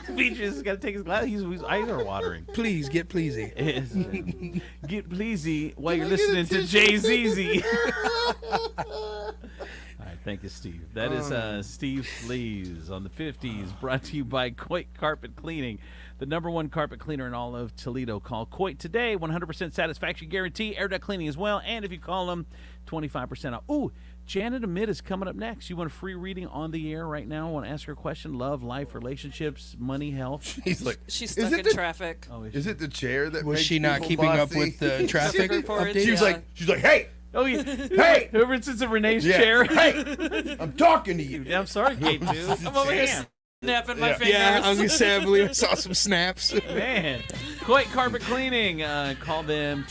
Demetrius has got to take his glasses. He's eyes are watering. Please get Pleasy. Get Pleasy while you're listening to Jay-Z. All right, thank you, Steve. That is Steve Sleeves on the 50s, brought to you by Coit Carpet Cleaning, the #1 carpet cleaner in all of Toledo. Call Coit today, 100% satisfaction guarantee, air duct cleaning as well, and if you call them, 25% off. Ooh, Janet Amit is coming up next. You want a free reading on the air right now? Want to ask her a question? Love, life, relationships, money, health? She's stuck in traffic. Oh, is it the chair that was makes she not people keeping up bossy? with the traffic updates? She's like, hey! Oh, yeah. Hey! Whoever sits in Renee's chair. Hey! I'm talking to you. I'm sorry, Kate, dude. I'm over here snapping my fingers. Yeah, I was gonna say, I believe I saw some snaps. Man, Coit Carpet Cleaning. Call them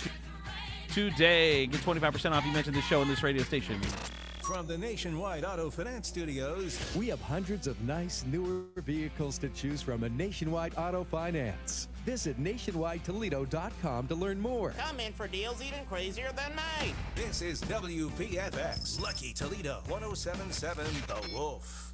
today. Get 25% off. You mentioned the show on this radio station. From the Nationwide Auto Finance Studios, we have hundreds of nice, newer vehicles to choose from at Nationwide Auto Finance. Visit nationwidetoledo.com to learn more. Come in for deals even crazier than mine. This is WPFX, Lucky Toledo, 107.7 The Wolf.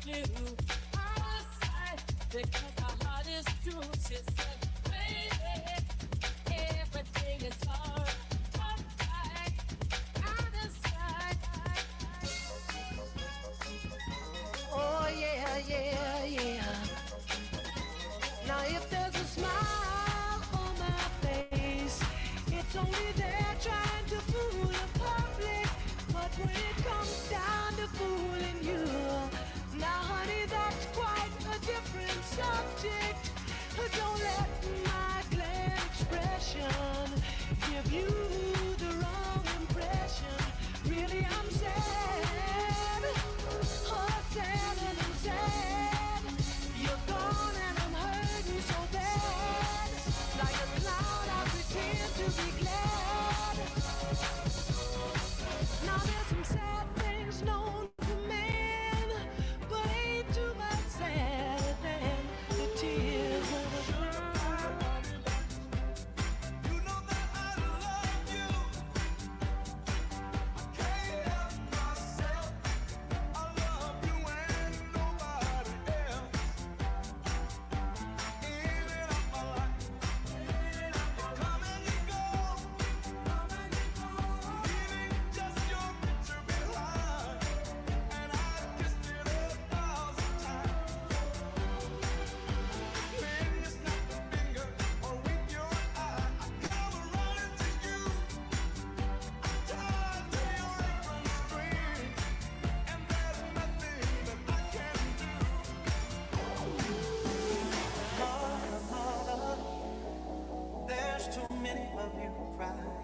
you. Out of sight, because my heart is true. She said, baby, everything is alright. Out of sight. Oh, yeah, yeah, yeah. Now, if there's a smile on my face, it's only there trying to fool the public. But when it comes down to fooling you, now, honey, that's quite a different subject. Don't let my glad expression give you the wrong impression. Really, I'm sad. Oh, sad and I'm sad. You're gone and I'm hurting so bad. Like a clown, I pretend to be glad. Now there's some sad things known to man, but ain't too much sadder than the tears of a girl. You know that I love you. I can't help myself. I love you and nobody else. In and out my life. Come and you go. Leaving just your picture behind. And I kissed it 1,000 times. When you snap a finger or wink your eye, I come running to you. I'm tied to your apron string, and there's nothing that I can do. Mother, mother, there's too many of you crying.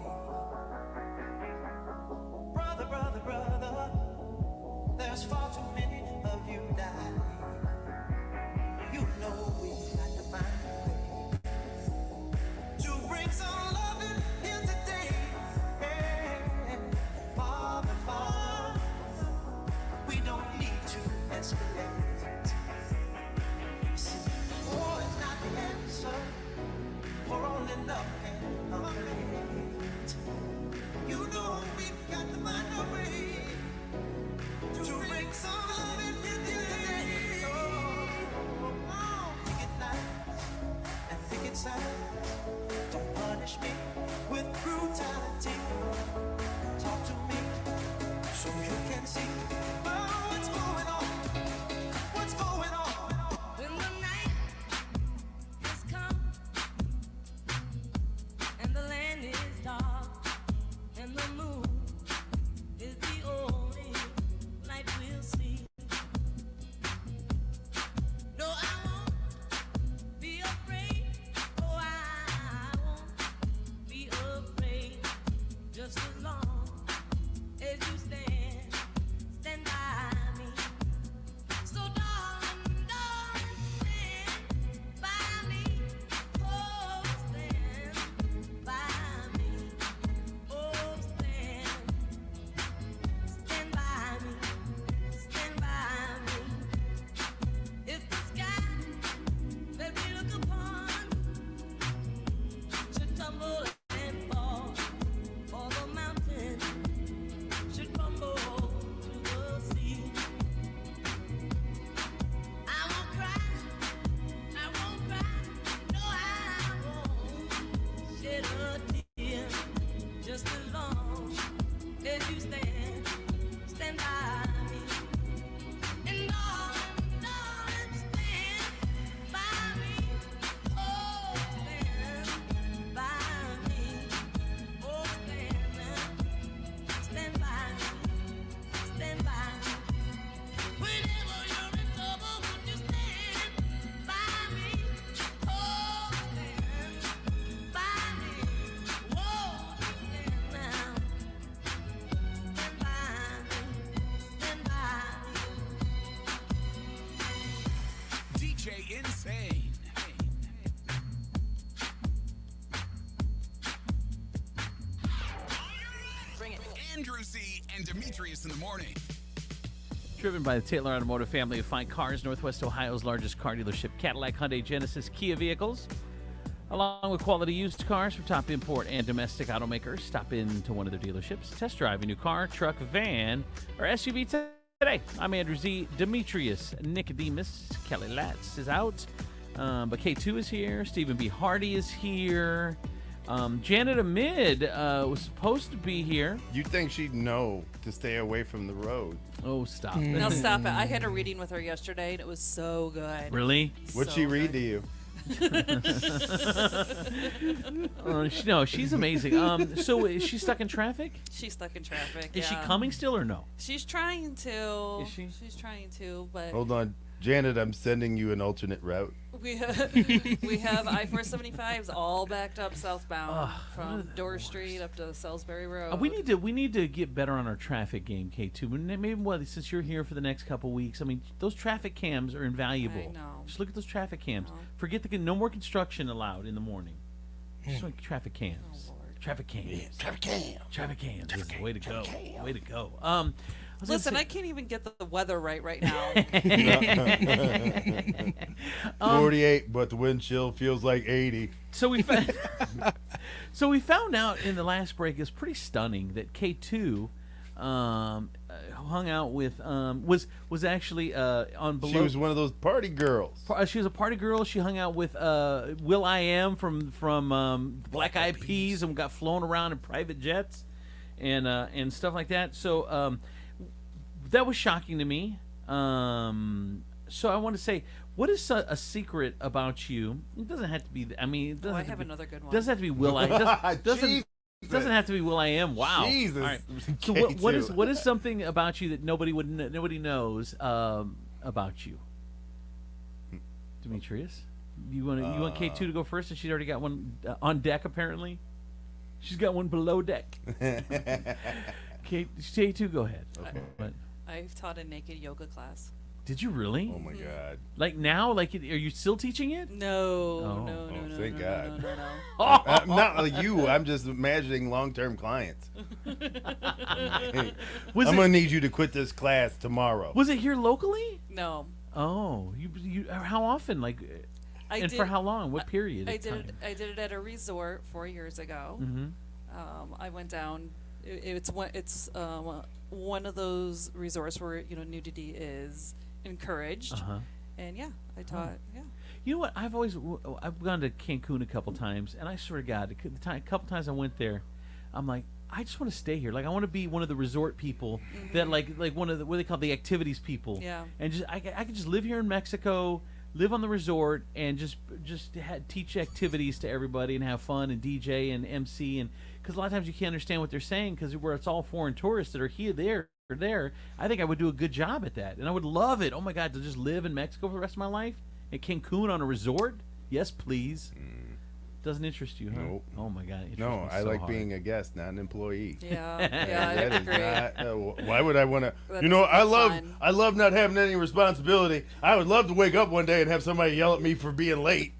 Brother, brother, brother, there's far too many of you dying. You know we got to find a way to bring some loving here today. Hey, Father, Father, we don't need to escalate. See, war is not the answer, for only love can complete. You know we've got to find a way to bring some loving here today. Oh, pick it nice and pick it sad. Don't punish me with brutality. Talk to me so you can see what's going on. What's going on? When the night has come and the land is dark and the moon is the only light we'll see. No, I won't be afraid. Oh, I won't be afraid. Just as long as you stand by me. So darling, darling, stand by me. Oh, stand by me. Oh, stand by me. Stand by me. If the sky that we look upon should tumble and fall, or the mountain should crumble to the sea, I won't cry, no, I won't shed a tear, just as long as you stand by me. And darling, darling, stand by me. Oh, stand by me. Oh, stand by me. Stand by me. Whenever you're in trouble, would you stand by me? Oh, stand by me. Whoa, stand now. Stand by me. Stand by me. DJ Insane. Bring it. Andrew Z and Demetrius in the morning. Driven by the Taylor Automotive family of fine cars, Northwest Ohio's largest car dealership, Cadillac, Hyundai, Genesis, Kia vehicles. Along with quality used cars from top import and domestic automakers, stop in to one of their dealerships, test drive a new car, truck, van, or SUV Today, I'm Andrew Z. Demetrius, Nicodemus, Kelly Latz is out. But K2 is here. Stephen B. Hardy is here. Janet Amid was supposed to be here. You'd think she'd know to stay away from the road. Oh, stop it. Now stop it. I had a reading with her yesterday, and it was so good. Really? What'd she read to you? No, she's amazing. So is she stuck in traffic? She's stuck in traffic. Is she coming still or no? She's trying to. Is she? She's trying to, but Hold on. Janet, I'm sending you an alternate route. we have I-475s all backed up southbound from Dorr Street up to Salisbury Road. We need to get better on our traffic game, K2. Maybe since you're here for the next couple weeks, I mean, those traffic cams are invaluable. I know. Just look at those traffic cams. Forget no more construction allowed in the morning. Just like traffic cams. Traffic cams. Yeah, traffic cams. Traffic cams. Way to go. Way to go. Listen, I can't even get the weather right now. 48, but the wind chill feels like 80. So we found out in the last break, it's pretty stunning that K2 hung out with was actually on below. She was one of those party girls. She was a party girl. She hung out with Will.i.am from Black Eyed Peas and got flown around in private jets and stuff like that. So that was shocking to me. So I want to say, what is a secret about you? It doesn't have to be. I mean, it doesn't I have have to be, another good one. Doesn't have to be Will.i.am. Doesn't have to be Will.i.am. Wow. Jesus. All right. So what is something about you that nobody knows about you? Demetrius, you want K2 to go first, and she's already got one on deck apparently. She's got one below deck. K2, go ahead. Okay. I've taught a naked yoga class. Did you really? Oh my God! Like now? Like, are you still teaching it? No, Thank God. No. I'm not like you. I'm just imagining long-term clients. I'm gonna need you to quit this class tomorrow. Was it here locally? No. Oh, you how often? Like, for how long? What period? I did it at a resort 4 years ago. Mm-hmm. I went down. It's one of those resorts where nudity is encouraged, and I taught. Yeah. You know what? I've gone to Cancun a couple times, and I swear to God, a couple times I went there, I'm like, I just want to stay here. Like, I want to be one of the resort people that like one of the, what they call the activities people. Yeah. And just I could just live here in Mexico, live on the resort, and just teach activities to everybody and have fun and DJ and MC, and because a lot of times you can't understand what they're saying because where it's all foreign tourists that are here, there. I think I would do a good job at that, and I would love it. Oh my God, to just live in Mexico for the rest of my life at Cancun on a resort? Yes, please. Doesn't interest you, huh? Nope. Oh my God. It No, interests me I so like hard. being a guest, not an employee. Yeah, That I is agree. not. Why would I want to? That You know, doesn't sound I love not having any responsibility. I would love to wake up one day and have somebody yell at me for being late.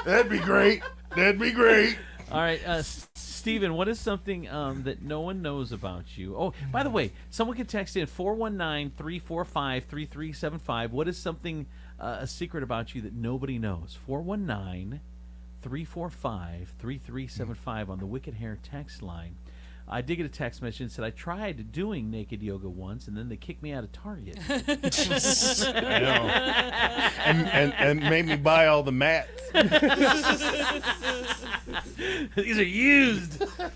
That'd be great. That'd be great. All right, Steven, what is something that no one knows about you? Oh, by the way, someone can text in 419-345-3375. What is something, a secret about you that nobody knows? 419-345-3375 on the Wicked Hair text line. I did get a text message and said I tried doing naked yoga once, and then they kicked me out of Target. I know. And made me buy all the mats. These are used. All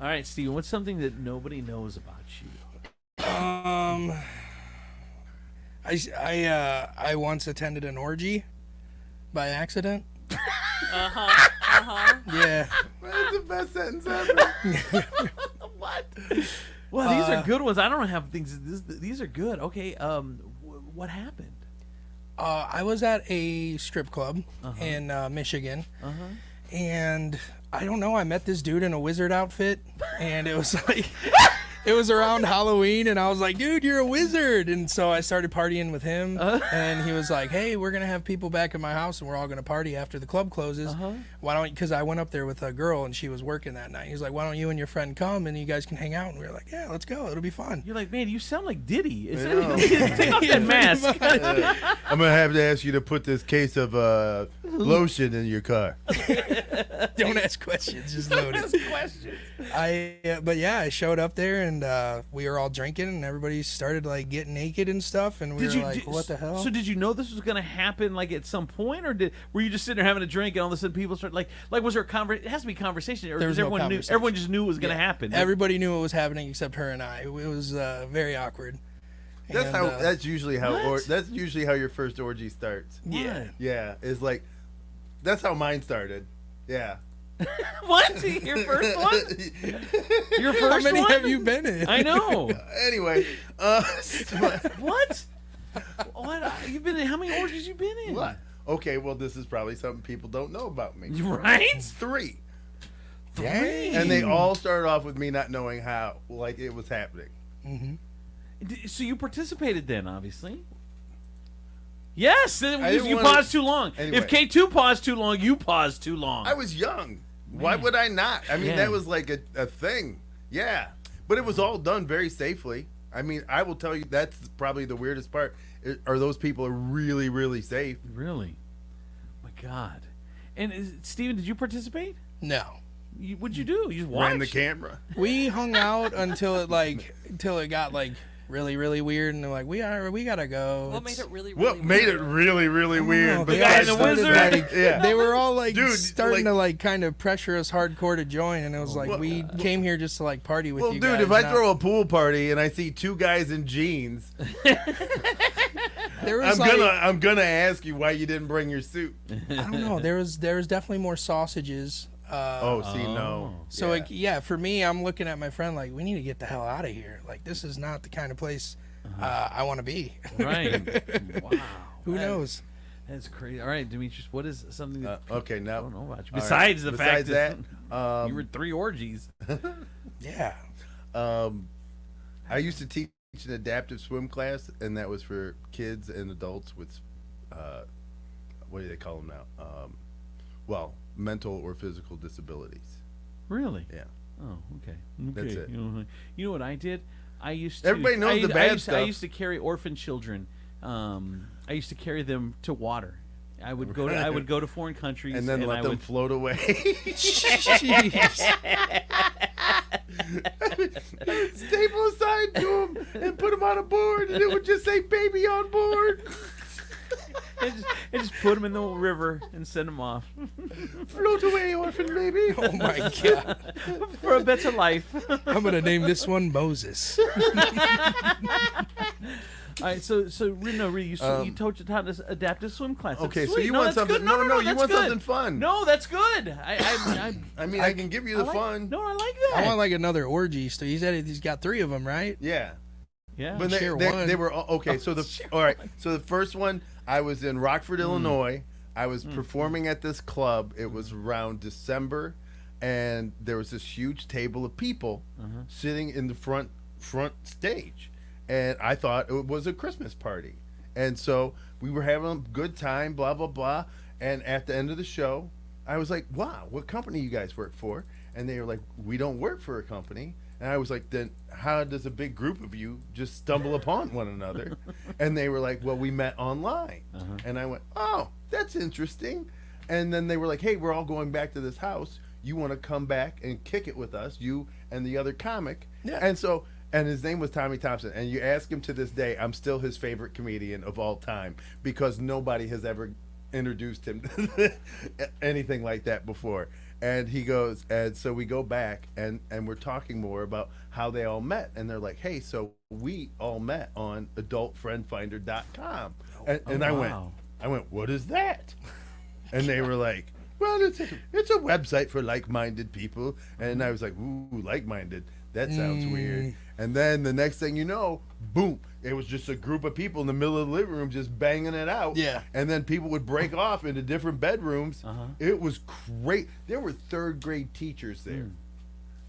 right, Steven, what's something that nobody knows about you? I once attended an orgy by accident. Yeah. That's the best sentence ever. What? Well, these are good ones. I don't have things. These are good. Okay. What happened? I was at a strip club in Michigan, and I don't know. I met this dude in a wizard outfit, and it was like. It was around Halloween, and I was like, dude, you're a wizard. And so I started partying with him, and he was like, hey, we're going to have people back at my house, and we're all going to party after the club closes. Why don't, because I went up there with a girl, and she was working that night. He's like, why don't you and your friend come, and you guys can hang out? And we were like, yeah, let's go. It'll be fun. You're like, man, you sound like Diddy. Take off that mask. I'm going to have to ask you to put this case of Lotion in your car. Don't ask questions, just load it. Don't ask questions. But yeah, I showed up there and we were all drinking and everybody started like getting naked and stuff and we were like, what the hell? So did you know this was going to happen like at some point, or were you just sitting there having a drink and all of a sudden people start like was there a conversation? It has to be conversation, or There was no everyone conversation. everyone just knew it was going to happen. Everybody knew it was happening except her and I. It was very awkward. That's And, how. That's usually how. That's usually how your first orgy starts. Yeah. Yeah. It's like, that's how mine started. Yeah. What? Your first one? Your first How many one? have you been in? I know. Anyway, what? What? You've been in? How many orgies you been in? What? Okay, well, this is probably something people don't know about me. Right? 3. Dang. And they all started off with me not knowing how, like, it was happening. Mm-hmm. So you participated then, obviously. Yes, I you didn't wanna- paused too long. Anyway. If K2 paused too long, you paused too long. I was young. Why would I not? I mean, Yeah. that was like a thing. Yeah. But it was all done very safely. I mean, I will tell you, that's probably the weirdest part. Are those people are really, really safe. Really? My God. And Steven, did you participate? No. What'd you do? You just watched? Ran the camera. We hung out until it got like really, really weird, and they're like, we gotta go. What made it really, What made it really, really weird? The guy and the besides wizard. like, yeah. They were all like Dude, starting to like kind of pressure us hardcore to join, and it was like we came here just to like party with Well, you dude, guys. if I not- throw a pool party and I see 2 guys in jeans, there was like, I'm gonna ask you why you didn't bring your suit. I don't know. There was definitely more sausages. No. So yeah, for me, I'm looking at my friend like, we need to get the hell out of here. Like, this is not the kind of place I want to be. Right. Wow. Who knows? That's crazy. All right, Demetrius, what is something that Okay, now I don't know about you? all Besides right. the Besides fact that, you were 3 orgies. Yeah. I used to teach an adaptive swim class, and that was for kids and adults with, what do they call them now? Mental or physical disabilities. Really? Yeah. Oh, okay. That's it. You know what I did? I used to. Everybody knows the bad I stuff. used to carry orphan children. I used to carry them to water. I would go to foreign countries And then let them float away. Staple a sign to them and put them on a board, and it would just say "baby on board." and just put them in the river and send them off. Float away, orphan baby. Oh my God. For a better life. I'm gonna name this one Moses. All right, so you taught this adaptive swim class. That's Okay, so sweet. you No, want that's something? good. No, you that's want good. something fun? No, that's good. I mean, I can give you the like- fun. No, I like that. I want like another orgy. So he's got 3 of them, right? Yeah. Yeah. But Share one. they were okay. So all right. So the first one, I was in Rockford, Illinois. I was performing at this club. It was around December, and there was this huge table of people sitting in the front stage, and I thought it was a Christmas party, and so we were having a good time, blah blah blah. And at the end of the show, I was like, "Wow, what company you guys work for?" And they were like, "We don't work for a company." And I was like, then how does a big group of you just stumble upon one another? And they were like, well, we met online. And I went, oh, that's interesting. And then they were like, hey, we're all going back to this house. You want to come back and kick it with us, you and the other comic? Yeah. And his name was Tommy Thompson. And you ask him to this day, I'm still his favorite comedian of all time because nobody has ever introduced him to anything like that before. And he goes, and so we go back and we're talking more about how they all met. And they're like, hey, so we all met on adultfriendfinder.com. And I went, what is that? And they were like, well, it's a website for like-minded people. And I was like, ooh, like-minded. That sounds weird. And then the next thing you know, boom, it was just a group of people in the middle of the living room just banging it out. Yeah. And then people would break off into different bedrooms. It was great. There were 3rd grade teachers there.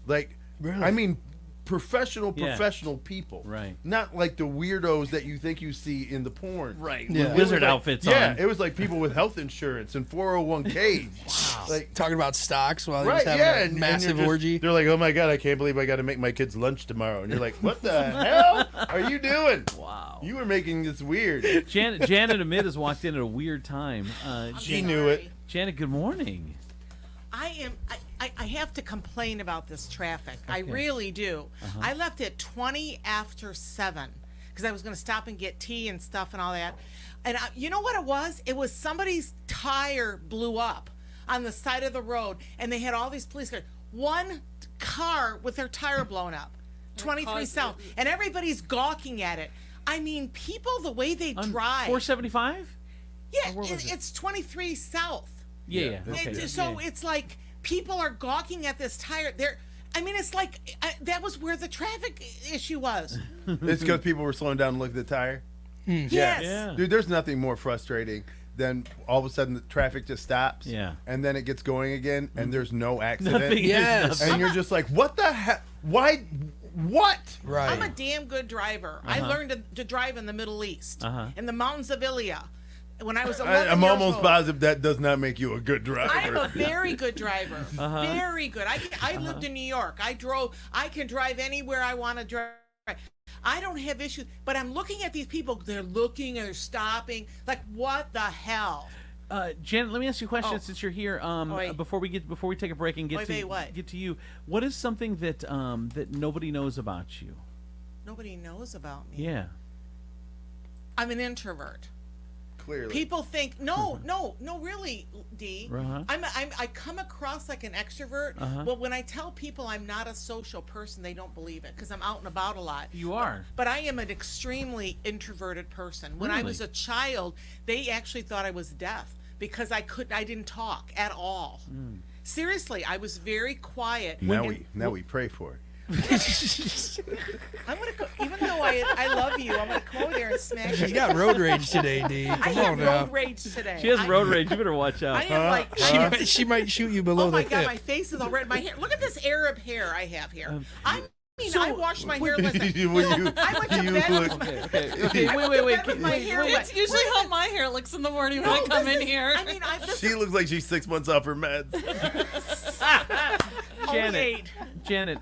Like, Really? I mean, professional Yeah. people. Right. Not like the weirdos that you think you see in the porn. Right. Yeah. With wizard outfits on. Yeah, it was like people with health insurance and 401ks. Wow. Like talking about stocks while right, he's having yeah, a and massive you're just- orgy. They're like, "Oh my god, I can't believe I got to make my kids lunch tomorrow." And you're like, "What the hell are you doing? Wow, you were making this weird." Janet Amit has walked in at a weird time. She knew it. Janet, good morning. I have to complain about this traffic. I Okay. really do. Uh-huh. I left at 20 after 7 because I was going to stop and get tea and stuff and all that. And you know what it was? It was somebody's tire blew up on the side of the road, and they had all these police cars. One car with their tire blown up, 23 South, and everybody's gawking at it. I mean, people, the way they drive. 475? Yeah, it's 23 South. Yeah. Okay. So it's like people are gawking at this tire. I mean, it's like that was where the traffic issue was. It's because people were slowing down to look at the tire. Yes. Yeah. Dude, there's nothing more frustrating than all of a sudden the traffic just stops. Yeah. And then it gets going again, and there's no accident. Nothing, yes. And you're just like, what the heck? Why? What? Right. I'm a damn good driver. I learned to drive in the Middle East, in the mountains of Ilia. When I was 11 I'm years almost old. positive that does not make you a good driver. I am a very good driver. Very good. I lived in New York. I can drive anywhere I want to drive. I don't have issues, but I'm looking at these people. They're looking and they're stopping. Like, what the hell? Janet, let me ask you a question since you're here. Before we take a break and get to you, what is something that that nobody knows about you? Nobody knows about me. Yeah. I'm an introvert. Clearly. People think really, D. I come across like an extrovert, but when I tell people I'm not a social person, they don't believe it because I'm out and about a lot. You are. But I am an extremely introverted person. When I was a child, they actually thought I was deaf because I didn't talk at all. Seriously, I was very quiet. Now we pray for it. I'm gonna go, even though I love you, I'm gonna come over there and smash you. She's got road rage today, D. I have road rage today. She has road rage. You better watch out. I am like she might shoot you below oh my the god, hip. my face is all red. My hair. Look at this Arab hair I have here. I washed my hair. Well, I went to bed. Okay. Wait. It's usually how my hair looks in the morning when I come in here. I mean, She looks like she's 6 months off her meds. Janet,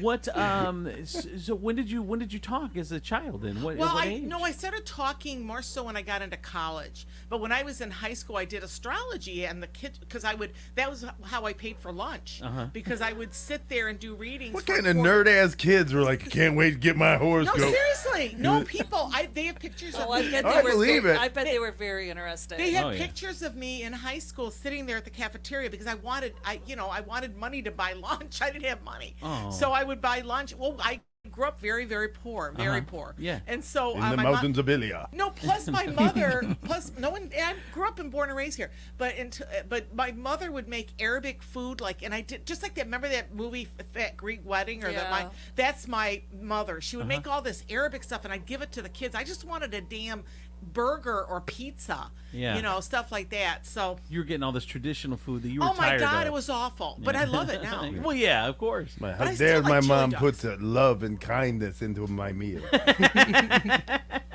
what? So when did you talk as a child? Then what age? I started talking more so when I got into college. But when I was in high school, I did astrology, and the kids because that was how I paid for lunch because I would sit there and do readings. What kind of nerd ass kids were like, can't wait to get my horoscope? No, seriously, no people. They have pictures of me. I bet they were very interested. They had pictures of me in high school sitting there at the cafeteria because I wanted money to buy lunch. I didn't have money, so I would buy lunch. Well, I grew up very, very poor, very poor. Yeah, and so in the mountains of Ilia. No, plus my mother, I grew up and born and raised here, but my mother would make Arabic food and I did just like that. Remember that movie Fat Greek Wedding that's my mother. She would make all this Arabic stuff and I'd give it to the kids. I just wanted a damn burger or pizza, stuff like that. So you were getting all this traditional food that you were oh my tired god, of. it was awful, but I love it now. Well, yeah, of course. How dare my mom puts love and kindness into my meal?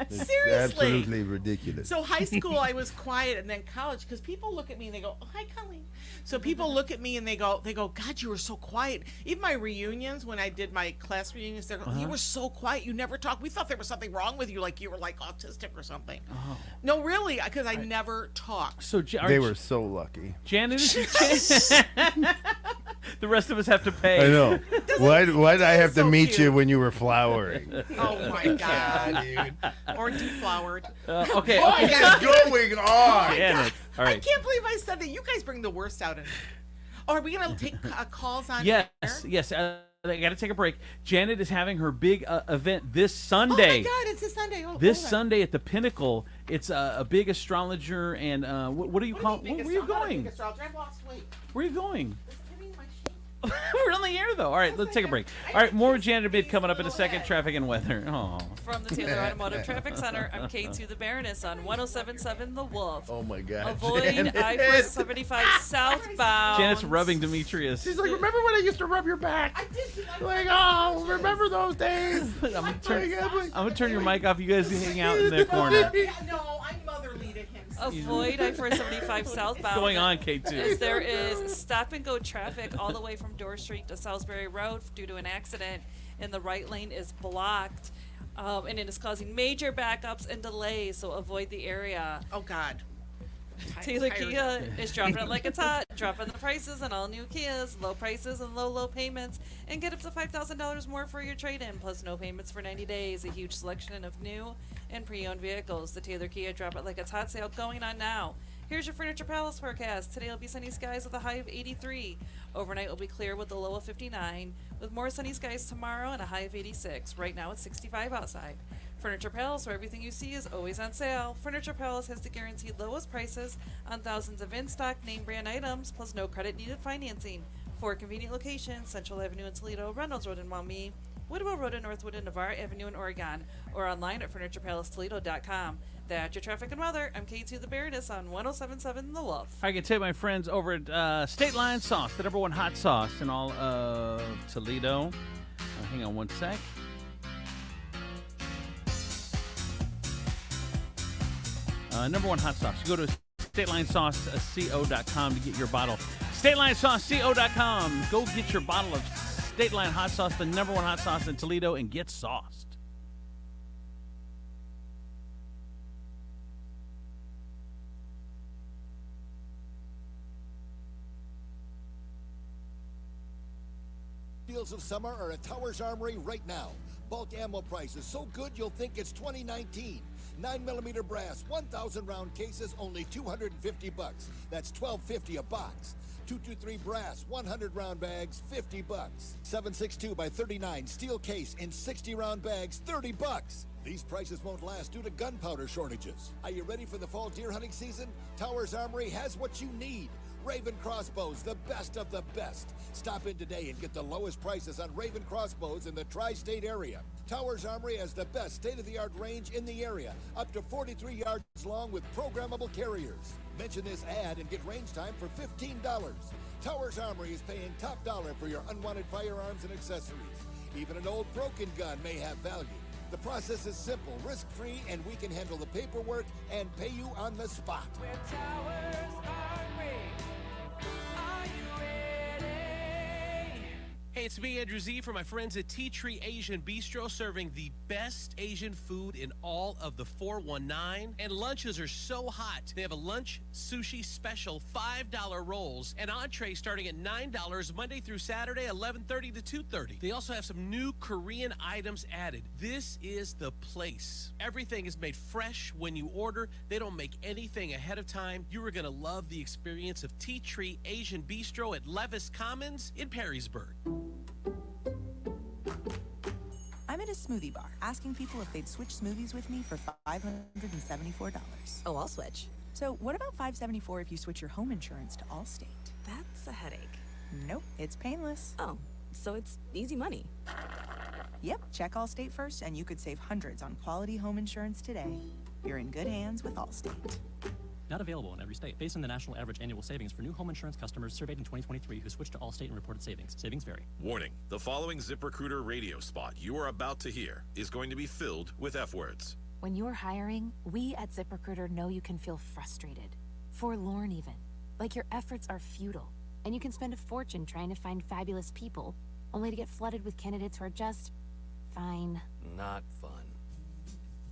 Seriously, absolutely ridiculous. So high school, I was quiet, and then college, because people look at me and they go, "Oh, hi, Colleen." So people look at me and they go, "God, you were so quiet." Even my reunions, when I did my class reunions, they go, "You were so quiet. You never talked. We thought there was something wrong with you, like you were like autistic or something." Oh. No, really, because I never talked. So they were so lucky. Janet, the rest of us have to pay. I know. Why did I have to meet you when you were flowering? Oh my god, dude. Or deflowered. Okay. What is going on? Janet. All right. I can't believe I said that. You guys bring the worst out in me. Oh, are we gonna take calls on? Yes. I got to take a break. Janet is having her big event this Sunday. Oh my God, it's this Sunday. This Sunday at the Pinnacle. It's a big astrologer and what do you call? Where are you going? I've lost weight. Where are you going? We're on the air, though. All right, let's take a break. All right, more with Janet Amit coming up in a second. Traffic and weather. Oh. From the Taylor Automotive Traffic Center, I'm K2 the Baroness on 107.7 The Wolf. Oh, my God. Avoid I-475 southbound. Janet's rubbing Demetrius. She's like, remember when I used to rub your back? I did. Like, oh, remember those days? I'm going to turn your mic off. You guys hang out in the corner. No, I'm motherly to avoid I-475 southbound. Going on, K2? As there is stop-and-go traffic all the way from Dorr Street to Salisbury Road due to an accident, and the right lane is blocked, and it is causing major backups and delays, so avoid the area. Oh, God. Taylor Kia is dropping it like it's hot, dropping the prices on all new Kias, low prices and low payments, and get up to $5,000 more for your trade-in, plus no payments for 90 days. A huge selection of new and pre-owned vehicles. The Taylor Kia Drop It Like It's Hot sale going on now. Here's your Furniture Palace forecast. Today will be sunny skies with a high of 83. Overnight will be clear with a low of 59, with more sunny skies tomorrow and a high of 86. Right now it's 65 outside. Furniture Palace, where everything you see is always on sale. Furniture Palace has the guaranteed lowest prices on thousands of in-stock name brand items, plus no credit needed financing. 4 convenient locations: Central Avenue in Toledo, Reynolds Road in Maumee, Woodville Road in Northwood, and Navarre Avenue in Oregon, or online at FurniturePalaceToledo.com. That's your traffic and weather. I'm K2 the Baroness on 107.7 The Love. I can tell my friends over at State Line Sauce, the #1 hot sauce in all of Toledo. Hang on one sec. #1 hot sauce. You go to StatelineSauceCO.com to get your bottle. StatelineSauceCO.com. Go get your bottle of State Line hot sauce, the #1 hot sauce in Toledo, and get sauced. Deals of summer are at Towers Armory right now. Bulk ammo prices so good you'll think it's 2019. 9mm brass, 1,000 round cases, only $250. That's $12.50 a box. 223 brass, 100 round bags, $50. 762 by 39 steel case in 60 round bags, $30. These prices won't last due to gunpowder shortages. Are you ready for the fall deer hunting season? Towers Armory has what you need. Raven crossbows, the best of the best. Stop in today and get the lowest prices on Raven crossbows in the tri-state area. Towers Armory has the best state-of-the-art range in the area, up to 43 yards long with programmable carriers. Mention this ad and get range time for $15. Towers Armory is paying top dollar for your unwanted firearms and accessories. Even an old broken gun may have value. The process is simple, risk-free, and we can handle the paperwork and pay you on the spot. We're Towers Armory. Are you ready? Hey, it's me, Andrew Z, from my friends at Tea Tree Asian Bistro, serving the best Asian food in all of the 419. And lunches are so hot. They have a lunch sushi special, $5 rolls, and entree starting at $9 Monday through Saturday, 11:30 to 2:30. They also have some new Korean items added. This is the place. Everything is made fresh when you order. They don't make anything ahead of time. You are going to love the experience of Tea Tree Asian Bistro at Levis Commons in Perrysburg. I'm at a smoothie bar asking people if they'd switch smoothies with me for $574. Oh, I'll switch. So what about $574 if you switch your home insurance to Allstate? That's a headache. Nope, it's painless. Oh, so it's easy money. Yep, check Allstate first and you could save hundreds on quality home insurance today. You're in good hands with Allstate. Not available in every state. Based on the national average annual savings for new home insurance customers surveyed in 2023 who switched to Allstate and reported savings. Savings vary. Warning, the following ZipRecruiter radio spot you are about to hear is going to be filled with F words. When you're hiring, we at ZipRecruiter know you can feel frustrated, forlorn even, like your efforts are futile, and you can spend a fortune trying to find fabulous people, only to get flooded with candidates who are just fine. Not fun.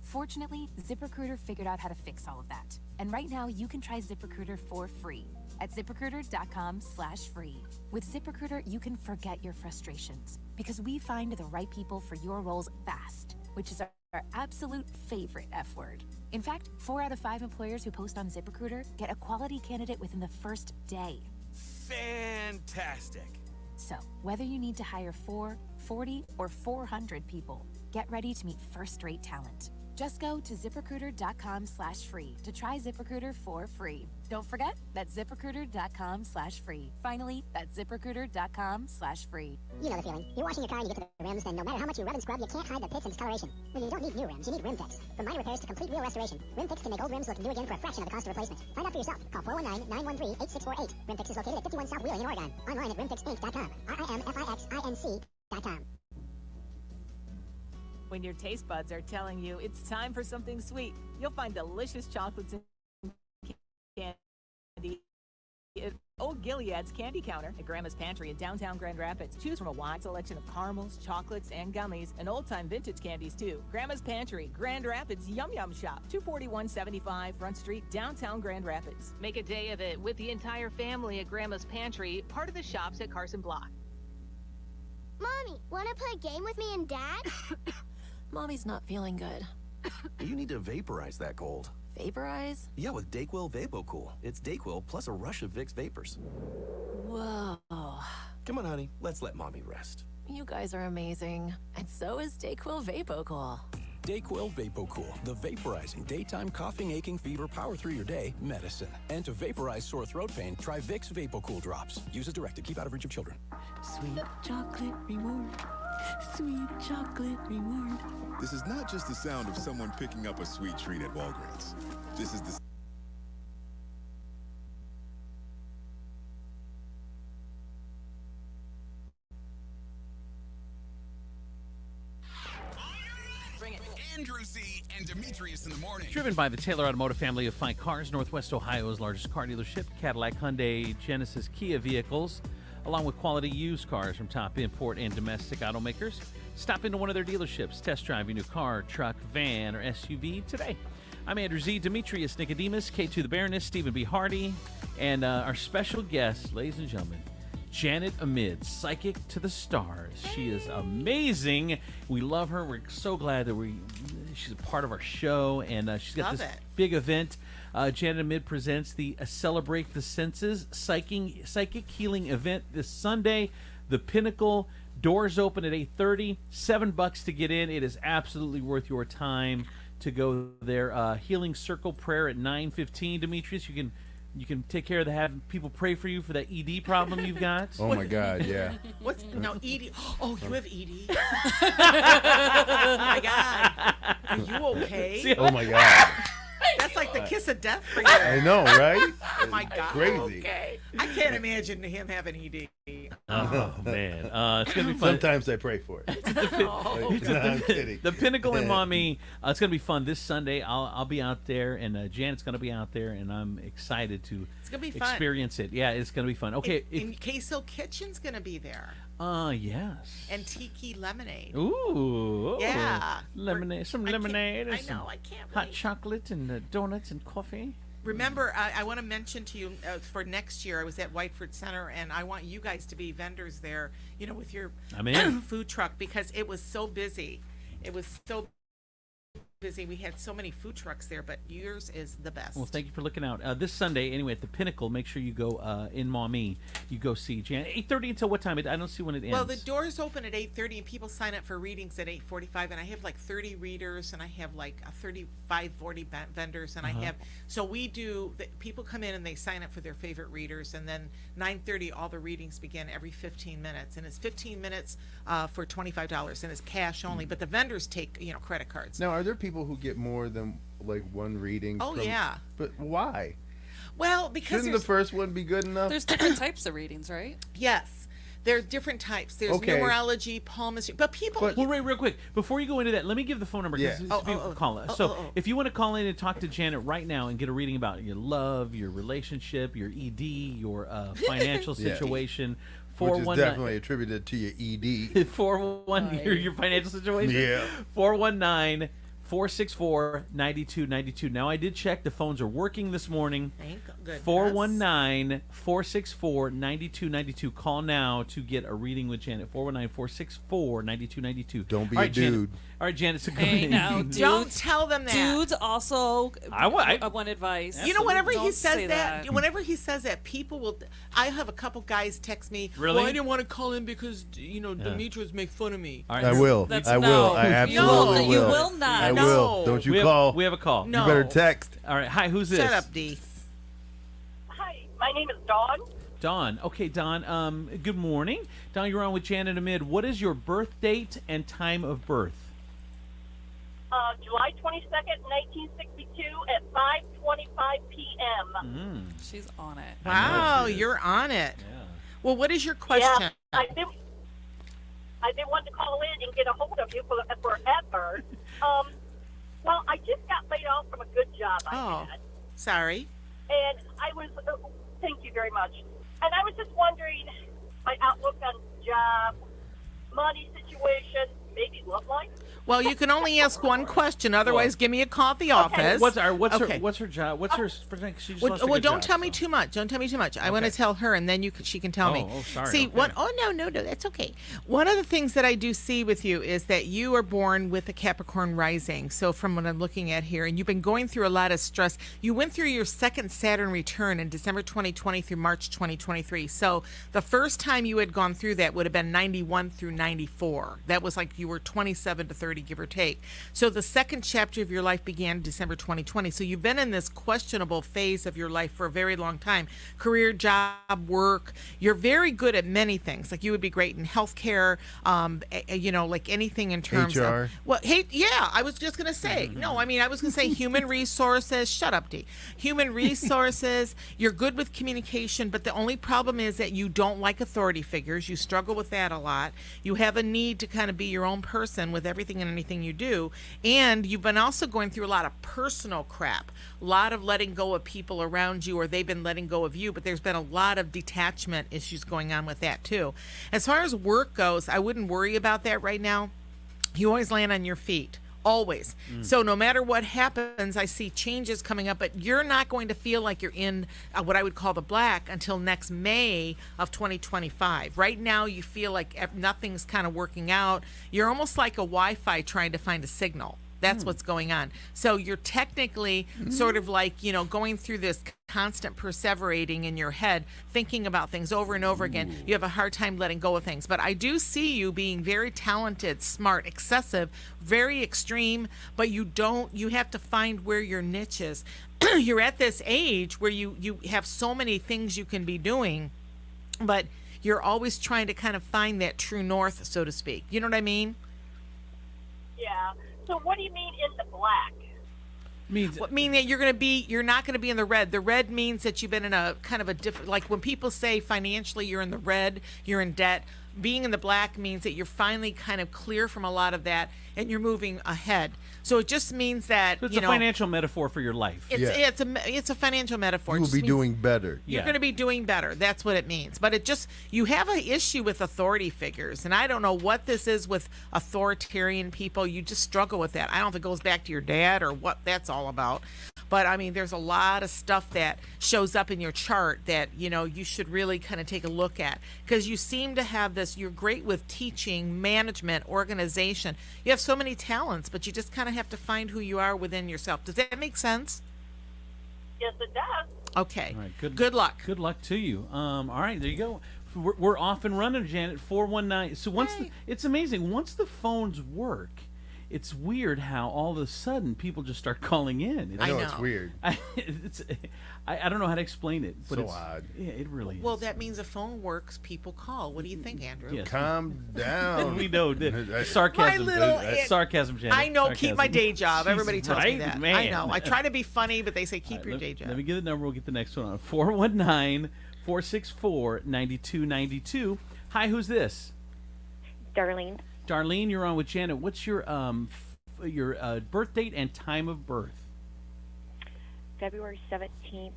Fortunately, ZipRecruiter figured out how to fix all of that. And right now, you can try ZipRecruiter for free at ZipRecruiter.com/free. With ZipRecruiter, you can forget your frustrations because we find the right people for your roles fast, which is our absolute favorite F word. In fact, 4 out of 5 employers who post on ZipRecruiter get a quality candidate within the first day. Fantastic. So, whether you need to hire 4, 40, or 400 people, get ready to meet first-rate talent. Just go to ZipRecruiter.com/free to try ZipRecruiter for free. Don't forget, that's ZipRecruiter.com/free. Finally, that's ZipRecruiter.com/free. You know the feeling. You're washing your car and you get to the rims, then no matter how much you rub and scrub, you can't hide the pits and discoloration. Well, you don't need new rims, you need Rim Fix. From minor repairs to complete wheel restoration, Rim Fix can make old rims look new again for a fraction of the cost of replacement. Find out for yourself. Call 419-913-8648. Rim Fix is located at 51 South Wheeling in Oregon. Online at rimfixinc.com. RIMFIXINC.com. When your taste buds are telling you it's time for something sweet, you'll find delicious chocolates and Old Gilead's Candy Counter at Grandma's Pantry in downtown Grand Rapids. Choose from a wide selection of caramels, chocolates, and gummies, and old-time vintage candies, too. Grandma's Pantry, Grand Rapids Yum Yum Shop, 24175 Front Street, downtown Grand Rapids. Make a day of it with the entire family at Grandma's Pantry, part of the shops at Carson Block. Mommy, want to play a game with me and Dad? Mommy's not feeling good. You need to vaporize that cold. Vaporize? Yeah, with Dayquil VapoCool. It's Dayquil plus a rush of Vicks vapors. Whoa. Come on, honey. Let's let Mommy rest. You guys are amazing. And so is Dayquil VapoCool. Dayquil VapoCool, the vaporizing daytime coughing, aching, fever, power through your day medicine. And to vaporize sore throat pain, try Vicks VapoCool drops. Use as directed. Keep out of reach of children. Sweet chocolate reward. Sweet chocolate reward. This is not just the sound of someone picking up a sweet treat at Walgreens. This is the Andrew Z and Demetrius in the morning. Driven by the Taylor Automotive family of fine cars, Northwest Ohio's largest car dealership, Cadillac, Hyundai, Genesis, Kia vehicles, along with quality used cars from top import and domestic automakers. Stop into one of their dealerships, test drive your new car, truck, van, or SUV today. I'm Andrew Z, Demetrius Nicodemus, K2 the Baroness, Stephen B. Hardy, and our special guest, ladies and gentlemen, Janet Amid, psychic to the stars. She is amazing. We love her. We're so glad that she's a part of our show, and she's got this big event. Janet Amid presents the Celebrate the Senses psychic healing event this Sunday. The Pinnacle. Doors open at 8:30. $7 to get in. It is absolutely worth your time to go there. Healing Circle prayer at 9:15. Demetrius, you can take care of have people pray for you for that ED problem you've got. Oh my God, yeah. What's now ED? Oh, you have ED. Oh my God. Are you okay? Oh my God. That's like the kiss of death for you. I know, right? Oh my God. Crazy. Okay. I can't imagine him having ED. Oh man, it's gonna be fun. Sometimes I pray for it. I'm kidding. The Pinnacle and Mommy. It's gonna be fun this Sunday. I'll be out there, and Janet's gonna be out there, and I'm excited to experience it. Yeah, it's gonna be fun. Okay, and Queso Kitchen's gonna be there. Yes. And Tiki Lemonade. Ooh. Yeah. Lemonade. Some lemonade. I know. I can't. Hot chocolate and donuts and coffee. Remember, I want to mention to you for next year, I was at Whiteford Center, and I want you guys to be vendors there, with your food truck, because it was so busy. It was so busy. We had so many food trucks there, but yours is the best. Well, thank you for looking out. This Sunday, anyway, at the Pinnacle, make sure you go in Maumee. You go see Jan. 8:30 until what time? I don't see when it ends. Well, the doors open at 8:30, and people sign up for readings at 8:45, and I have like 30 readers, and I have like 40 vendors, and I have, so we do, people come in and they sign up for their favorite readers, and then 9:30, all the readings begin every 15 minutes, and it's 15 minutes for $25, and it's cash only, but the vendors take, credit cards. Now, are there people who get more than like one reading? Oh, yeah. But why? Well, because shouldn't the first one be good enough? There's different types of readings, right? Yes. There are different types. There's numerology, palmistry, but people. Well, Ray, real quick, before you go into that, let me give the phone number. Yeah. People call us. If you want to call in and talk to Janet right now and get a reading about your love, your relationship, your ED, your financial situation. Which is definitely attributed to your ED. 419 your financial situation. Yeah. 419-464-9292. Now, I did check. The phones are working this morning. Thank goodness. 419-464-9292. Call now to get a reading with Janet. 419-464-9292. Don't be a dude. All right, Janet. So hey, now, don't tell them that. Dudes also want advice. Whenever Don't he says say that, whenever he says that, people will. I have a couple guys text me. Really? Well, I didn't want to call in because Demetrius make fun of me. All right. I will. I absolutely will. You will not. I will. Don't you call. We have a call. No. You better text. All right. Hi, who's this? Shut up, D. Hi, my name is Dawn. Dawn. Okay, Dawn. Good morning. Dawn, you're on with Janet Amid. What is your birth date and time of birth? July 22nd, 1962 at 5:25 p.m. She's on it. Wow, you're on it. Yeah. Well, what is your question? Yeah, I've been wanting to call in and get a hold of you forever. Well, I just got laid off from a good job I had. Sorry. And I was, thank you very much. And I was just wondering my outlook on job, money situation, maybe love life. Well, you can only ask one question. Otherwise, give me a call at the office. What's her job? What's her? She just lost a Well, good don't job, tell me too much. Don't tell me too much. I want to tell her, and then she can tell me. Oh, sorry. See, Okay. no, that's okay. One of the things that I do see with you is that you are born with a Capricorn rising. So from what I'm looking at here, and you've been going through a lot of stress. You went through your second Saturn return in December 2020 through March 2023. So the first time you had gone through that would have been 91 through 94. That was like you were 27 to 30, give or take. So the second chapter of your life began December 2020. So you've been in this questionable phase of your life for a very long time. Career, job, work. You're very good at many things. Like you would be great in healthcare, like anything in terms HR. of. Well, hey, yeah, I was just going to say. No, I mean, I was going to say human resources. Shut up, D. Human resources. You're good with communication, but the only problem is that you don't like authority figures. You struggle with that a lot. You have a need to kind of be your own person with everything and anything you do. And you've been also going through a lot of personal crap, a lot of letting go of people around you, or they've been letting go of you, but there's been a lot of detachment issues going on with that too. As far as work goes, I wouldn't worry about that right now. You always land on your feet. Always. So no matter what happens, I see changes coming up, but you're not going to feel like you're in what I would call the black until next May of 2025. Right now, you feel like nothing's kind of working out. You're almost like a Wi-Fi trying to find a signal. That's what's going on. So you're technically sort of like, going through this constant perseverating in your head, thinking about things over and over again. You have a hard time letting go of things. But I do see you being very talented, smart, excessive, very extreme, but you have to find where your niche is. You're at this age where you have so many things you can be doing, but you're always trying to kind of find that true north, so to speak. You know what I mean? Yeah. So what do you mean in the black? Mean that you're not going to be in the red. The red means that you've been in a kind of a different, like when people say financially you're in the red, you're in debt. Being in the black means that you're finally kind of clear from a lot of that and you're moving ahead. So it just means that So it's a financial metaphor for your life. It's a financial metaphor. You will be doing better. You're going to be doing better. That's what it means. But you have an issue with authority figures. And I don't know what this is with authoritarian people. You just struggle with that. I don't know if it goes back to your dad or what that's all about. But I mean, there's a lot of stuff that shows up in your chart that, you should really kind of take a look at. Because you seem to have this, you're great with teaching, management, organization. You have so many talents, but you just kind of have to find who you are within yourself. Does that make sense? Yes, it does. Okay. All right, good luck. Good luck to you. All right, there you go. We're off and running, Janet. 419. So it's amazing. Once the phones work, it's weird how all of a sudden people just start calling in. I know. It's weird. I don't know how to explain it, but so it's odd. Yeah, it really is. Well, that means the phone works, people call. What do you think, Andrew? Yes. Calm down. We know sarcasm. Sarcasm, Janet. I know. Sarcasm. Keep my day job. She's Everybody tells me right, that. man. I know. I try to be funny, but they say keep your day job. Let me get the number. We'll get the next one on 419-464-9292. Hi, who's this? Darlene. Darlene, you're on with Janet. What's your birth date and time of birth? February 17th,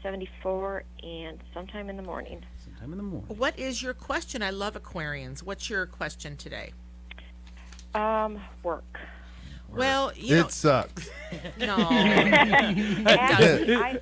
74, and sometime in the morning. Sometime in the morning. What is your question? I love Aquarians. What's your question today? Work. Well, it sucks. No.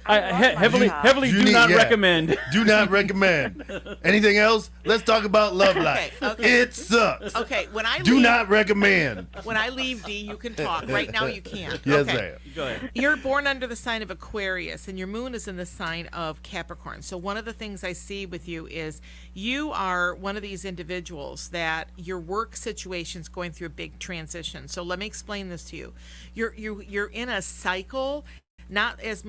Heavily do not recommend. Do not recommend. Anything else? Let's talk about love life. Okay. It sucks. Okay, when I do leave, not recommend. When I leave, D, you can talk. Right now, you can't. Yes, okay. ma'am. Go ahead. You're born under the sign of Aquarius, and your moon is in the sign of Capricorn. So one of the things I see with you is you are one of these individuals that your work situation is going through a big transition. So let me explain this to you. You're in a cycle, not as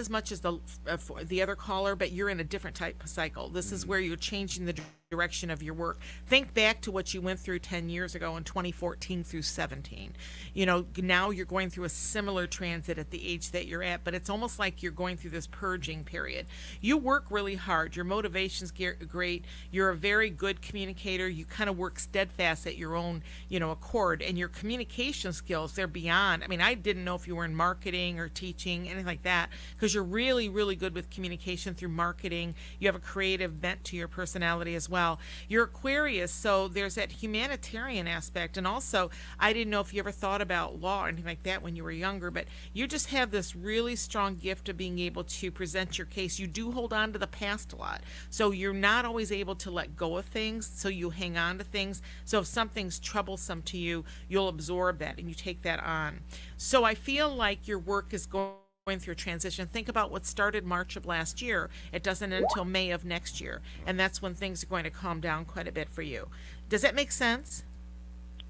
much as the other caller, but you're in a different type of cycle. This is where you're changing the direction of your work. Think back to what you went through 10 years ago in 2014 through 17. You know, now you're going through a similar transit at the age that you're at, but it's almost like you're going through this purging period. You work really hard. Your motivation's great. You're a very good communicator. You kind of work steadfast at your own, accord, and your communication skills, they're beyond. I mean, I didn't know if you were in marketing or teaching, anything like that, because you're really, really good with communication through marketing. You have a creative bent to your personality as well. You're Aquarius, so there's that humanitarian aspect. And also, I didn't know if you ever thought about law or anything like that when you were younger, but you just have this really strong gift of being able to present your case. You do hold on to the past a lot, so you're not always able to let go of things, so you hang on to things. So if something's troublesome to you, you'll absorb that and you take that on. So I feel like your work is going through a transition. Think about what started March of last year. It doesn't end until May of next year, and that's when things are going to calm down quite a bit for you. Does that make sense?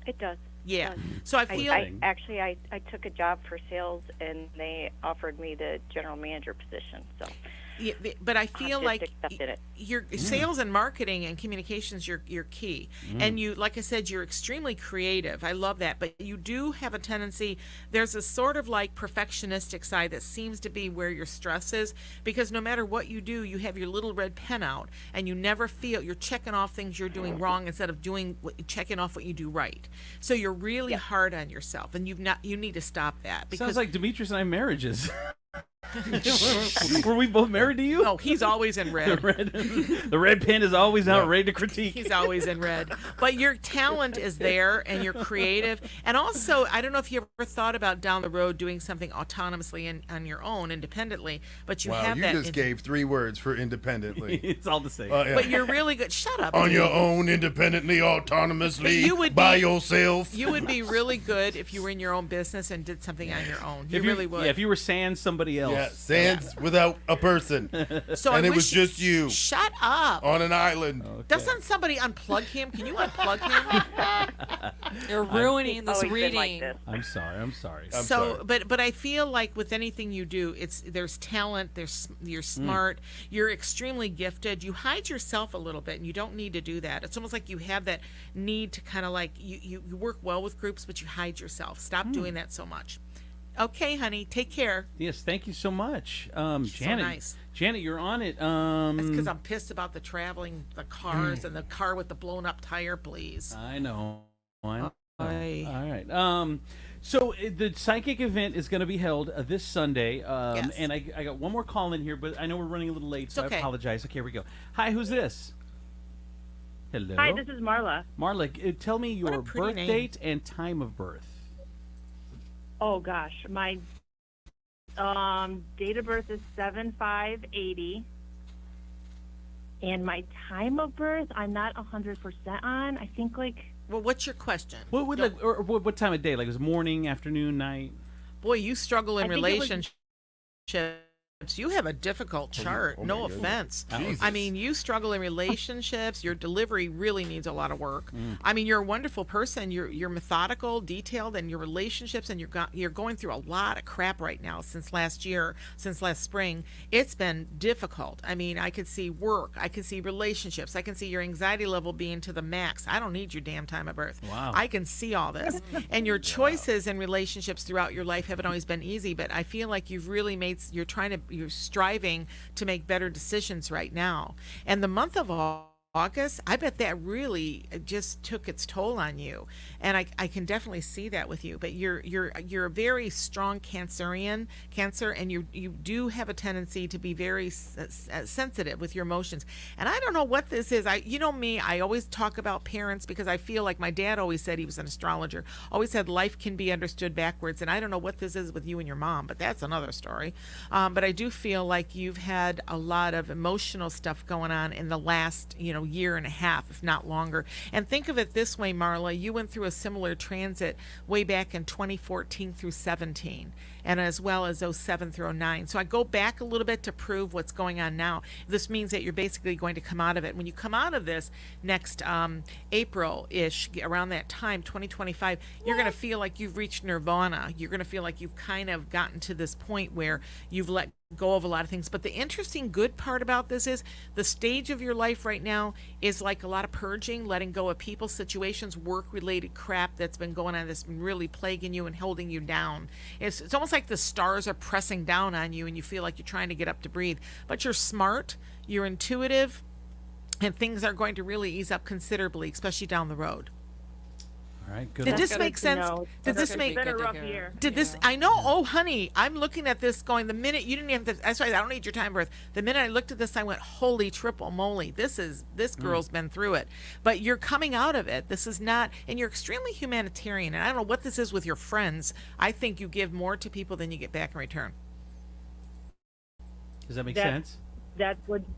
It does. Yeah. So I feel I took a job for sales, and they offered me the general manager position. So. Yeah, but I feel like it. your sales and marketing and communications, your key. And you, like I said, you're extremely creative. I love that. But you do have a tendency, there's a sort of like perfectionistic side that seems to be where your stress is, because no matter what you do, you have your little red pen out, and you never feel you're checking off things you're doing wrong instead of checking off what you do right. So you're really hard on yourself, and you need to stop that. Because sounds like Demetrius and I marriages. Were we both married to you? Oh, he's always in red. The red pen is always out, ready to critique. He's always in red. But your talent is there, and you're creative. And also, I don't know if you ever thought about down the road doing something autonomously and on your own, independently. But you have that. You just gave 3 words for independently. It's all the same. Yeah. But you're really good. Shut up. On your own, independently, autonomously, by yourself. You would be really good if you were in your own business and did something on your own. You really would. Yeah, if you were sans somebody else. Yeah, sans without a person. So and it was just you. Shut up. On an island. Okay. Doesn't somebody unplug him? Can you unplug him? You're ruining this reading. Like I'm sorry. But I feel like with anything you do, there's talent, you're smart, you're extremely gifted. You hide yourself a little bit, and you don't need to do that. It's almost like you have that need to kind of like you work well with groups, but you hide yourself. Stop doing that so much. Okay, honey, take care. Yes, thank you so much. Janet, so nice. Janet, you're on it. That's because I'm pissed about the cars and the car with the blown up tire, please. I know. All right. So the psychic event is going to be held this Sunday. Yes. And I got one more call in here, but I know we're running a little late, so okay. I apologize. Okay, here we go. Hi, who's this? Hello. Hi, this is Marla. Marla, tell me your birth date and time of birth. Oh gosh, my date of birth is 7/5/80, and my time of birth I'm not 100% on. I think like. Well, what's your question? What time of day? Like, is it morning, afternoon, night? Boy, you struggle in relationships. You have a difficult chart. No offense. I mean, you struggle in relationships. Your delivery really needs a lot of work. I mean, you're a wonderful person. You're methodical, detailed, and your relationships, and you're going through a lot of crap right now since last year, since last spring. It's been difficult. I mean, I could see work. I could see relationships. I can see your anxiety level being to the max. I don't need your damn time of birth. Wow. I can see all this. And your choices in relationships throughout your life haven't always been easy, but I feel like you've really you're striving to make better decisions right now. And the month of August, I bet that really just took its toll on you, and I can definitely see that with you. But you're a very strong Cancer, and you do have a tendency to be very sensitive with your emotions. And I don't know what this is. You know me, I always talk about parents because I feel like my dad always said, he was an astrologer, always said life can be understood backwards. And I don't know what this is with you and your mom, but that's another story. But I do feel like you've had a lot of emotional stuff going on in the last year and a half, if not longer. And think of it this way, Marla, you went through a similar transit way back in 2014 through 17. and as well as 07 through 09. So I go back a little bit to prove what's going on now. This means that you're basically going to come out of it. When you come out of this next April-ish, around that time, 2025, you're going to feel like you've reached nirvana. You're going to feel like you've kind of gotten to this point where you've let go of a lot of things. But the interesting good part about this is the stage of your life right now is like a lot of purging, letting go of people, situations, work-related crap that's been going on that's been really plaguing you and holding you down. It's almost like the stars are pressing down on you and you feel like you're trying to get up to breathe. But you're smart, you're intuitive, and things are going to really ease up considerably, especially down the road. All right, good. Did this make sense? Did this make? Been a rough year. Did this? I know. Oh, honey, I'm looking at this, going. The minute you didn't even have to. That's why I don't need your time birth. The minute I looked at this, I went, "Holy triple moly! This girl's been through it." But you're coming out of it. This is not, and you're extremely humanitarian. And I don't know what this is with your friends. I think you give more to people than you get back in return. Does that make sense? That's legit.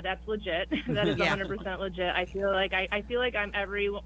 That is 100% legit. I feel like I'm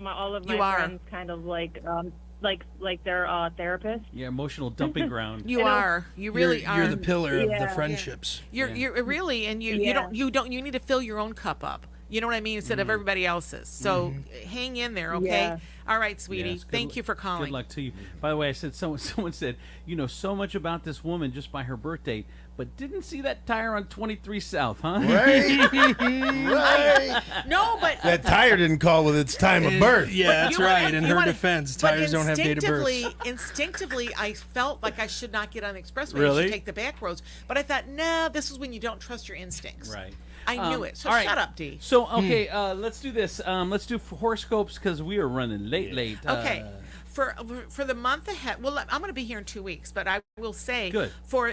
all of my friends kind of like they're therapists. Yeah, emotional dumping ground. You are. You really are. You're the pillar of the friendships. You're really, and you need to fill your own cup up. You know what I mean? Instead of everybody else's. So hang in there, okay? Yeah. All right, sweetie. Yes, Thank you for calling. Good luck to you. By the way, I said someone said, you know so much about this woman just by her birth date, but didn't see that tire on 23 South, huh? Right. Right. No, but that tire didn't call with its time of birth. Yeah, that's right. In her defense, tires don't have date of birth. Instinctively, I felt like I should not get on the expressway. Really? I should take the back roads. But I thought, nah, this is when you don't trust your instincts. Right. I knew it. So all right. shut up, D. So, okay, let's do this. Let's do horoscopes because we are running late. Okay. For the month ahead, well, I'm going to be here in 2 weeks, but I will say,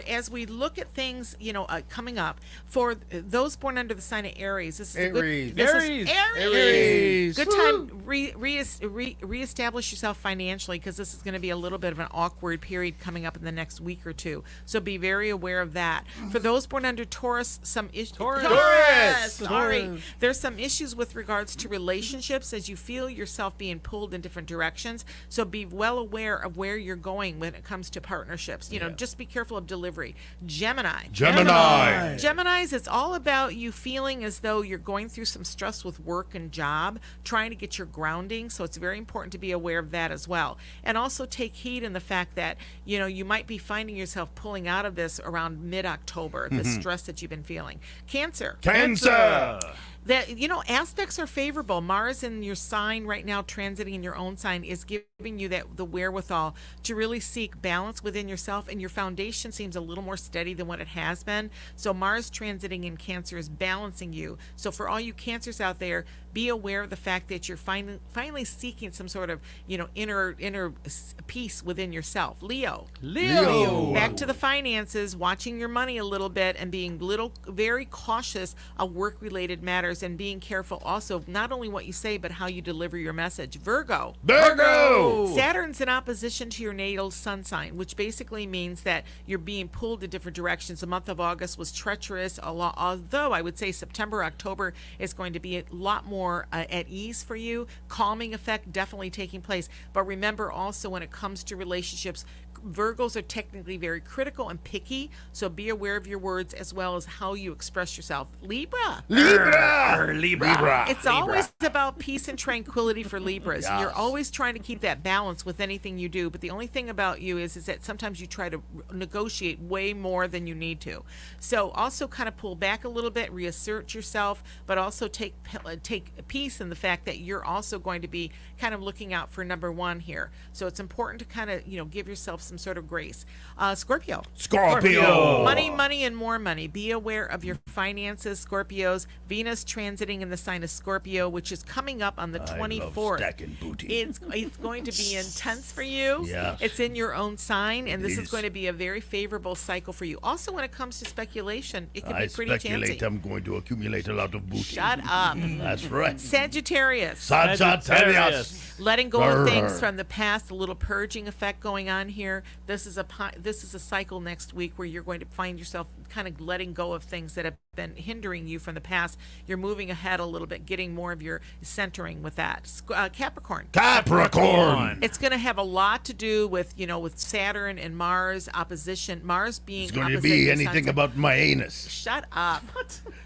as we look at things, coming up, for those born under the sign of Aries, this is Aries. Aries. Good time reestablish yourself financially, because this is going to be a little bit of an awkward period coming up in the next week or two. So be very aware of that. For those born under Taurus, some issues. Taurus. Sorry, there's some issues with regards to relationships as you feel yourself being pulled in different directions. So be well aware of where you're going when it comes to partnerships. Just be careful of delivery. Geminis, it's all about you feeling as though you're going through some stress with work and job, trying to get your grounding. So it's very important to be aware of that as well. And also take heed in the fact that, you might be finding yourself pulling out of this around mid-October, the stress that you've been feeling. Cancer. That aspects are favorable. Mars in your sign right now, transiting in your own sign, is giving you the wherewithal to really seek balance within yourself, and your foundation seems a little more steady than what it has been. So Mars transiting in Cancer is balancing you. So for all you Cancers out there, be aware of the fact that you're finally seeking some sort of inner peace within yourself. Leo. Back to the finances, watching your money a little bit and being very cautious of work-related matters, and being careful also not only what you say but how you deliver your message. Virgo. Saturn's in opposition to your natal sun sign, which basically means that you're being pulled in different directions. The month of August was treacherous, although I would say September, October is going to be a lot more at ease for you. Calming effect definitely taking place. But remember also, when it comes to relationships, Virgos are technically very critical and picky, so be aware of your words as well as how you express yourself. Libra. It's always about peace and tranquility for Libras. Yes. You're always trying to keep that balance with anything you do, but the only thing about you is that sometimes you try to negotiate way more than you need to. So also kind of pull back a little bit, reassert yourself, but also take peace in the fact that you're also going to be kind of looking out for number one here. So it's important to kind of, give yourself some sort of grace. Scorpio. Money, and more money. Be aware of your finances, Scorpios. Venus transiting in the sign of Scorpio, which is coming up on the 24th. Stacking booty. It's going to be intense for you. Yes. It's in your own sign, and this is going to be a very favorable cycle for you. Also, when it comes to speculation, it can be pretty chancy. I'm going to accumulate a lot of booty. Shut up. That's right. Sagittarius. Letting go of things from the past, a little purging effect going on here. this is a cycle next week where you're going to find yourself kind of letting go of things that have been hindering you from the past. You're moving ahead a little bit, getting more of your centering with that. Capricorn. It's going to have a lot to do with, with Saturn and Mars opposition. Mars being It's going to be anything about my anus. Shut up.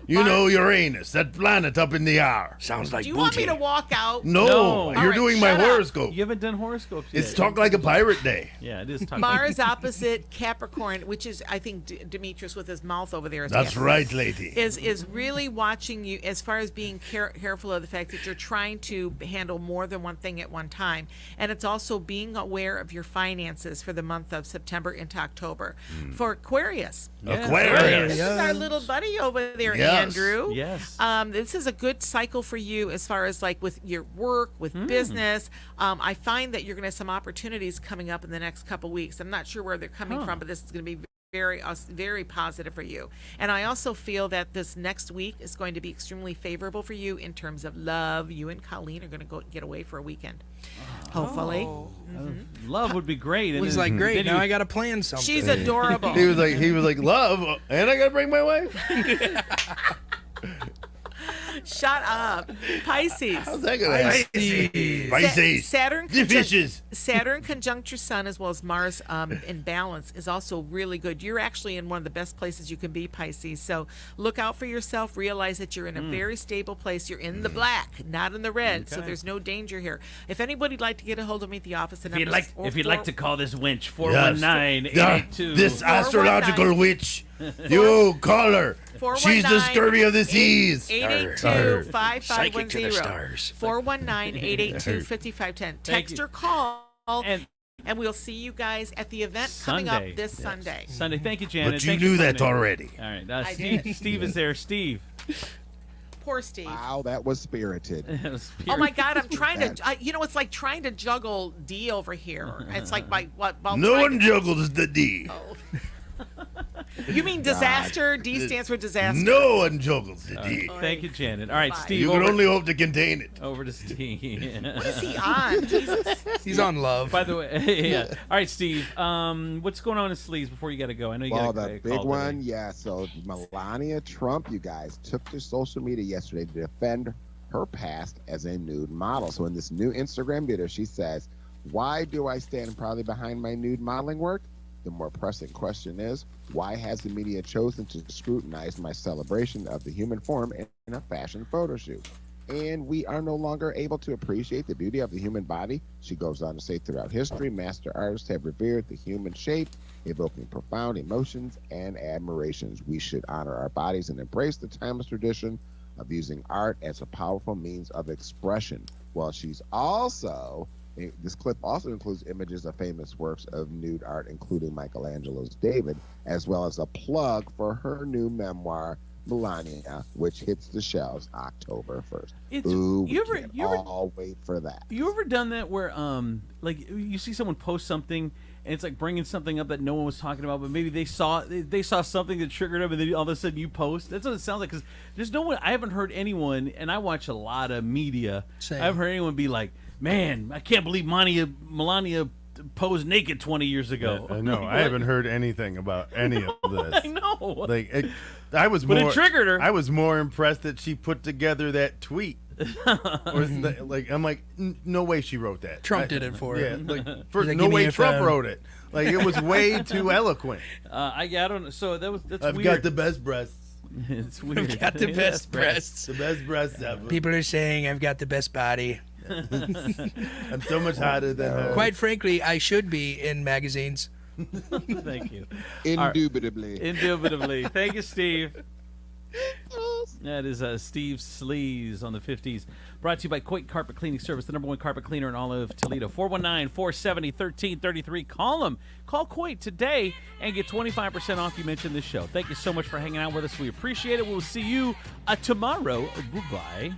You know Uranus, that planet up in the air. Sounds like Do you want me to walk out? No, you're doing my horoscope. You haven't done horoscopes yet. It's Talk Like a Pirate Day. Yeah, it is Talk Mars opposite Capricorn, which is, I think, Demetrius with his mouth over there. That's right, lady. Is really watching you as far as being careful of the fact that you're trying to handle more than one thing at one time. And it's also being aware of your finances for the month of September into October. For Aquarius. Aquarius. This is our little buddy over there, Andrew. Yes. This is a good cycle for you as far as like with your work, with business. I find that you're going to have some opportunities coming up in the next couple weeks. I'm not sure where they're coming from, but this is going to be very positive for you. And I also feel that this next week is going to be extremely favorable for you in terms of love. You and Colleen are going to go get away for a weekend. Hopefully. Love would be great. He's like, great, now I got to plan something. She's adorable. He was like, love, and I got to bring my wife? Shut up. Pisces. How's that going to happen? Pisces. Saturn conjunct your sun as well as Mars in balance is also really good. You're actually in one of the best places you can be, Pisces. So look out for yourself. Realize that you're in a very stable place. You're in the black, not in the red. So there's no danger here. If anybody'd like to get a hold of me at the office, if you'd like to call this winch, 419-882. This astrological witch. You call her. She's the scurvy of the seas. 882-5510. 419-882-5510. Text or call. And we'll see you guys at the event coming up this Sunday. Sunday. Thank you, Janet. But you knew that already. All right. Steve is there. Steve. Poor Steve. Wow, that was spirited. Oh my God, I'm trying to. It's like trying to juggle D over here. It's like no one juggles the D. Oh. You mean disaster? D stands for disaster. No one juggles the D. Thank you, Janet. All right, Steve. You can only hope to contain it. Over to Steve. What is he on? Jesus. He's on love. By the way, yeah. All right, Steve. What's going on in Sleeves before you got to go? I know you got the big one. Yeah. So Melania Trump, you guys, took to social media yesterday to defend her past as a nude model. So in this new Instagram video, she says, "Why do I stand proudly behind my nude modeling work? The more pressing question is, why has the media chosen to scrutinize my celebration of the human form in a fashion photo shoot? And we are no longer able to appreciate the beauty of the human body." She goes on to say, throughout history, master artists have revered the human shape, evoking profound emotions and admirations. We should honor our bodies and embrace the timeless tradition of using art as a powerful means of expression. Well, she's also... This clip also includes images of famous works of nude art, including Michelangelo's David, as well as a plug for her new memoir, Melania, which hits the shelves October 1st. We all wait for that. You ever done that where, like, you see someone post something and it's like bringing something up that no one was talking about, but maybe they saw something that triggered them, and then all of a sudden you post? That's what it sounds like. Because there's no one. I haven't heard anyone, and I watch a lot of media. Same. I haven't heard anyone be like, "Man, I can't believe Melania posed naked 20 years ago." Yeah, I know. I haven't heard anything about any of this. I know. Like, it triggered her. I was more impressed that she put together that tweet. I'm like, no way she wrote that. Trump did it for her. Yeah, no way Trump wrote it. Like, it was way too eloquent. I don't know. So that's I've weird. got the best breasts. It's weird. I've got the best breasts. The best breasts ever. People are saying I've got the best body. I'm so much hotter than her. Quite frankly, I should be in magazines. Thank you. Indubitably. Indubitably. Thank you, Steve. That is Steve Sleaze on the 50s. Brought to you by Coit Carpet Cleaning Service, the #1 carpet cleaner in all of Toledo. 419-470-1333. Call them. Call Coit today and get 25% off. You mentioned this show. Thank you so much for hanging out with us. We appreciate it. We'll see you tomorrow. Goodbye.